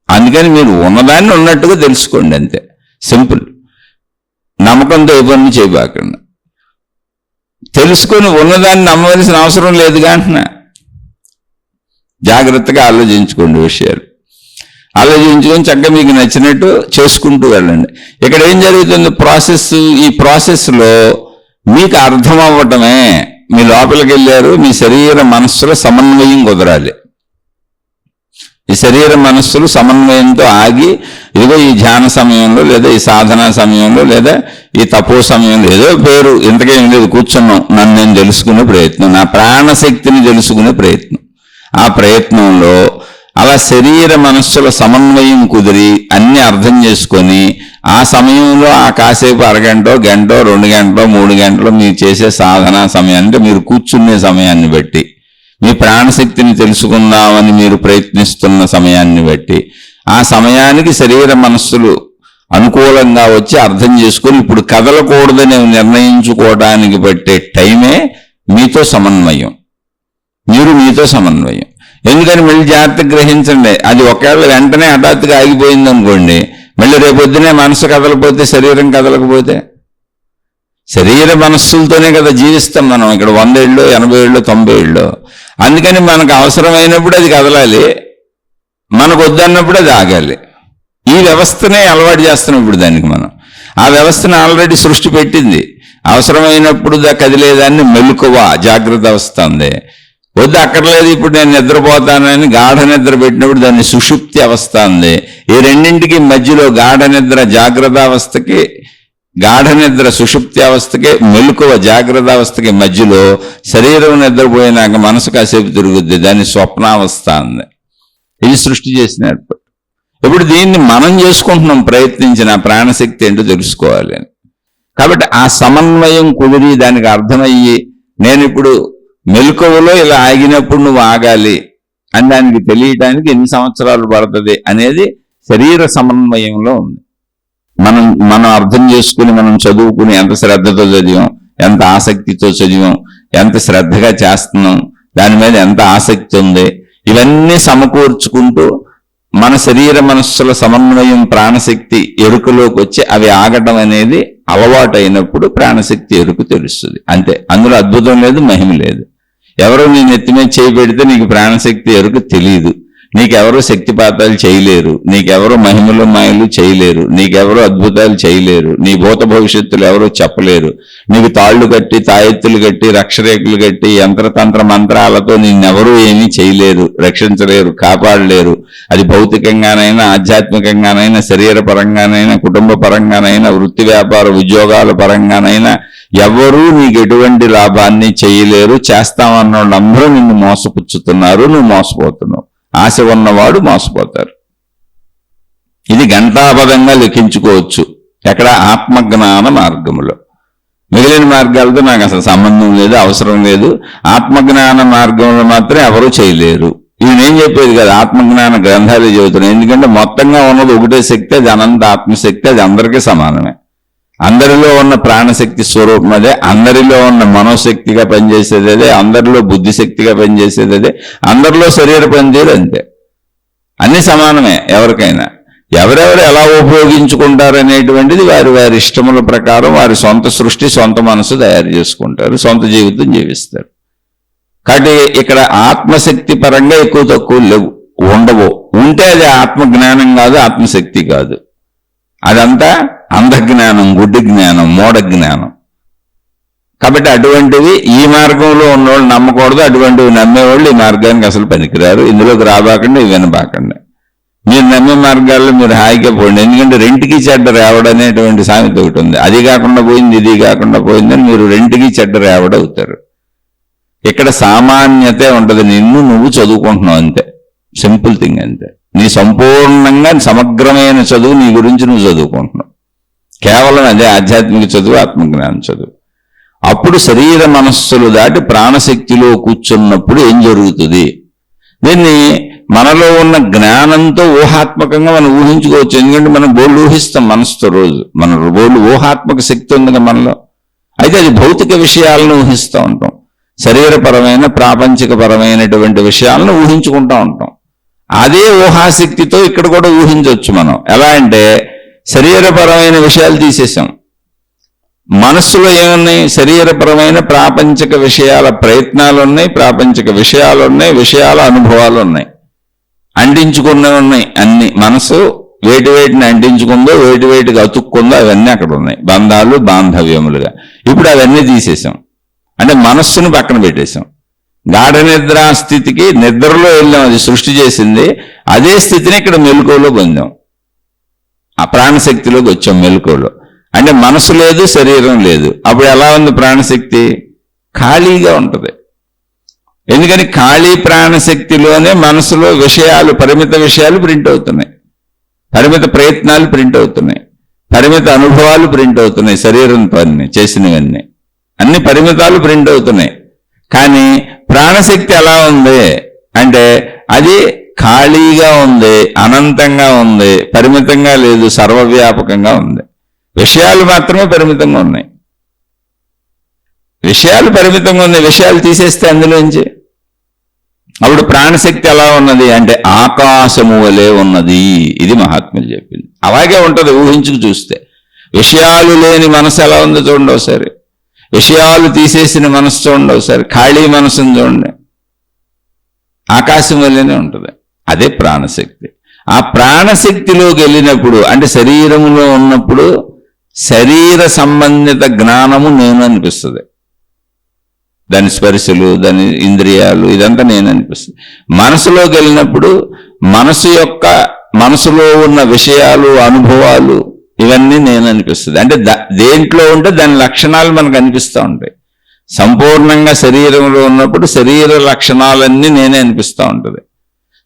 అందుకని మీరు ఉన్నదాన్ని ఉన్నట్టుగా తెలుసుకోండి, అంతే. సింపుల్. నమ్మకంతో ఏ పని చేయబాకండి. తెలుసుకొని ఉన్నదాన్ని నమ్మవలసిన అవసరం లేదుగా అంటున్నా. జాగ్రత్తగా ఆలోచించుకోండి విషయాలు. ఆలోచించుకొని చక్కగా మీకు నచ్చినట్టు చేసుకుంటూ వెళ్ళండి. ఇక్కడ ఏం జరుగుతుంది? ఈ ప్రాసెస్లో మీకు అర్థం అవ్వటమే. మీ లోపలికి వెళ్ళారు, మీ శరీర మనస్సుల సమన్వయం కుదరాలి. ఈ శరీర మనస్సులు సమన్వయంతో ఆగి, ఇదిగో ఈ ధ్యాన సమయంలో లేదా ఈ సాధనా సమయంలో లేదా ఈ తపో సమయంలో, ఏదో పేరు ఇంతకేం లేదు, కూర్చున్నాం, నన్ను నేను తెలుసుకునే ప్రయత్నం, నా ప్రాణశక్తిని తెలుసుకునే ప్రయత్నం. ఆ ప్రయత్నంలో అలా శరీర మనస్సుల సమన్వయం కుదిరి అన్ని అర్థం చేసుకొని ఆ సమయంలో ఆ కాసేపు అరగంటో గంటో 2 గంటలో 3 గంటలో మీరు చేసే సాధనా సమయాన్ని, అంటే మీరు కూర్చునే సమయాన్ని బట్టి, మీ ప్రాణశక్తిని తెలుసుకుందామని మీరు ప్రయత్నిస్తున్న సమయాన్ని బట్టి, ఆ సమయానికి శరీర మనస్సులు అనుకూలంగా వచ్చి అర్థం చేసుకొని ఇప్పుడు కదలకూడదని నిర్ణయించుకోవడానికి పట్టే టైమే మీతో సమన్వయం. మీరు మీతో సమన్వయం. ఎందుకని మళ్ళీ జాగ్రత్తగా గ్రహించండి. అది ఒకవేళ వెంటనే హఠాత్తుగా ఆగిపోయింది అనుకోండి, మళ్ళీ రేపొద్దునే మనసు కదలకపోతే, శరీరం కదలకపోతే, శరీర మనస్సులతోనే కదా జీవిస్తాం మనం ఇక్కడ 100 ఏళ్ళు 80 ఏళ్ళు 90 ఏళ్ళు. అందుకని మనకు అవసరమైనప్పుడు అది కదలాలి, మనకు వద్దన్నప్పుడు అది ఆగాలి. ఈ వ్యవస్థనే అలవాటు చేస్తున్నాం ఇప్పుడు దానికి మనం. ఆ వ్యవస్థను ఆల్రెడీ సృష్టి పెట్టింది. అవసరమైనప్పుడు కదిలేదాన్ని మెలకువ జాగ్రత్త అవస్థ ఉంది. వద్దు అక్కర్లేదు ఇప్పుడు నేను నిద్రపోతానని గాఢ నిద్ర పెట్టినప్పుడు దాన్ని సుషుప్తి అవస్థ ఉంది. ఈ రెండింటికి మధ్యలో గాఢ నిద్ర జాగ్రత్త అవస్థకి, గాఢ నిద్ర సుషుప్తి అవస్థకి, మెలకువ జాగ్రత్త అవస్థకి మధ్యలో శరీరం నిద్రపోయినాక మనసు కాసేపు తిరుగుద్ది, దాన్ని స్వప్నావస్థ ఉంది. ఇది సృష్టి చేసిన ఏర్పాటు. ఇప్పుడు దీన్ని మనం చేసుకుంటున్నాం ప్రయత్నించిన ప్రాణశక్తి ఏంటో తెలుసుకోవాలి అని. కాబట్టి ఆ సమన్వయం కుదిరి దానికి అర్థమయ్యి నేను ఇప్పుడు మెలకువలో ఇలా ఆగినప్పుడు నువ్వు ఆగాలి అని దానికి తెలియటానికి ఎన్ని సంవత్సరాలు పడుతుంది అనేది శరీర సమన్వయంలో ఉంది. మనం అర్థం చేసుకుని మనం చదువుకుని ఎంత శ్రద్ధతో చదివాం, ఎంత ఆసక్తితో చదివాం, ఎంత శ్రద్ధగా చేస్తున్నాం, దాని మీద ఎంత ఆసక్తి ఉంది, ఇవన్నీ సమకూర్చుకుంటూ మన శరీర మనస్సుల సమన్వయం ప్రాణశక్తి ఎరుకలోకి వచ్చి అవి ఆగటం అనేది అలవాటు అయినప్పుడు ప్రాణశక్తి ఎరుకు తెలుస్తుంది. అంతే, అందులో అద్భుతం లేదు, మహిమ లేదు. ఎవరో నీ నెత్తి మీద చేయి పెడితే నీకు ప్రాణశక్తి ఎరుకు తెలియదు. నీకెవరో శక్తిపాతాలు చేయలేరు, నీకెవరో మహిమలు మాయలు చేయలేరు, నీకెవరో అద్భుతాలు చేయలేరు, నీ భూత భవిష్యత్తులు ఎవరో చెప్పలేరు. నీకు తాళ్లు కట్టి, తాయెత్తులు కట్టి, రక్షరేకులు కట్టి, యంత్రతంత్ర మంత్రాలతో నిన్నెవరూ ఏమీ చేయలేరు, రక్షించలేరు, కాపాడలేరు. అది భౌతికంగానైనా, ఆధ్యాత్మికంగానైనా, శరీర పరంగానైనా, కుటుంబ పరంగానైనా, వృత్తి వ్యాపార ఉద్యోగాల పరంగానైనా ఎవరూ నీకు ఎటువంటి లాభాన్ని చేయలేరు. చేస్తామన్న వాళ్ళందరూ నిన్ను మోసపుచ్చుతున్నారు, నువ్వు మోసపోతున్నావు. ఆశ ఉన్నవాడు మోసపోతారు. ఇది గంటాపదంగా లెక్కించుకోవచ్చు ఎక్కడ ఆత్మజ్ఞాన మార్గములో. మిగిలిన మార్గాలతో నాకు అసలు సంబంధం లేదు, అవసరం లేదు. ఆత్మజ్ఞాన మార్గంలో మాత్రం ఎవరూ చేయలేరు. ఇది నేను చెప్పేది కదా, ఆత్మజ్ఞాన గ్రంథాలు చెబుతున్నాయి. ఎందుకంటే మొత్తంగా ఉన్నది ఒకటే శక్తి, అది అనంత ఆత్మశక్తి, అది అందరికీ సమానమే. అందరిలో ఉన్న ప్రాణశక్తి స్వరూపం అదే, అందరిలో ఉన్న మనోశక్తిగా పనిచేసేది అదే, అందరిలో బుద్ధిశక్తిగా పనిచేసేది అదే, అందరిలో శరీర పనితీరు అంతే. అన్ని సమానమే. ఎవరికైనా ఎవరెవరు ఎలా ఉపయోగించుకుంటారనేటువంటిది వారి వారి ఇష్టముల ప్రకారం వారి సొంత సృష్టి, సొంత మనసు తయారు చేసుకుంటారు, సొంత జీవితం జీవిస్తారు. కాబట్టి ఇక్కడ ఆత్మశక్తి పరంగా ఎక్కువ తక్కువ లేవు, ఉండవు. ఉంటే అది ఆత్మజ్ఞానం కాదు, ఆత్మశక్తి కాదు. అదంతా అంధజ్ఞానం, గుడ్డి జ్ఞానం, మూఢ జ్ఞానం. కాబట్టి అటువంటివి ఈ మార్గంలో ఉన్నవాళ్ళు నమ్మకూడదు. అటువంటివి నమ్మేవాళ్ళు ఈ మార్గానికి అసలు పనికిరారు. ఇందులోకి రాబాకండి, ఇవి వినబాకండి. మీరు నమ్మే మార్గాల్లో మీరు హాయిగా పోండి. ఎందుకంటే రెంటికి చెడ్డ రేవడనేటువంటి సామెత ఒకటి ఉంది. అది కాకుండా పోయింది, ఇది కాకుండా పోయిందని మీరు రెంటికి చెడ్డ రేవడవుతారు. ఇక్కడ సామాన్యతే ఉంటుంది. నువ్వు చదువుకుంటున్నావు అంతే, సింపుల్ థింగ్ అంతే. నీ సంపూర్ణంగా సమగ్రమైన చదువు నీ గురించి నువ్వు చదువుకుంటున్నావు. కేవలం అదే ఆధ్యాత్మిక చదువు, ఆత్మజ్ఞానం చదువు. అప్పుడు శరీర మనస్సులు దాటి ప్రాణశక్తిలో కూర్చున్నప్పుడు ఏం జరుగుతుంది? దీన్ని మనలో ఉన్న జ్ఞానంతో ఊహాత్మకంగా మనం ఊహించుకోవచ్చు. ఎందుకంటే మనం బోళ్ళు ఊహిస్తాం మనసుతో రోజు. మన బోళ్ళు ఊహాత్మక శక్తి ఉంది కదా మనలో. అయితే అది భౌతిక విషయాలను ఊహిస్తూ ఉంటాం. శరీరపరమైన ప్రాపంచికపరమైనటువంటి విషయాలను ఊహించుకుంటూ ఉంటాం. అదే ఊహాశక్తితో ఇక్కడ కూడా ఊహించవచ్చు మనం. ఎలా అంటే శరీరపరమైన విషయాలు తీసేసాం, మనస్సులో ఏమున్నాయి? శరీరపరమైన ప్రాపంచిక విషయాల ప్రయత్నాలు ఉన్నాయి, ప్రాపంచిక విషయాలు ఉన్నాయి, విషయాల అనుభవాలు ఉన్నాయి, అంటించుకున్నవి ఉన్నాయి. అన్ని మనసు వేటి వేటిని అంటించుకుందో, వేటి వేటికి అతుక్కుందో అవన్నీ అక్కడ ఉన్నాయి, బంధాలు బాంధవ్యములుగా. ఇప్పుడు అవన్నీ తీసేసాం, అంటే మనస్సును పక్కన పెట్టేశాం. గాఢ నిద్రా స్థితికి నిద్రలో వెళ్ళాం, అది సృష్టి చేసింది. అదే స్థితిని ఇక్కడ మెలకువలో పొందాం, ఆ ప్రాణశక్తిలోకి వచ్చాం మెలకువలో. అంటే మనసు లేదు, శరీరం లేదు. అప్పుడు ఎలా ఉంది ప్రాణశక్తి? ఖాళీగా ఉంటుంది. ఎందుకని? ఖాళీ ప్రాణశక్తిలోనే మనసులో విషయాలు, పరిమిత విషయాలు ప్రింట్ అవుతున్నాయి, పరిమిత ప్రయత్నాలు ప్రింట్ అవుతున్నాయి, పరిమిత అనుభవాలు ప్రింట్ అవుతున్నాయి. శరీరంతో అన్ని చేసినవన్నీ, అన్ని పరిమితాలు ప్రింట్ అవుతున్నాయి. కానీ ప్రాణశక్తి ఎలా ఉంది అంటే అది ఖాళీగా ఉంది, అనంతంగా ఉంది, పరిమితంగా లేదు, సర్వవ్యాపకంగా ఉంది. విషయాలు మాత్రమే పరిమితంగా ఉన్నాయి. విషయాలు పరిమితంగా ఉన్నాయి. విషయాలు తీసేస్తే అందులోంచి అప్పుడు ప్రాణశక్తి ఎలా ఉన్నది అంటే ఆకాశము వలె ఉన్నది. ఇది మహాత్ములు చెప్పింది. అలాగే ఉంటుంది ఊహించుకు చూస్తే. విషయాలు లేని మనసు ఎలా ఉందో చూడండి ఒకసారి. విషయాలు తీసేసిన మనసు చూడండి ఒకసారి. ఖాళీ మనసుని చూడండి, ఆకాశం వల్లనే ఉంటుంది. అదే ప్రాణశక్తి. ఆ ప్రాణశక్తిలోకి వెళ్ళినప్పుడు అంటే శరీరంలో ఉన్నప్పుడు శరీర సంబంధిత జ్ఞానము నేను అనిపిస్తుంది. దాని స్పర్శలు, దాని ఇంద్రియాలు, ఇదంతా నేను అనిపిస్తుంది. మనసులోకి వెళ్ళినప్పుడు మనసులో ఉన్న విషయాలు, అనుభవాలు, ఇవన్నీ నేను అనిపిస్తుంది. అంటే దేంట్లో ఉంటే దాని లక్షణాలు మనకు అనిపిస్తూ ఉంటాయి. సంపూర్ణంగా శరీరంలో ఉన్నప్పుడు శరీర లక్షణాలన్నీ నేనే అనిపిస్తూ ఉంటుంది.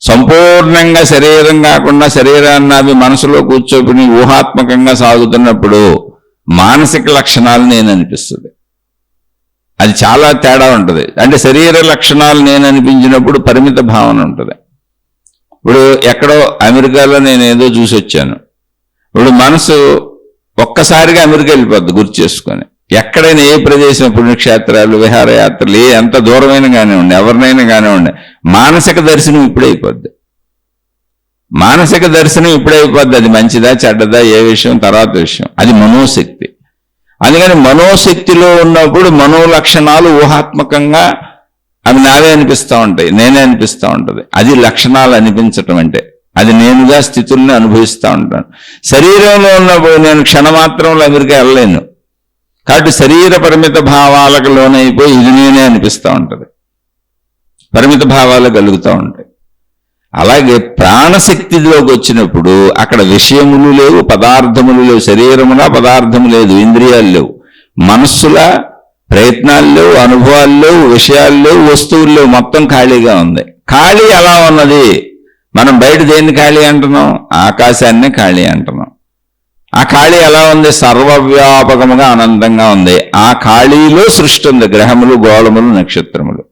సంపూర్ణంగా శరీరం కాకుండా శరీరాన్ని అవి మనసులో కూర్చోబడి ఊహాత్మకంగా సాగుతున్నప్పుడు మానసిక లక్షణాలు నేను అనిపిస్తుంది. అది చాలా తేడా ఉంటుంది. అంటే శరీర లక్షణాలు నేను అనిపించినప్పుడు పరిమిత భావన ఉంటుంది. ఇప్పుడు ఎక్కడో అమెరికాలో నేను ఏదో చూసి వచ్చాను. ఇప్పుడు మనసు ఒక్కసారిగా అమెరికా వెళ్ళిపోద్ది గుర్తు చేసుకొని. ఎక్కడైనా ఏ ప్రదేశం, పుణ్యక్షేత్రాలు, విహారయాత్రలు, ఎంత దూరమైన కానివ్వండి, ఎవరినైనా కానివ్వండి, మానసిక దర్శనం ఇప్పుడే అయిపోద్ది. మానసిక దర్శనం ఇప్పుడే అయిపోద్ది. అది మంచిదా చెడ్డదా ఏ విషయం తర్వాత విషయం. అది మనోశక్తి. అందుకని మనోశక్తిలో ఉన్నప్పుడు మనో లక్షణాలు ఊహాత్మకంగా అవి నావే అనిపిస్తూ ఉంటాయి, నేనే అనిపిస్తూ ఉంటుంది. అది లక్షణాలు అనిపించటం అంటే. అది నేనుగా స్థితుల్ని అనుభవిస్తూ ఉంటాను. శరీరంలో ఉన్నప్పుడు నేను క్షణమాత్రంలో అమెరికా వెళ్ళలేను. కాబట్టి శరీర పరిమిత భావాలకు లోనైపోయి ఇది నేనే అనిపిస్తూ ఉంటుంది. పరిమిత భావాలు కలుగుతూ ఉంటాయి. అలాగే ప్రాణశక్తిలోకి వచ్చినప్పుడు అక్కడ విషయములు లేవు, పదార్థములు లేవు. శరీరమున పదార్థము లేదు, ఇంద్రియాలు లేవు, మనస్సుల ప్రయత్నాలు లేవు, అనుభవాలు లేవు, విషయాలు లేవు, వస్తువులు లేవు. మొత్తం ఖాళీగా ఉంది. ఖాళీ ఎలా ఉన్నది? మనం బయట దేన్ని ఖాళీ అంటున్నాం? ఆకాశాన్ని ఖాళీ అంటున్నాం. ఆ ఖాళీ ఎలా ఉంది? సర్వవ్యాపకముగా అనంతంగా ఉంది. ఆ ఖాళీలో సృష్టి ఉంది, గ్రహములు, గోళములు, నక్షత్రములు.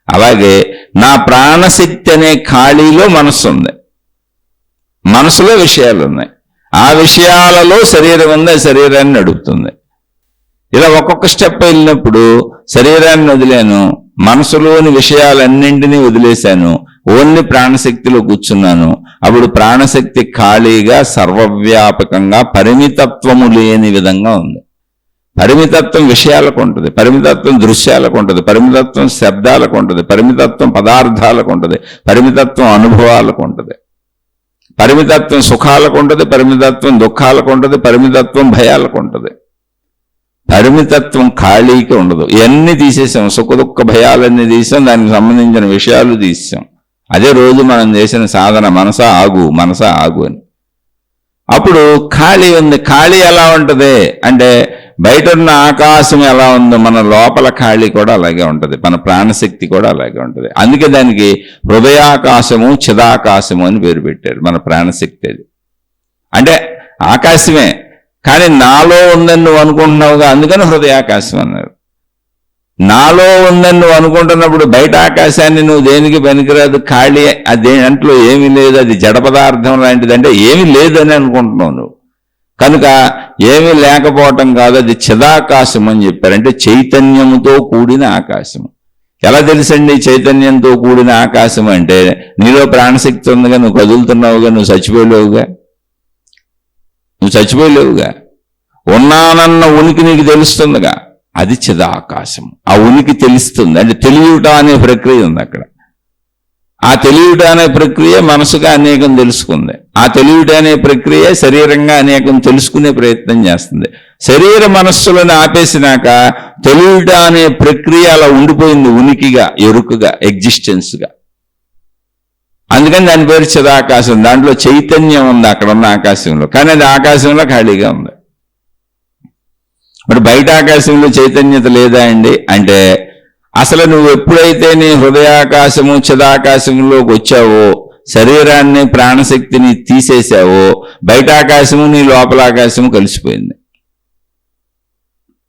అలాగే నా ప్రాణశక్తి అనే ఖాళీలో మనస్సు ఉంది, మనసులో విషయాలు ఉన్నాయి. ఆ విషయాలలో శరీరం ఉంది, ఆ శరీరాన్ని నడుపుతుంది. ఇలా ఒక్కొక్క స్టెప్ వెళ్ళినప్పుడు శరీరాన్ని వదిలాను, మనసులోని విషయాలన్నింటినీ వదిలేశాను, ఓన్లీ ప్రాణశక్తిలో కూర్చున్నాను. అప్పుడు ప్రాణశక్తి ఖాళీగా సర్వవ్యాపకంగా పరిమితత్వము లేని విధంగా ఉంది. పరిమితత్వం విషయాలకు ఉంటుంది, పరిమితత్వం దృశ్యాలకు ఉంటుంది, పరిమితత్వం శబ్దాలకు ఉంటుంది, పరిమితత్వం పదార్థాలకు ఉంటుంది, పరిమితత్వం అనుభవాలకు ఉంటుంది, పరిమితత్వం సుఖాలకు ఉంటుంది, పరిమితత్వం దుఃఖాలకు ఉంటుంది, పరిమితత్వం భయాలకు ఉంటుంది. పరిమితత్వం ఖాళీకి ఉండదు. ఇవన్నీ తీసేసాం, సుఖ దుఃఖ భయాలన్నీ తీసాం, దానికి సంబంధించిన విషయాలు తీసాం. అదే రోజు మనం చేసిన సాధన, మనసా ఆగు, మనసా ఆగు అని. అప్పుడు ఖాళీ ఉంది. ఖాళీ ఎలా ఉంటుంది అంటే బయట ఉన్న ఆకాశం ఎలా ఉందో మన లోపల ఖాళీ కూడా అలాగే ఉంటుంది, మన ప్రాణశక్తి కూడా అలాగే ఉంటుంది. అందుకే దానికి హృదయాకాశము, చిదాకాశము అని పేరు పెట్టారు. మన ప్రాణశక్తి అది అంటే ఆకాశమే, కానీ నాలో ఉందని నువ్వు అనుకుంటున్నావుగా, అందుకని హృదయాకాశం అన్నారు. నాలో ఉందని నువ్వు అనుకుంటున్నప్పుడు బయట ఆకాశాన్ని నువ్వు దేనికి పనికిరాదు, ఖాళీ, అది దాంట్లో ఏమీ లేదు, అది జడ పదార్థం లాంటిది, అంటే ఏమీ లేదని అనుకుంటున్నావు నువ్వు. కనుక ఏమీ లేకపోవటం కాదు, అది చిదాకాశం అని చెప్పారు. అంటే చైతన్యముతో కూడిన ఆకాశం. ఎలా తెలుసండి చైతన్యంతో కూడిన ఆకాశం అంటే? నీలో ప్రాణశక్తి ఉందిగా, నువ్వు కదులుతున్నావుగా, నువ్వు చచ్చిపోలేవుగా, ఉన్నానన్న ఉనికి నీకు తెలుస్తుందిగా, అది చిదాకాశం. ఆ ఉనికి తెలుస్తుంది, అంటే తెలియట అనే ప్రక్రియ ఉంది అక్కడ. ఆ తెలియట అనే ప్రక్రియ మనసుగా అనేకం తెలుసుకుంది. ఆ తెలియట అనే ప్రక్రియ శరీరంగా అనేకం తెలుసుకునే ప్రయత్నం చేస్తుంది. శరీర మనస్సులను ఆపేసినాక తెలియట అనే ప్రక్రియ అలా ఉండిపోయింది, ఉనికిగా, ఎరుకగా, ఎగ్జిస్టెన్స్గా. అందుకని దాని పేరు చిదాకాశం. దాంట్లో చైతన్యం ఉంది అక్కడ ఉన్న ఆకాశంలో, కానీ అది ఆకాశంలో ఖాళీగా ఉంది. మరి బయట ఆకాశంలో చైతన్యత లేదా అండి అంటే, అసలు నువ్వు ఎప్పుడైతే నీ హృదయాకాశము, చిదాకాశంలోకి వచ్చావో, శరీరాన్ని, ప్రాణశక్తిని తీసేసావో, బయట ఆకాశము నీ లోపల ఆకాశము కలిసిపోయింది.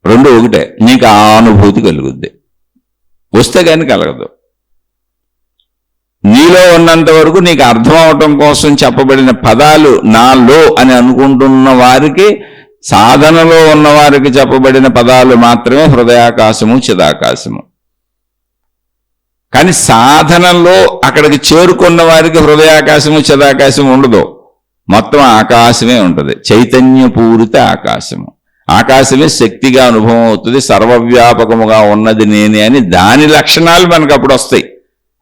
రెండు ఒకటే. నీకు ఆ అనుభూతి కలుగుద్ది, వస్తే కానీ కలగదు. నీలో ఉన్నంత వరకు నీకు అర్థం అవటం కోసం చెప్పబడిన పదాలు నాలో అని అనుకుంటున్న వారికి, సాధనలో ఉన్నవారికి చెప్పబడిన పదాలు మాత్రమే హృదయాకాశము, చిదాకాశము. కానీ సాధనలో అక్కడికి చేరుకున్న వారికి హృదయాకాశము, చిదాకాశము ఉండదు. మొత్తం ఆకాశమే ఉంటుంది, చైతన్యపూరిత ఆకాశము. ఆకాశమే శక్తిగా అనుభవం అవుతుంది, సర్వవ్యాపకముగా ఉన్నది నేనే అని దాని లక్షణాలు మనకు అప్పుడు వస్తాయి.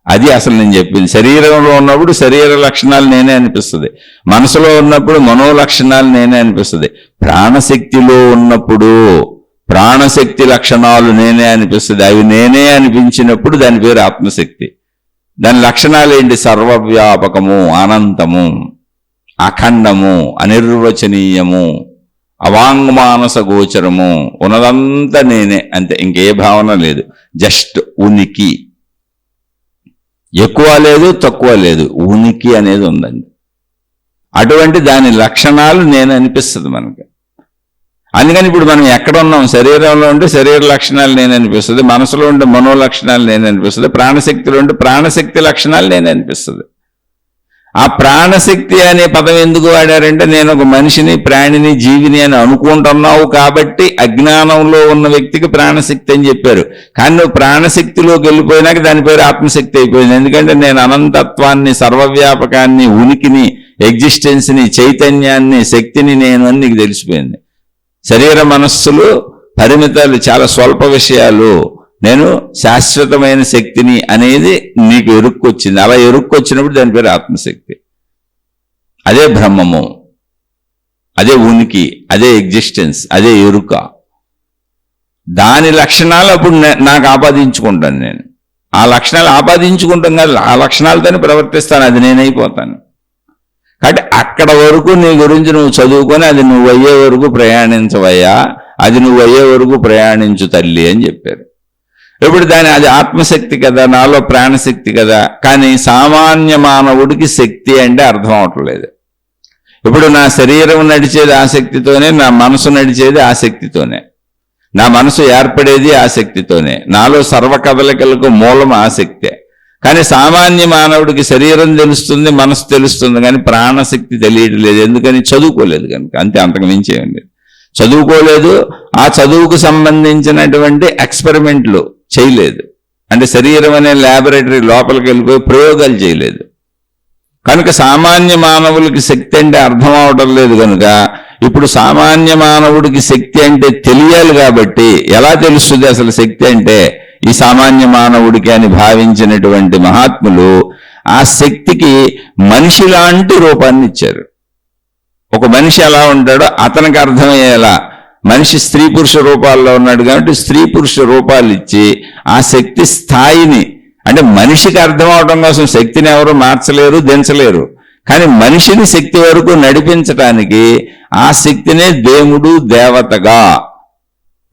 అది అసలు నేను చెప్పింది. శరీరంలో ఉన్నప్పుడు శరీర లక్షణాలు నేనే అనిపిస్తుంది, మనసులో ఉన్నప్పుడు మనో లక్షణాలు నేనే అనిపిస్తుంది, ప్రాణశక్తిలో ఉన్నప్పుడు ప్రాణశక్తి లక్షణాలు నేనే అనిపిస్తుంది. అవి నేనే అనిపించినప్పుడు దాని పేరు ఆత్మశక్తి. దాని లక్షణాలు ఏంటి? సర్వవ్యాపకము, అనంతము, అఖండము, అనిర్వచనీయము, అవాంగ్మానస గోచరము, ఉన్నదంతా నేనే, అంతే, ఇంకే భావన లేదు, జస్ట్ ఉనికి. ఎక్కువ లేదు, తక్కువ లేదు, ఉనికి అనేది ఉందండి. అటువంటి దాని లక్షణాలు నేను అనిపిస్తుంది మనకి. అందుకని ఇప్పుడు మనం ఎక్కడ ఉన్నాం? శరీరంలో ఉంటే శరీర లక్షణాలు నేను అనిపిస్తుంది, మనసులో ఉంటే మనో లక్షణాలు నేను అనిపిస్తుంది, ప్రాణశక్తిలో ఉంటే ప్రాణశక్తి లక్షణాలు నేను అనిపిస్తుంది. ఆ ప్రాణశక్తి అనే పదం ఎందుకు వాడారంటే, నేను ఒక మనిషిని, ప్రాణిని, జీవిని అని అనుకుంటున్నావు కాబట్టి అజ్ఞానంలో ఉన్న వ్యక్తికి ప్రాణశక్తి అని చెప్పారు. కానీ నువ్వు ప్రాణశక్తిలోకి వెళ్ళిపోయినాక దాని పేరు ఆత్మశక్తి అయిపోయింది. ఎందుకంటే నేను అనంతత్వాన్ని, సర్వవ్యాపకాన్ని, ఉనికిని, ఎగ్జిస్టెన్స్ని, చైతన్యాన్ని, శక్తిని నేను అని నీకు తెలిసిపోయింది. శరీర మనస్సులు పరిమితాలు, చాలా స్వల్ప విషయాలు, నేను శాశ్వతమైన శక్తిని అనేది నీకు ఎరుక్కొచ్చింది. అలా ఎరుక్కొచ్చినప్పుడు దాని పేరు ఆత్మశక్తి. అదే బ్రహ్మము, అదే ఉనికి, అదే ఎగ్జిస్టెన్స్, అదే ఎరుక. దాని లక్షణాలు అప్పుడు నాకు ఆపాదించుకుంటాను. నేను ఆ లక్షణాలు ఆపాదించుకుంటాం కాదు, ఆ లక్షణాలతోనే ప్రవర్తిస్తాను, అది నేనైపోతాను. కాబట్టి అక్కడ వరకు నీ గురించి నువ్వు చదువుకొని అది నువ్వు అయ్యే వరకు ప్రయాణించవయ్యా, అది నువ్వు అయ్యే వరకు ప్రయాణించు తల్లి అని చెప్పారు. ఇప్పుడు అది ఆత్మశక్తి కదా, నాలో ప్రాణశక్తి కదా. కానీ సామాన్య మానవుడికి శక్తి అంటే అర్థం అవట్లేదు. ఇప్పుడు నా శరీరం నడిచేది ఆ శక్తితోనే, నా మనసు నడిచేది ఆ శక్తితోనే, నా మనసు ఏర్పడేది ఆ శక్తితోనే, నాలో సర్వ కదలికలకు మూలం ఆ శక్తే. కానీ సామాన్య మానవుడికి శరీరం తెలుస్తుంది, మనసు తెలుస్తుంది, కానీ ప్రాణశక్తి తెలియట్లేదు. ఎందుకని? చదువుకోలేదు కనుక. అంతే, అంతకు మించేయండి. చదువుకోలేదు, ఆ చదువుకు సంబంధించినటువంటి ఎక్స్పెరిమెంట్లు చేయలేదు. అంటే శరీరం అనే ల్యాబొరేటరీ లోపలికి వెళ్ళిపోయి ప్రయోగాలు చేయలేదు. కనుక సామాన్య మానవులకి శక్తి అంటే అర్థం అవడం లేదు. కనుక ఇప్పుడు సామాన్య మానవుడికి శక్తి అంటే తెలియాలి. కాబట్టి ఎలా తెలుస్తుంది అసలు శక్తి అంటే? ఈ సామాన్య మానవుడికి అని భావించినటువంటి మహాత్ములు ఆ శక్తికి మనిషి లాంటి రూపాన్ని ఇచ్చారు. ఒక మనిషి ఎలా ఉంటాడో అతనికి అర్థమయ్యేలా. మనిషి స్త్రీ పురుష రూపాల్లో ఉన్నాడు కాబట్టి స్త్రీ పురుష రూపాలు ఇచ్చి ఆ శక్తి స్థాయిని, అంటే మనిషికి అర్థం అవడం కోసం శక్తిని ఎవరు మార్చలేరు, దించలేరు. కానీ మనిషిని శక్తి వరకు నడిపించటానికి ఆ శక్తినే దేవుడు, దేవతగా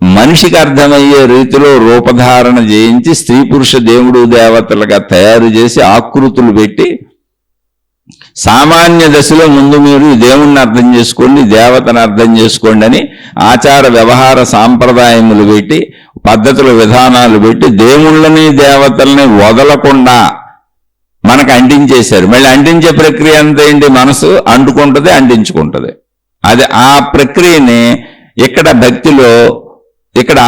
మనిషికి అర్థమయ్యే రీతిలో రూపధారణ చేయించి స్త్రీ పురుష దేవుడు దేవతలుగా తయారు చేసి ఆకృతులు పెట్టి, సామాన్య దశలో ముందు మీరు దేవుణ్ణి అర్థం చేసుకోండి, దేవతను అర్థం చేసుకోండి అని ఆచార వ్యవహార సాంప్రదాయములు పెట్టి, పద్ధతుల విధానాలు పెట్టి దేవుళ్ళని దేవతల్ని వదలకుండా మనకు అంటించేశారు. మళ్ళీ అంటించే ప్రక్రియ అంతా ఏంటి? మనసు అంటుకుంటుంది, అంటించుకుంటుంది. అది ఆ ప్రక్రియని ఇక్కడ భక్తిలో, ఇక్కడ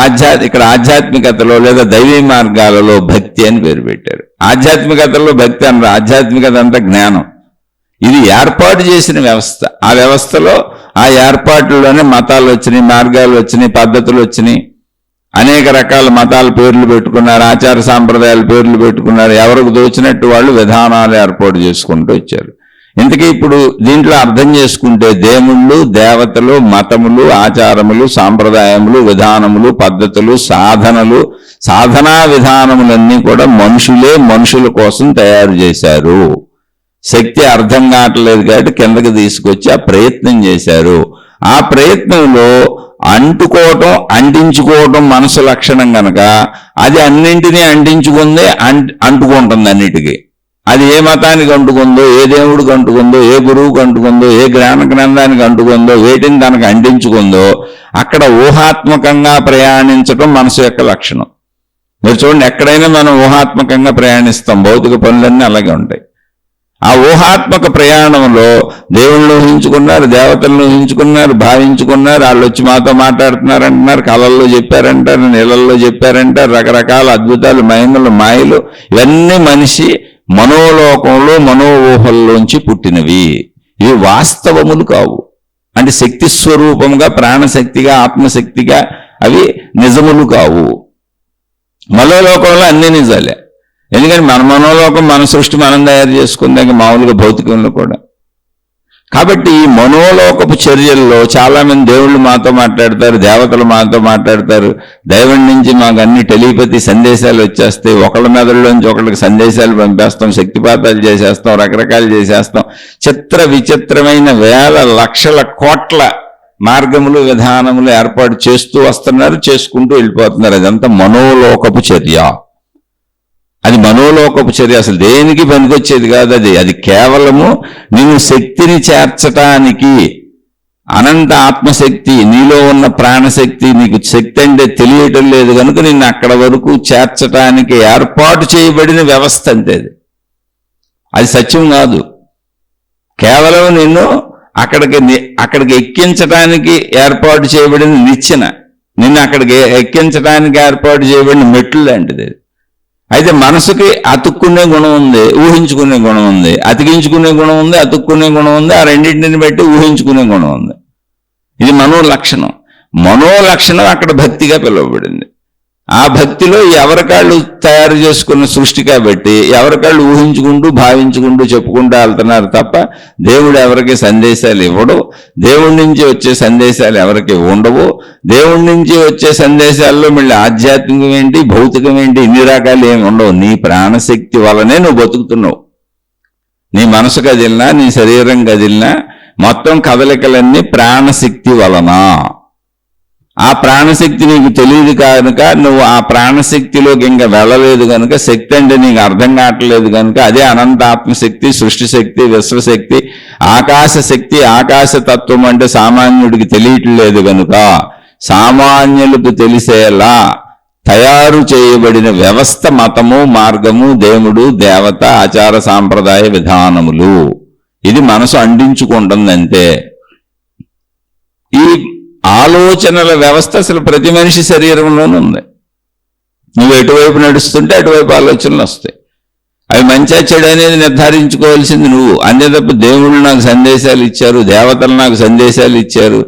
ఆధ్యాత్మికతలో లేదా దైవీ మార్గాలలో భక్తి అని పేరు పెట్టారు. ఆధ్యాత్మికతలో భక్తి అన్నారు. ఆధ్యాత్మికత అంతా జ్ఞానం. ఇది ఏర్పాటు చేసిన వ్యవస్థ. ఆ వ్యవస్థలో ఆ ఏర్పాట్లలోనే మతాలు వచ్చినాయి, మార్గాలు వచ్చినాయి, పద్ధతులు వచ్చినాయి. అనేక రకాల మతాల పేర్లు పెట్టుకున్నారు, ఆచార సాంప్రదాయాల పేర్లు పెట్టుకున్నారు. ఎవరికి దోచినట్టు వాళ్ళు విధానాలు ఏర్పాటు చేసుకుంటూ వచ్చారు. ఇంతకీ ఇప్పుడు దీంట్లో అర్థం చేసుకుంటే దేవుళ్ళు, దేవతలు, మతములు, ఆచారములు, సాంప్రదాయములు, విధానములు, పద్ధతులు, సాధనలు, సాధనా విధానములన్నీ కూడా మనుషులే మనుషుల కోసం తయారు చేశారు. శక్తి అర్థం కావట్లేదు కాబట్టి కిందకి తీసుకొచ్చి ఆ ప్రయత్నం చేశారు. ఆ ప్రయత్నంలో అంటుకోవటం, అంటించుకోవటం మనసు లక్షణం కనుక అది అన్నింటినీ అంటించుకుందే, అంటుకుంటుంది అన్నిటికీ. అది ఏ మతానికి అంటుకుందో, ఏ దేవుడికి అంటుకుందో, ఏ గురువుకి అంటుకుందో, ఏ జ్ఞాన గ్రంథానికి అంటుకుందో, వేటిని తనకు అంటించుకుందో అక్కడ ఊహాత్మకంగా ప్రయాణించటం మనసు యొక్క లక్షణం. మీరు చూడండి, ఎక్కడైనా మనం ఊహాత్మకంగా ప్రయాణిస్తాం, భౌతిక పనులన్నీ అలాగే ఉంటాయి. ఆ ఊహాత్మక ప్రయాణంలో దేవుళ్ళు ఊహించుకున్నారు, దేవతలను ఊహించుకున్నారు, భావించుకున్నారు, వాళ్ళు వచ్చి మాతో మాట్లాడుతున్నారు అంటున్నారు, కళల్లో చెప్పారంటారు, నీళ్ళల్లో చెప్పారంటారు, రకరకాల అద్భుతాలు, మహిమలు, మాయలు, ఇవన్నీ మనిషి మనోలోకంలో మనోఊహల్లోంచి పుట్టినవి. ఇవి వాస్తవములు కావు. అంటే శక్తి స్వరూపంగా, ప్రాణశక్తిగా, ఆత్మశక్తిగా అవి నిజములు కావు. మనోలోకంలో అన్ని నిజాలే. ఎందుకంటే మన మనోలోకం, మన సృష్టి మనం తయారు చేసుకుందాక మామూలుగా భౌతికంలో కూడా. కాబట్టి ఈ మనోలోకపు చర్యల్లో చాలామంది దేవుళ్ళు మాతో మాట్లాడతారు, దేవతలు మాతో మాట్లాడతారు, దైవం నుంచి మాకు అన్ని టెలిపతి సందేశాలు వచ్చేస్తాయి, ఒకళ్ళ మెదడులోంచి ఒకళ్ళకి సందేశాలు పంపేస్తాం, శక్తిపాతాలు చేసేస్తాం, రకరకాలు చేసేస్తాం, చిత్ర విచిత్రమైన వేల లక్షల కోట్ల మార్గములు, విధానములు ఏర్పాటు చేస్తూ వస్తున్నారు, చేసుకుంటూ వెళ్ళిపోతున్నారు. అదంతా మనోలోకపు చర్య. అది మనోలోకపు చర్య, అసలు దేనికి పనికొచ్చేది కాదు. అది కేవలము నేను శక్తిని చేర్చటానికి, అనంత ఆత్మశక్తి, నీలో ఉన్న ప్రాణశక్తి, నీకు శక్తి అంటే తెలియటం లేదు కనుక నిన్ను అక్కడ వరకు చేర్చటానికి ఏర్పాటు చేయబడిన వ్యవస్థ అంతే. అది సత్యం కాదు. కేవలం నిన్ను అక్కడికి ఎక్కించడానికి ఏర్పాటు చేయబడిన నిచ్చెన, నిన్ను అక్కడికి ఎక్కించడానికి ఏర్పాటు చేయబడిన మెట్లు లాంటిది. అయితే మనసుకి అతుక్కునే గుణం ఉంది, ఊహించుకునే గుణం ఉంది, అతికించుకునే గుణం ఉంది, అతుక్కునే గుణం ఉంది, ఆ రెండింటిని బట్టి ఊహించుకునే గుణం ఉంది. ఇది మనోలక్షణం. మనోలక్షణం అక్కడ భక్తిగా పిలువబడింది. ఆ భక్తిలో ఎవరికాళ్ళు తయారు చేసుకున్న సృష్టి కాబట్టి ఎవరికాళ్ళు ఊహించుకుంటూ, భావించుకుంటూ, చెప్పుకుంటూ వెళ్తున్నారు తప్ప దేవుడు ఎవరికి సందేశాలు ఇవ్వడు. దేవుడి నుంచి వచ్చే సందేశాలు ఎవరికి ఉండవు. దేవుడి నుంచి వచ్చే సందేశాల్లో మళ్ళీ ఆధ్యాత్మికం ఏంటి, భౌతికం ఏంటి, ఇన్ని రకాలు ఏమి ఉండవు. నీ ప్రాణశక్తి వలనే నువ్వు బతుకుతున్నావు. నీ మనసు కదిలినా, నీ శరీరం కదిలినా మొత్తం కదలికలన్నీ ప్రాణశక్తి వలన. ఆ ప్రాణశక్తి నీకు తెలియదు కనుక నువ్వు ఆ ప్రాణశక్తిలోకి ఇంకా వెళ్ళలేదు కనుక, శక్తి అంటే నీకు అర్థం కావట్లేదు కనుక, అదే అనంత ఆత్మశక్తి, సృష్టి శక్తి, విశ్వశక్తి, ఆకాశ శక్తి, ఆకాశతత్వం అంటే సామాన్యుడికి తెలియట్లేదు కనుక సామాన్యులకు తెలిసేలా తయారు చేయబడిన వ్యవస్థ మతము, మార్గము, దేవుడు, దేవత, ఆచార సాంప్రదాయ విధానములు. ఇది మనసు అందించుకుంటుందంతే. ఈ ఆలోచనల వ్యవస్థ అసలు ప్రతి మనిషి శరీరంలోనూ ఉంది. నువ్వు ఎటువైపు నడుస్తుంటే అటువైపు ఆలోచనలు వస్తాయి. అవి మంచిగా చెడు అనేది నిర్ధారించుకోవాల్సింది నువ్వు. అంతే తప్ప దేవుళ్ళు నాకు సందేశాలు ఇచ్చారు, దేవతలు నాకు సందేశాలు ఇచ్చారు,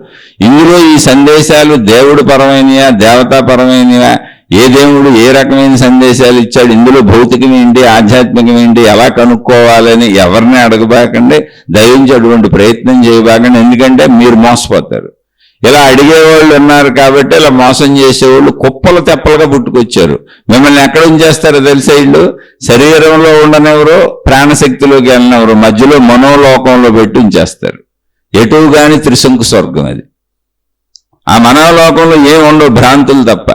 ఇందులో ఈ సందేశాలు దేవుడు పరమైనయా, దేవతాపరమైనయా, ఏ దేవుడు ఏ రకమైన సందేశాలు ఇచ్చాడు, ఇందులో భౌతికం ఏంటి, ఆధ్యాత్మికం ఏంటి, ఎలా కనుక్కోవాలని ఎవరిని అడగబాకండి, దయించి అటువంటి ప్రయత్నం చేయబాకండి. ఎందుకంటే మీరు మోసపోతారు. ఇలా అడిగేవాళ్ళు ఉన్నారు కాబట్టి ఇలా మోసం చేసేవాళ్ళు కుప్పలు తెప్పలుగా పుట్టుకొచ్చారు. మిమ్మల్ని ఎక్కడ ఉంచేస్తారో తెలిసే, ఇళ్ళు శరీరంలో ఉండనివ్వరు, ప్రాణశక్తిలోకి వెళ్ళినవరు, మధ్యలో మనోలోకంలో పెట్టి ఉంచేస్తారు. ఎటు గాని త్రిశంకు స్వర్గం అది. ఆ మనోలోకంలో ఏం ఉండవు, భ్రాంతులు తప్ప.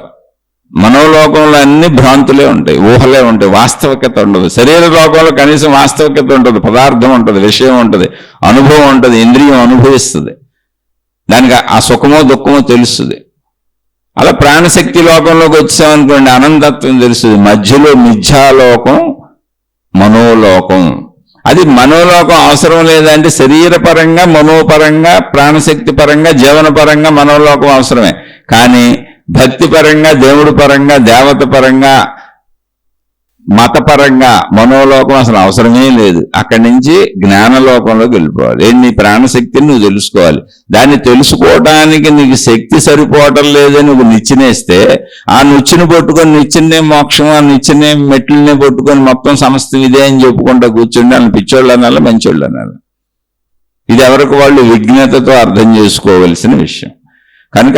మనోలోకంలో అన్ని భ్రాంతులే ఉంటాయి, ఊహలే ఉంటాయి, వాస్తవికత ఉండదు. శరీర లోకంలో కనీసం వాస్తవికత ఉంటుంది, పదార్థం ఉంటుంది, విషయం ఉంటుంది, అనుభవం ఉంటుంది, ఇంద్రియం అనుభవిస్తుంది, దానికి ఆ సుఖమో దుఃఖమో తెలుస్తుంది. అలా ప్రాణశక్తి లోకంలోకి వచ్చామనుకోండి, అనంతత్వం తెలుస్తుంది. మధ్యలో మిథ్యాలోకం, మనోలోకం. అది మనోలోకం అవసరం లేదంటే శరీరపరంగా, మనోపరంగా, ప్రాణశక్తి పరంగా, జీవనపరంగా మనోలోకం అవసరమే. కానీ భక్తిపరంగా, దేవుడి పరంగా, దేవత పరంగా, మతపరంగా మనోలోకం అసలు అవసరమే లేదు. అక్కడి నుంచి జ్ఞానలోకంలోకి వెళ్ళిపోవాలి. నీ ప్రాణశక్తిని నువ్వు తెలుసుకోవాలి. దాన్ని తెలుసుకోవడానికి నీకు శక్తి సరిపోవటం లేదని నువ్వు నిచ్చినేస్తే, ఆ నుచ్చిని పట్టుకొని నిచ్చినే మోక్షం, ఆ నిచ్చినే మెట్లనే పట్టుకొని మొత్తం సమస్తం ఇదే అని చెప్పుకుంటా కూర్చుండి వాళ్ళని పిచ్చోళ్ళు అనాలి, మంచోళ్ళు అనాలి. ఇది ఎవరికి వాళ్ళు విజ్ఞతతో అర్థం చేసుకోవలసిన విషయం. కనుక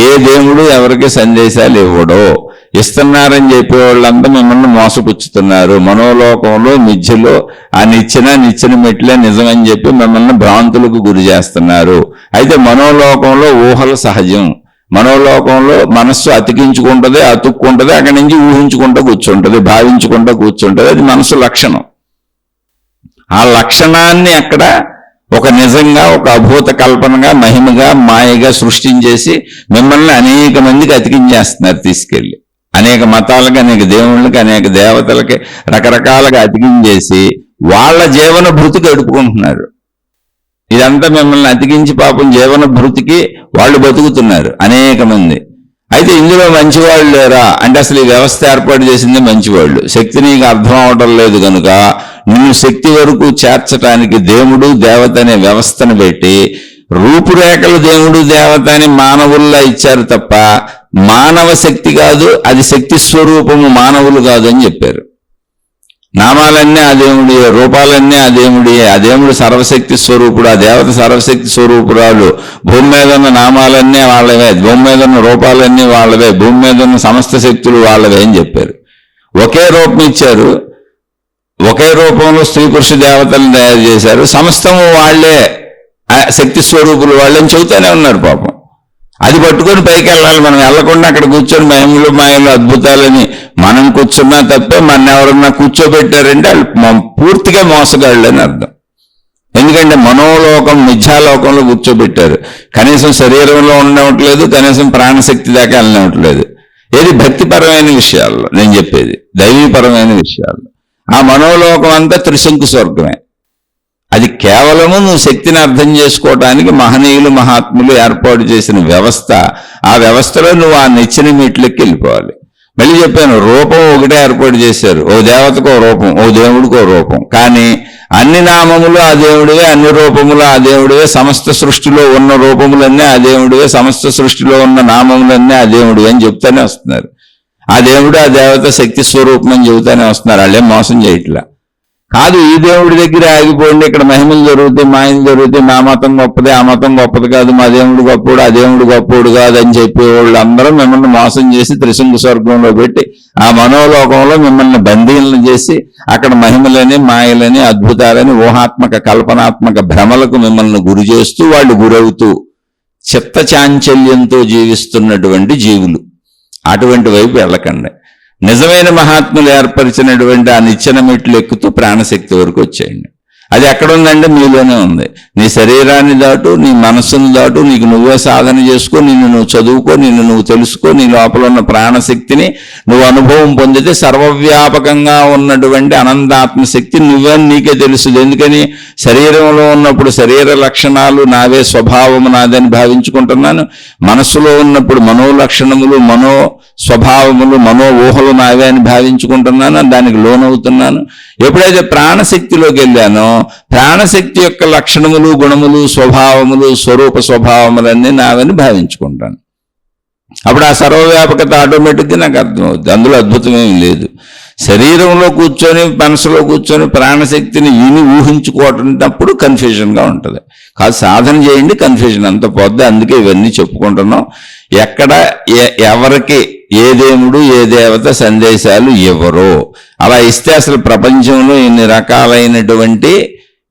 ఏ దేవుడు ఎవరికి సందేశాలు ఇవ్వడో, ఇస్తున్నారని చెప్పేవాళ్ళంతా మిమ్మల్ని మోసపుచ్చుతున్నారు. మనోలోకంలో మిథ్యలో ఆ నిచ్చెన మెట్లే నిజమని చెప్పి మిమ్మల్ని భ్రాంతులకు గురి చేస్తున్నారు. అయితే మనోలోకంలో ఊహలు సహజం. మనోలోకంలో మనస్సు అతికించుకుంటుంది, అతుక్కుంటుంది, అక్కడి నుంచి ఊహించుకుంటూ కూర్చుంటుంది, భావించుకుంటూ కూర్చుంటుంది. అది మనసు లక్షణం. ఆ లక్షణాన్ని అక్కడ ఒక నిజంగా, ఒక అభూత కల్పనగా, మహిమగా, మాయగా సృష్టించేసి మిమ్మల్ని అనేక మందికి అతికించేస్తున్నారు తీసుకెళ్ళి. అనేక మతాలకి, అనేక దేవుళ్ళకి, అనేక దేవతలకి రకరకాలుగా అతికించేసి వాళ్ళ జీవన భృతి గడుపుకుంటున్నారు. ఇదంతా మిమ్మల్ని అతికించి పాపం జీవన భృతికి వాళ్ళు బతుకుతున్నారు అనేక మంది. అయితే ఇందులో మంచివాళ్ళు లేరా అంటే అసలు ఈ వ్యవస్థ ఏర్పాటు చేసింది మంచివాళ్ళు. శక్తి నీకు అర్థం అవడం లేదు కనుక నిన్ను శక్తి వరకు చేర్చడానికి దేవుడు దేవత అనే వ్యవస్థను పెట్టి రూపురేఖలు దేవుడు దేవత అని మానవుల్లా ఇచ్చారు తప్ప మానవ శక్తి కాదు, అది శక్తి స్వరూపము మానవులు కాదు అని చెప్పారు. నామాలన్నీ ఆ దేవుడియే, రూపాలన్నీ ఆ దేవుడియే. ఆ దేవుడు సర్వశక్తి స్వరూపుడు, ఆ దేవత సర్వశక్తి స్వరూపురాలు. భూమి మీద ఉన్న నామాలన్నీ వాళ్ళవే, భూమి మీద ఉన్న రూపాలన్నీ వాళ్ళవే, భూమి మీద ఉన్న సమస్త శక్తులు వాళ్ళవే అని చెప్పారు. ఒకే రూపం ఇచ్చారు, ఒకే రూపంలో స్త్రీ పురుష దేవతలను తయారు చేశారు. సమస్తము వాళ్లే శక్తి స్వరూపులు వాళ్ళని చెబుతూనే ఉన్నారు పాపం. అది పట్టుకొని పైకి వెళ్ళాలి. మనం వెళ్లకుండా అక్కడ కూర్చొని మహిమలు మాయలు అద్భుతాలని మనం కూర్చున్నా తప్పే, మన ఎవరన్నా కూర్చోబెట్టారంటే వాళ్ళు పూర్తిగా మోసగాళ్ళు అని అర్థం. ఎందుకంటే మనోలోకం మిథ్యాలోకంలో కూర్చోబెట్టారు. కనీసం శరీరంలో ఉండవట్లేదు, కనీసం ప్రాణశక్తి దాకా వెళ్ళనివ్వట్లేదు. ఏది భక్తిపరమైన విషయాల్లో నేను చెప్పేది, దైవీపరమైన విషయాల్లో. ఆ మనోలోకం అంతా త్రిశంకు స్వర్గమే. అది కేవలము నువ్వు శక్తిని అర్థం చేసుకోవటానికి మహనీయులు మహాత్ములు ఏర్పాటు చేసిన వ్యవస్థ. ఆ వ్యవస్థలో నువ్వు ఆ నిచ్చెన మెట్లకి వెళ్ళిపోవాలి. మళ్ళీ చెప్పాను, రూపం ఒకటే ఏర్పాటు చేశారు. ఓ దేవతకో రూపం, ఓ దేవుడికో రూపం. కానీ అన్ని నామములు ఆ దేవుడివే, అన్ని రూపములు ఆ దేవుడివే. సమస్త సృష్టిలో ఉన్న రూపములన్నీ ఆ దేవుడివే, సమస్త సృష్టిలో ఉన్న నామములన్నీ ఆ దేవుడివే అని చెప్తానే వస్తున్నారు. ఆ దేవుడు ఆ దేవత శక్తి స్వరూపం అని చెబుతానే వస్తున్నారు. వాళ్ళేం మోసం చేయట్లా. కాదు, ఈ దేవుడి దగ్గర ఆగిపోండి, ఇక్కడ మహిమలు జరుగుతాయి, మాయలు జరుగుతాయి, నా మతం గొప్పదే, ఆ మతం గొప్పది కాదు, మా దేవుడు గొప్పోడు, ఆ దేవుడు గొప్పోడు కాదు అని చెప్పే వాళ్ళందరూ మిమ్మల్ని మోసం చేసి త్రిశంకు స్వర్గంలో పెట్టి ఆ మనోలోకంలో మిమ్మల్ని బందీలను చేసి అక్కడ మహిమలని మాయలని అద్భుతాలని ఊహాత్మక కల్పనాత్మక భ్రమలకు మిమ్మల్ని గురి చేస్తూ వాళ్ళు గురవుతూ చిత్త చాంచల్యంతో జీవిస్తున్నటువంటి జీవులు. అటువంటి వైపు వెళ్ళకండి. నిజమైన మహాత్ములు ఏర్పరిచినటువంటి ఆ నిచ్చెన మెట్లు ఎక్కుతూ ప్రాణశక్తి వరకు వచ్చేయండి. అది ఎక్కడ ఉందంటే మీలోనే ఉంది. నీ శరీరాన్ని దాటు, నీ మనస్సును దాటు, నీకు నువ్వే సాధన చేసుకో, నిన్ను నువ్వు చదువుకో, నిన్ను నువ్వు తెలుసుకో. నీ లోపల ఉన్న ప్రాణశక్తిని నువ్వు అనుభవం పొందితే సర్వవ్యాపకంగా ఉన్నటువంటి అనంతాత్మశక్తి నువ్వే నీకే తెలుస్తుంది. ఎందుకని శరీరంలో ఉన్నప్పుడు శరీర లక్షణాలు నావే, స్వభావము నాదని భావించుకుంటున్నాను. మనస్సులో ఉన్నప్పుడు మనోలక్షణములు, మనో స్వభావములు, మనో ఊహలు నావే అని భావించుకుంటున్నాను, దానికి లోనవుతున్నాను. ఎప్పుడైతే ప్రాణశక్తిలోకి వెళ్ళానో ప్రాణశక్తి యొక్క లక్షణములు, గుణములు, స్వభావములు, స్వరూప స్వభావములన్నీ నావని భావించుకుంటాను. అప్పుడు ఆ సర్వవ్యాపకత ఆటోమేటిక్గా నాకు అర్థమవుతుంది. అందులో అద్భుతమేమి లేదు. శరీరంలో కూర్చొని మనసులో కూర్చొని ప్రాణశక్తిని ఊహించుకోవటప్పుడు కన్ఫ్యూజన్గా ఉంటుంది. కాదు, సాధన చేయండి, కన్ఫ్యూజన్ అంత పోద్ది. అందుకే ఇవన్నీ చెప్పుకుంటున్నాం. ఎక్కడ ఎవరికి ఏ దేవుడు ఏ దేవత సందేశాలు ఇవ్వరో, అలా ఇస్తే అసలు ప్రపంచంలో ఇన్ని రకాలైనటువంటి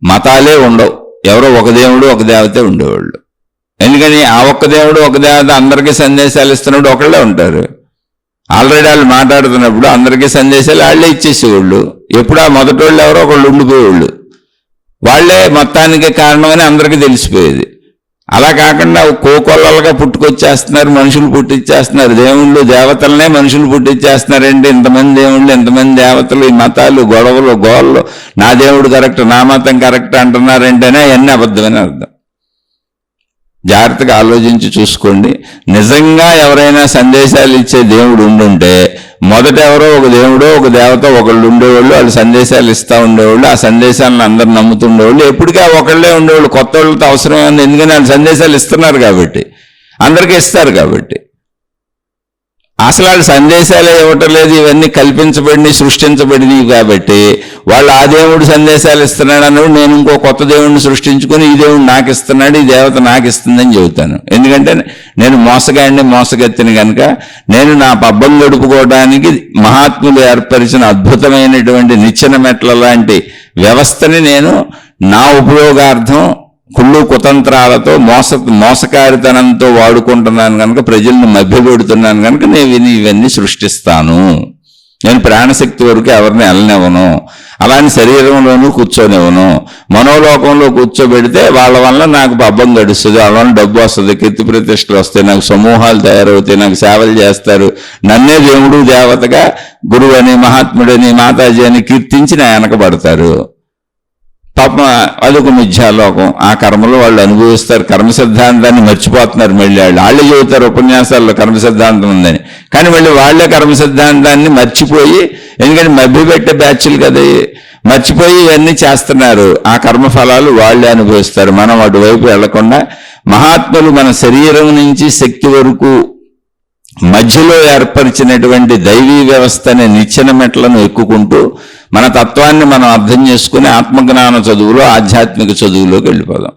మతాలే ఉండవు. ఎవరో ఒక దేవుడు ఒక దేవతే ఉండేవాళ్ళు. ఎందుకని ఆ ఒక్క దేవుడు ఒక దేవత అందరికీ సందేశాలు ఇస్తున్నప్పుడు ఒకళ్ళే ఉంటారు. ఆల్రెడీ వాళ్ళు మాట్లాడుతున్నప్పుడు అందరికీ సందేశాలు వాళ్ళే ఇచ్చేసేవాళ్ళు. ఎప్పుడు ఆ మొదటి వాళ్ళు ఎవరో ఒకళ్ళు ఉండిపోయేవాళ్ళు. వాళ్లే మొత్తానికి కారణమని అందరికీ తెలిసిపోయేది. అలా కాకుండా కోకొల్లలుగా పుట్టుకొచ్చేస్తున్నారు, మనుషులు పుట్టించేస్తున్నారు. దేవుళ్ళు దేవతలనే మనుషులు పుట్టించేస్తున్నారండి. ఇంతమంది దేవుళ్ళు, ఇంతమంది దేవతలు, ఈ మతాలు, గొడవలు, గోళ్ళు, నా దేవుడు కరెక్ట్, నా మతం కరెక్ట్ అంటున్నారంటేనే అవన్నీ అబద్ధమని అర్థం. జాగ్రత్తగా ఆలోచించి చూసుకోండి. నిజంగా ఎవరైనా సందేశాలు ఇచ్చే దేవుడు ఉండుంటే మొదట ఎవరో ఒక దేవుడో ఒక దేవత ఒకళ్ళు ఉండేవాళ్ళు, వాళ్ళు సందేశాలు ఇస్తూ ఉండేవాళ్ళు, ఆ సందేశాలను అందరు నమ్ముతుండేవాళ్ళు. ఎప్పటికీ ఒకళ్ళే ఉండేవాళ్ళు, కొత్త వాళ్ళతో అవసరం ఉంది. ఎందుకని వాళ్ళు సందేశాలు ఇస్తున్నారు కాబట్టి, అందరికీ ఇస్తారు కాబట్టి. అసలు వాళ్ళు సందేశాలే ఇవ్వటం లేదు, ఇవన్నీ కల్పించబడినవి, సృష్టించబడినవి కాబట్టి వాళ్ళు ఆ దేవుడు సందేశాలు ఇస్తున్నాడు అన్నప్పుడు నేను ఇంకో కొత్త దేవుడిని సృష్టించుకొని ఈ దేవుడు నాకు ఇస్తున్నాడు, ఈ దేవత నాకు ఇస్తుందని చెబుతాను. ఎందుకంటే నేను మోసగత్తిని కనుక నేను నా పబ్బం గడుపుకోవడానికి మహాత్ములు ఏర్పరిచిన అద్భుతమైనటువంటి నిచ్చెన మెట్ల లాంటి వ్యవస్థని నేను నా ఉపయోగార్థం కుళ్ళు కుతంత్రాలతో మోసకారితనంతో వాడుకుంటున్నాను కనుక, ప్రజలను మభ్యపెడుతున్నాను కనుక నేను ఇవన్నీ సృష్టిస్తాను. నేను ప్రాణశక్తి వరకు ఎవరిని వెళ్ళనివ్వను, అలాని శరీరంలోనూ కూర్చొనివ్వను. మనోలోకంలో కూర్చోబెడితే వాళ్ళ వల్ల నాకు పబ్బం గడుస్తుంది, వాళ్ళ వల్ల డబ్బు వస్తుంది, కీర్తి ప్రతిష్టలు వస్తాయి, నాకు సమూహాలు తయారవుతాయి, నాకు సేవలు చేస్తారు, నన్నే దేవుడు దేవతగా గురువు అని మహాత్ముడని మాతాజీ అని కీర్తించి నా వెనకబడతారు. పాపం అదొక మిథ్యాలోకం. ఆ కర్మలో వాళ్ళు అనుభవిస్తారు. కర్మ సిద్ధాంతాన్ని మర్చిపోతున్నారు. మళ్ళీ వాళ్ళే చెబుతారు ఉపన్యాసాల్లో కర్మ సిద్ధాంతం ఉందని, కానీ మళ్ళీ వాళ్ళే కర్మ సిద్ధాంతాన్ని మర్చిపోయి, ఎందుకంటే మభ్యపెట్టే బ్యాచ్లు కదా, మర్చిపోయి ఇవన్నీ చేస్తున్నారు. ఆ కర్మ ఫలాలు వాళ్ళే అనుభవిస్తారు. మనం అటువైపు వెళ్లకుండా మహాత్ములు మన శరీరం నుంచి శక్తి వరకు మధ్యలో ఏర్పరిచినటువంటి దైవీ వ్యవస్థ అనే నిచ్చెన మెట్లను ఎక్కుకుంటూ మన తత్వాన్ని మనం అర్థం చేసుకుని ఆత్మజ్ఞాన చదువులో ఆధ్యాత్మిక చదువులోకి వెళ్ళిపోదాం.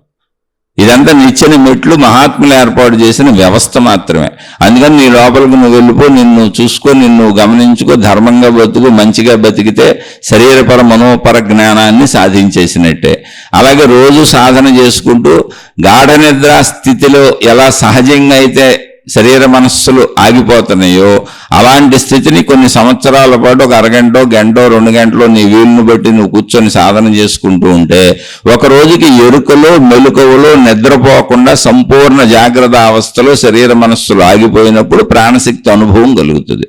ఇదంతా నిచ్చెన మెట్లు మహాత్ములు ఏర్పాటు చేసిన వ్యవస్థ మాత్రమే. అందుకని నీ లోపలికి నువ్వు వెళ్ళిపో, నిన్ను చూసుకో, నిన్ను గమనించుకో, ధర్మంగా బతుకు, మంచిగా బతికితే శరీరపర మనోపర జ్ఞానాన్ని సాధించేసినట్టే. అలాగే రోజు సాధన చేసుకుంటూ గాఢ నిద్రా స్థితిలో ఎలా సహజంగా అయితే శరీర మనస్సులు ఆగిపోతున్నాయో అలాంటి స్థితిని కొన్ని సంవత్సరాల పాటు ఒక అరగంటో గంటో 2 గంటలో నీ వీలును బట్టి నువ్వు కూర్చొని సాధన చేసుకుంటూ ఉంటే ఒక రోజుకి ఎరుకలో మెలకువలో నిద్రపోకుండా సంపూర్ణ జాగ్రత్త అవస్థలో శరీర మనస్సులు ఆగిపోయినప్పుడు ప్రాణశక్తి అనుభవం కలుగుతుంది.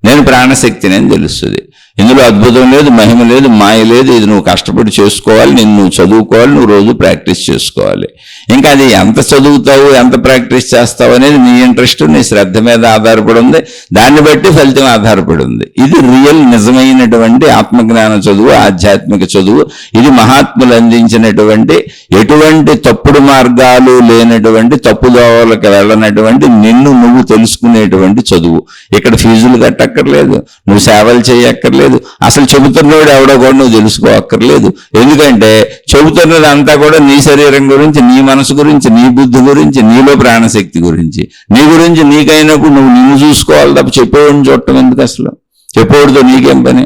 నేను ప్రాణశక్తిని అని తెలుస్తుంది. ఇందులో అద్భుతం లేదు, మహిమ లేదు, మాయ లేదు. ఇది నువ్వు కష్టపడి చేసుకోవాలి, నువ్వు చదువుకోవాలి, నువ్వు రోజు ప్రాక్టీస్ చేసుకోవాలి. ఇంకా అది ఎంత చదువుతావు, ఎంత ప్రాక్టీస్ చేస్తావు అనేది నీ ఇంట్రెస్ట్, నీ శ్రద్ధ మీద ఆధారపడి ఉంది. దాన్ని బట్టి ఫలితం ఆధారపడి ఉంది. ఇది రియల్ నిజమైనటువంటి ఆత్మజ్ఞాన చదువు, ఆధ్యాత్మిక చదువు. ఇది మహాత్ములు అందించినటువంటి ఎటువంటి తప్పుడు మార్గాలు లేనటువంటి, తప్పుదోవలకు వెళ్ళనటువంటి, నిన్ను నువ్వు తెలుసుకునేటువంటి చదువు. ఇక్కడ ఫీజులు కట్టక్కర్లేదు, నువ్వు సేవలు చేయక్కర్లేదు, అసలు చెబుతున్నవాడు ఎవడో కూడా నువ్వు తెలుసుకోక్కర్లేదు. ఎందుకంటే చెబుతున్నది అంతా కూడా నీ శరీరం గురించి, నీ మనసు గురించి, నీ బుద్ధి గురించి, నీలో ప్రాణశక్తి గురించి, నీ గురించి నీకైనప్పుడు నువ్వు నిన్ను చూసుకోవాలి తప్ప చెప్పేవాడిని చూడటం ఎందుకు? అసలు చెప్పేవాడితో నీకేం పని?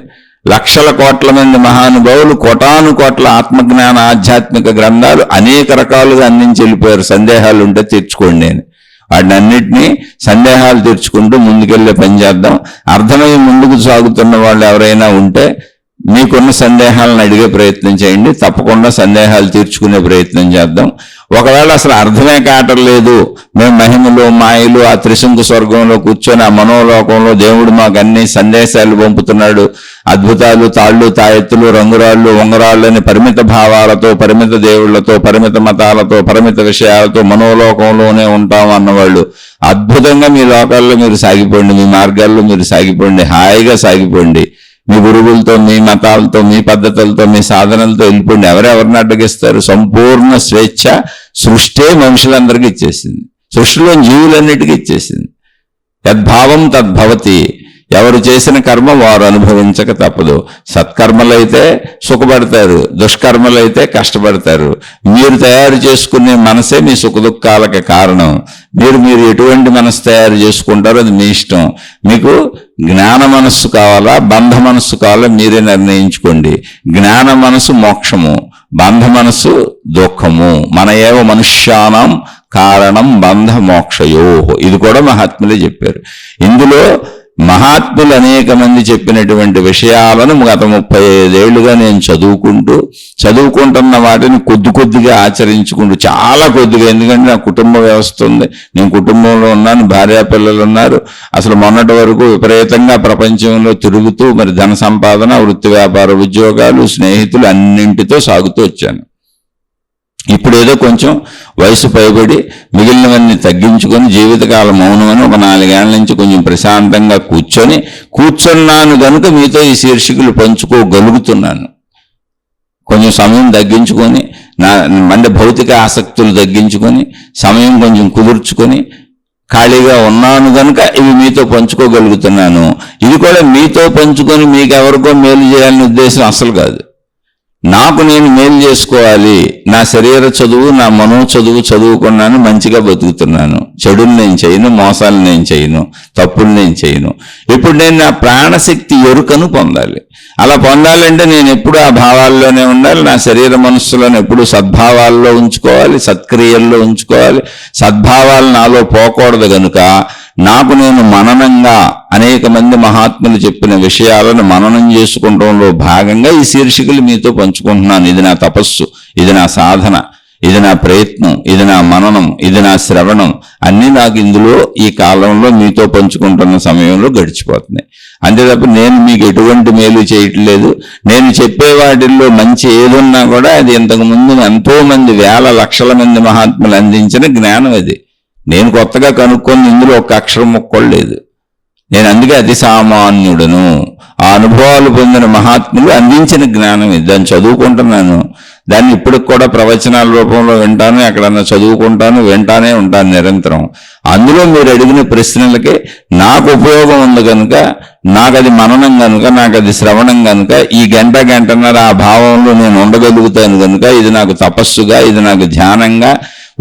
లక్షల కోట్ల మంది మహానుభావులు కోటాను కోట్ల ఆత్మజ్ఞాన ఆధ్యాత్మిక గ్రంథాలు అనేక రకాలుగా అందించి వెళ్ళిపోయారు. సందేహాలు ఉంటే తెచ్చుకోండి అని. వాటిని అన్నిటినీ సందేహాలు తెచ్చుకుంటూ ముందుకెళ్ళే పని చేద్దాం. అర్థమై ముందుకు సాగుతున్న వాళ్ళు ఎవరైనా ఉంటే మీకున్న సందేహాలను అడిగే ప్రయత్నం చేయండి. తప్పకుండా సందేహాలు తీర్చుకునే ప్రయత్నం చేద్దాం. ఒకవేళ అసలు అర్థమే కావట్లేదు, మేము మహిమలు మాయలు ఆ త్రిశంకు స్వర్గంలో కూర్చొని ఆ మనోలోకంలో దేవుడు మాకు అన్ని సందేశాలు పంపుతున్నాడు, అద్భుతాలు, తాళ్ళు, తాయెత్తులు, రంగురాళ్ళు, ఉంగరాళ్ళు అని పరిమిత భావాలతో, పరిమిత దేవుళ్లతో, పరిమిత మతాలతో, పరిమిత విషయాలతో మనోలోకంలోనే ఉంటాం అన్నవాళ్ళు అద్భుతంగా మీ లోకాల్లో మీరు సాగిపోండి, మీ మార్గాల్లో మీరు సాగిపోండి, హాయిగా సాగిపోండి. మీ గురువులతో, మీ మతాలతో, మీ పద్ధతులతో, మీ సాధనలతో వెళ్ళిపోండి. ఎవరెవరిని అడ్డగిస్తారు? సంపూర్ణ స్వేచ్ఛ సృష్టే మనుషులందరికీ ఇచ్చేసింది. సృష్టిలో జీవులన్నిటికీ ఇచ్చేసింది. యద్భావం తద్భవతి. ఎవరు చేసిన కర్మ వారు అనుభవించక తప్పదు. సత్కర్మలైతే సుఖపడతారు, దుష్కర్మలైతే కష్టపడతారు. మీరు తయారు చేసుకునే మనసే మీ సుఖదుఖాలకి కారణం. మీరు ఎటువంటి మనసు తయారు చేసుకుంటారో అది మీ ఇష్టం. మీకు జ్ఞాన మనస్సు కావాలా, బంధ మనస్సు కావాలా మీరే నిర్ణయించుకోండి. జ్ఞాన మనసు మోక్షము, బంధ మనసు దుఃఖము. మన ఏవ మనుష్యానం కారణం బంధ మోక్షయో. ఇది కూడా మహాత్ములే చెప్పారు. ఇందులో మహాత్ములు అనేక మంది చెప్పినటువంటి విషయాలను గత 35 ఏళ్లుగా నేను చదువుకుంటున్న వాటిని కొద్దిగా ఆచరించుకుంటూ, చాలా కొద్దిగా, ఎందుకంటే నా కుటుంబ వ్యవస్థ ఉంది, నేను కుటుంబంలో ఉన్నాను, భార్యాపిల్లలు ఉన్నారు. అసలు మొన్నటి వరకు విపరీతంగా ప్రపంచంలో తిరుగుతూ మరి ధన సంపాదన, వృత్తి వ్యాపార ఉద్యోగాలు, స్నేహితులు అన్నింటితో సాగుతూ వచ్చాను. ఇప్పుడు ఏదో కొంచెం వయసు పైబడి మిగిలినవన్నీ తగ్గించుకొని జీవితకాలం మౌనమని ఒక 4 ఏళ్ల నుంచి కొంచెం ప్రశాంతంగా కూర్చున్నాను కనుక మీతో ఈ శీర్షికలు పంచుకోగలుగుతున్నాను. కొంచెం సమయం తగ్గించుకొని, అంటే భౌతిక ఆసక్తులు తగ్గించుకొని, సమయం కొంచెం కుదుర్చుకొని ఖాళీగా ఉన్నాను కనుక ఇవి మీతో పంచుకోగలుగుతున్నాను. ఇది కూడా మీతో పంచుకొని మీకు ఎవరికో మేలు చేయాలనే ఉద్దేశం అసలు కాదు. నాకు నేను మేలు చేసుకోవాలి. నా శరీర చదువు, నా మనో చదువుకున్నాను, మంచిగా బతుకుతున్నాను. చెడులు నేను చేయను, మోసాలు నేను చేయను, తప్పులు నేను చేయను. ఇప్పుడు నేను నా ప్రాణశక్తి ఎరుకను పొందాలి. అలా పొందాలంటే నేను ఎప్పుడు ఆ భావాల్లోనే ఉండాలి. నా శరీర మనస్సులను ఎప్పుడు సద్భావాల్లో ఉంచుకోవాలి, సత్క్రియల్లో ఉంచుకోవాలి. సద్భావాలు నాలో పోకూడదు కనుక నాకు నేను మననంగా అనేక మంది మహాత్ములు చెప్పిన విషయాలను మననం చేసుకుంటంలో భాగంగా ఈ శీర్షికలు మీతో పంచుకుంటున్నాను. ఇది నా తపస్సు, ఇది నా సాధన, ఇది నా ప్రయత్నం, ఇది నా మననం, ఇది నా శ్రవణం అన్నీ నాకు ఇందులో ఈ కాలంలో మీతో పంచుకుంటున్న సమయంలో గడిచిపోతున్నాయి. అంతే తప్ప నేను మీకు ఎటువంటి మేలు చేయట్లేదు. నేను చెప్పే వాటిల్లో మంచి ఏదున్నా కూడా అది ఇంతకుముందు ఎంతో మంది వేల లక్షల మంది మహాత్ములు అందించిన జ్ఞానం. అది నేను కొత్తగా కనుక్కొని ఇందులో ఒక అక్షరం మొక్కలేదు. నేను అందుకే అతి సామాన్యుడను. ఆ అనుభవాలు పొందిన మహాత్ములు అందించిన జ్ఞానం ఇది. దాన్ని చదువుకుంటున్నాను, దాన్ని ఇప్పటికి కూడా ప్రవచనాల రూపంలో వింటాను, ఎక్కడన్నా చదువుకుంటాను, వింటానే ఉంటాను నిరంతరం. అందులో మీరు అడిగిన ప్రశ్నలకి నాకు ఉపయోగం ఉంది కనుక, నాకు అది మననం కనుక, నాకు అది శ్రవణం కనుక, ఈ గంటన్నర ఆ భావంలో నేను ఉండగలుగుతాను కనుక, ఇది నాకు తపస్సుగా, ఇది నాకు ధ్యానంగా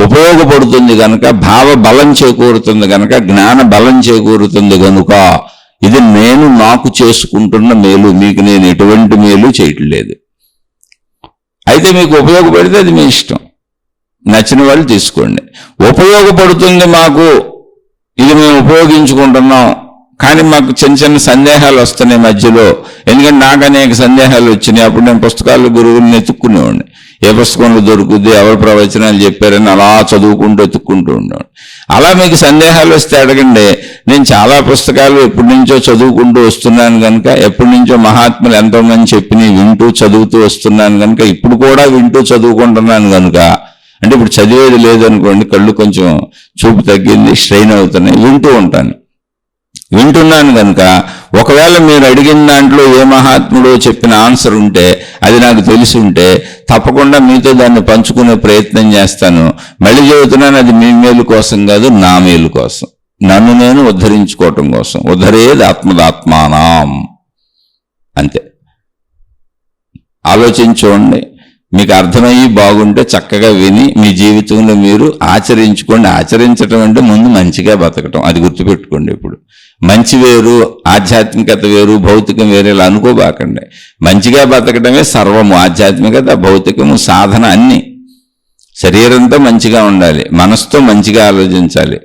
ఉపయోగపడుతుంది కనుక, భావ బలం చేకూరుతుంది కనుక, జ్ఞాన బలం చేకూరుతుంది కనుక, ఇది నేను నాకు చేసుకుంటున్న మేలు. మీకు నేను ఎటువంటి మేలు చేయట్లేదు. అయితే మీకు ఉపయోగపడితే అది మీ ఇష్టం, నచ్చిన వాళ్ళు తీసుకోండి. ఉపయోగపడుతుంది మాకు, ఇది మేము ఉపయోగించుకుంటున్నాం, కానీ మాకు చిన్న చిన్న సందేహాలు వస్తున్నాయి మధ్యలో. ఎందుకంటే నాకు అనేక సందేహాలు వచ్చినాయి. అప్పుడు నేను పుస్తకాలు గురువుల్ని ఎత్తుక్కునేవాడిని. ఏ పుస్తకంలో దొరుకుద్ది, ఎవరు ప్రవచనాలు చెప్పారని అలా చదువుకుంటూ ఎత్తుక్కుంటూ ఉండేవాడిని. అలా మీకు సందేహాలు వస్తే అడగండి. నేను చాలా పుస్తకాలు ఎప్పటి నుంచో చదువుకుంటూ వస్తున్నాను కనుక, ఎప్పటి నుంచో మహాత్ములు ఎంతోమంది చెప్పి వింటూ చదువుతూ వస్తున్నాను కనుక, ఇప్పుడు కూడా వింటూ చదువుకుంటున్నాను కనుక, అంటే ఇప్పుడు చదివేది లేదనుకోండి, కళ్ళు కొంచెం చూపు తగ్గింది, స్ట్రెయిన్ అవుతున్నాయి, వింటున్నాను కనుక, ఒకవేళ మీరు అడిగిన దాంట్లో ఏ మహాత్ముడో చెప్పిన ఆన్సర్ ఉంటే, అది నాకు తెలిసి ఉంటే తప్పకుండా మీతో దాన్ని పంచుకునే ప్రయత్నం చేస్తాను. మళ్ళీ చెబుతున్నాను, అది మీ మేలు కోసం కాదు, నా మేలు కోసం, నన్ను నేను ఉద్ధరించుకోవటం కోసం. ఉద్ధరేది ఆత్మదాత్మానం. అంతే. ఆలోచించుకోండి. మీకు అర్థమయ్యి బాగుంటే చక్కగా విని మీ జీవితంలో మీరు ఆచరించుకోండి. ఆచరించటం అంటే ముందు మంచిగా బతకటం, అది గుర్తుపెట్టుకోండి. ఇప్పుడు మంచి వేరు, ఆధ్యాత్మికత వేరు, భౌతికం వేరు ఇలా అనుకోబాకండి. మంచిగా బతకటమే సర్వము. ఆధ్యాత్మికత, భౌతికము, సాధన అన్నీ. శరీరంతో మంచిగా ఉండాలి, మనసుతో మంచిగా ఆలోచించాలి.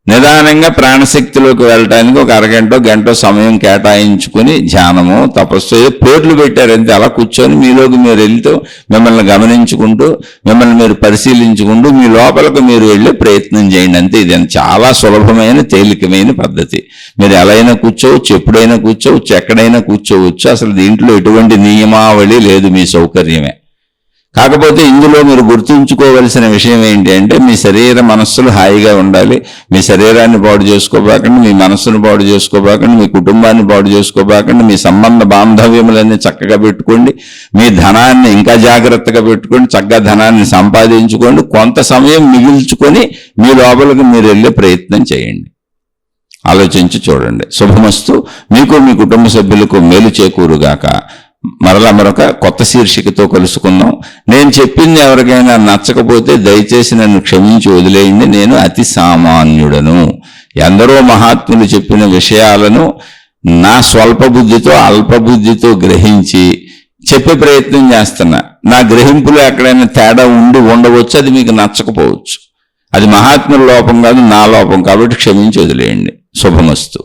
నిదానంగా ప్రాణశక్తిలోకి వెళ్ళటానికి ఒక అరగంట గంట సమయం కేటాయించుకుని ధ్యానము, తపస్సు, పేర్లు పెట్టారంతే. అలా కూర్చొని మీలోకి మీరు వెళ్తూ, మిమ్మల్ని గమనించుకుంటూ, మిమ్మల్ని మీరు పరిశీలించుకుంటూ మీ లోపలకు మీరు వెళ్ళే ప్రయత్నం చేయండి అంతే. ఇది చాలా సులభమైన తేలికమైన పద్ధతి. మీరు ఎలా అయినా కూర్చోవచ్చు, ఎప్పుడైనా కూర్చోవచ్చు, ఎక్కడైనా కూర్చోవచ్చు. అసలు దీంట్లో ఎటువంటి నియమావళి లేదు, మీ సౌకర్యమే. కాకపోతే ఇందులో మీరు గుర్తుంచుకోవలసిన విషయం ఏంటి అంటే, మీ శరీర మనస్సులు హాయిగా ఉండాలి. మీ శరీరాన్ని పాడు చేసుకోబాకండి, మీ మనస్సును పాడు చేసుకోబాకండి, మీ కుటుంబాన్ని పాడు చేసుకోబాకండి, మీ సంబంధ బాంధవ్యములన్నీ చక్కగా పెట్టుకోండి. మీ ధనాన్ని ఇంకా జాగ్రత్తగా పెట్టుకోండి, చక్కగా ధనాన్ని సంపాదించుకోండి. కొంత సమయం మిగిల్చుకొని మీ లోపలికి మీరు వెళ్ళే ప్రయత్నం చేయండి. ఆలోచించి చూడండి. శుభమస్తు. మీకు మీ కుటుంబ సభ్యులకు మేలు చేకూరుగాక. మరలా మరొక కొత్త శీర్షికతో కలుసుకుందాం. నేను చెప్పింది ఎవరికైనా నచ్చకపోతే దయచేసి నన్ను క్షమించి వదిలేయండి. నేను అతి సామాన్యుడను. ఎందరో మహాత్ములు చెప్పిన విషయాలను నా స్వల్ప బుద్ధితో, అల్పబుద్ధితో గ్రహించి చెప్పే ప్రయత్నం చేస్తున్నా. నా గ్రహింపులో ఎక్కడైనా తేడా ఉండవచ్చు, అది మీకు నచ్చకపోవచ్చు. అది మహాత్ముల లోపం కాదు, నా లోపం. కాబట్టి క్షమించి వదిలేయండి. శుభమస్తు.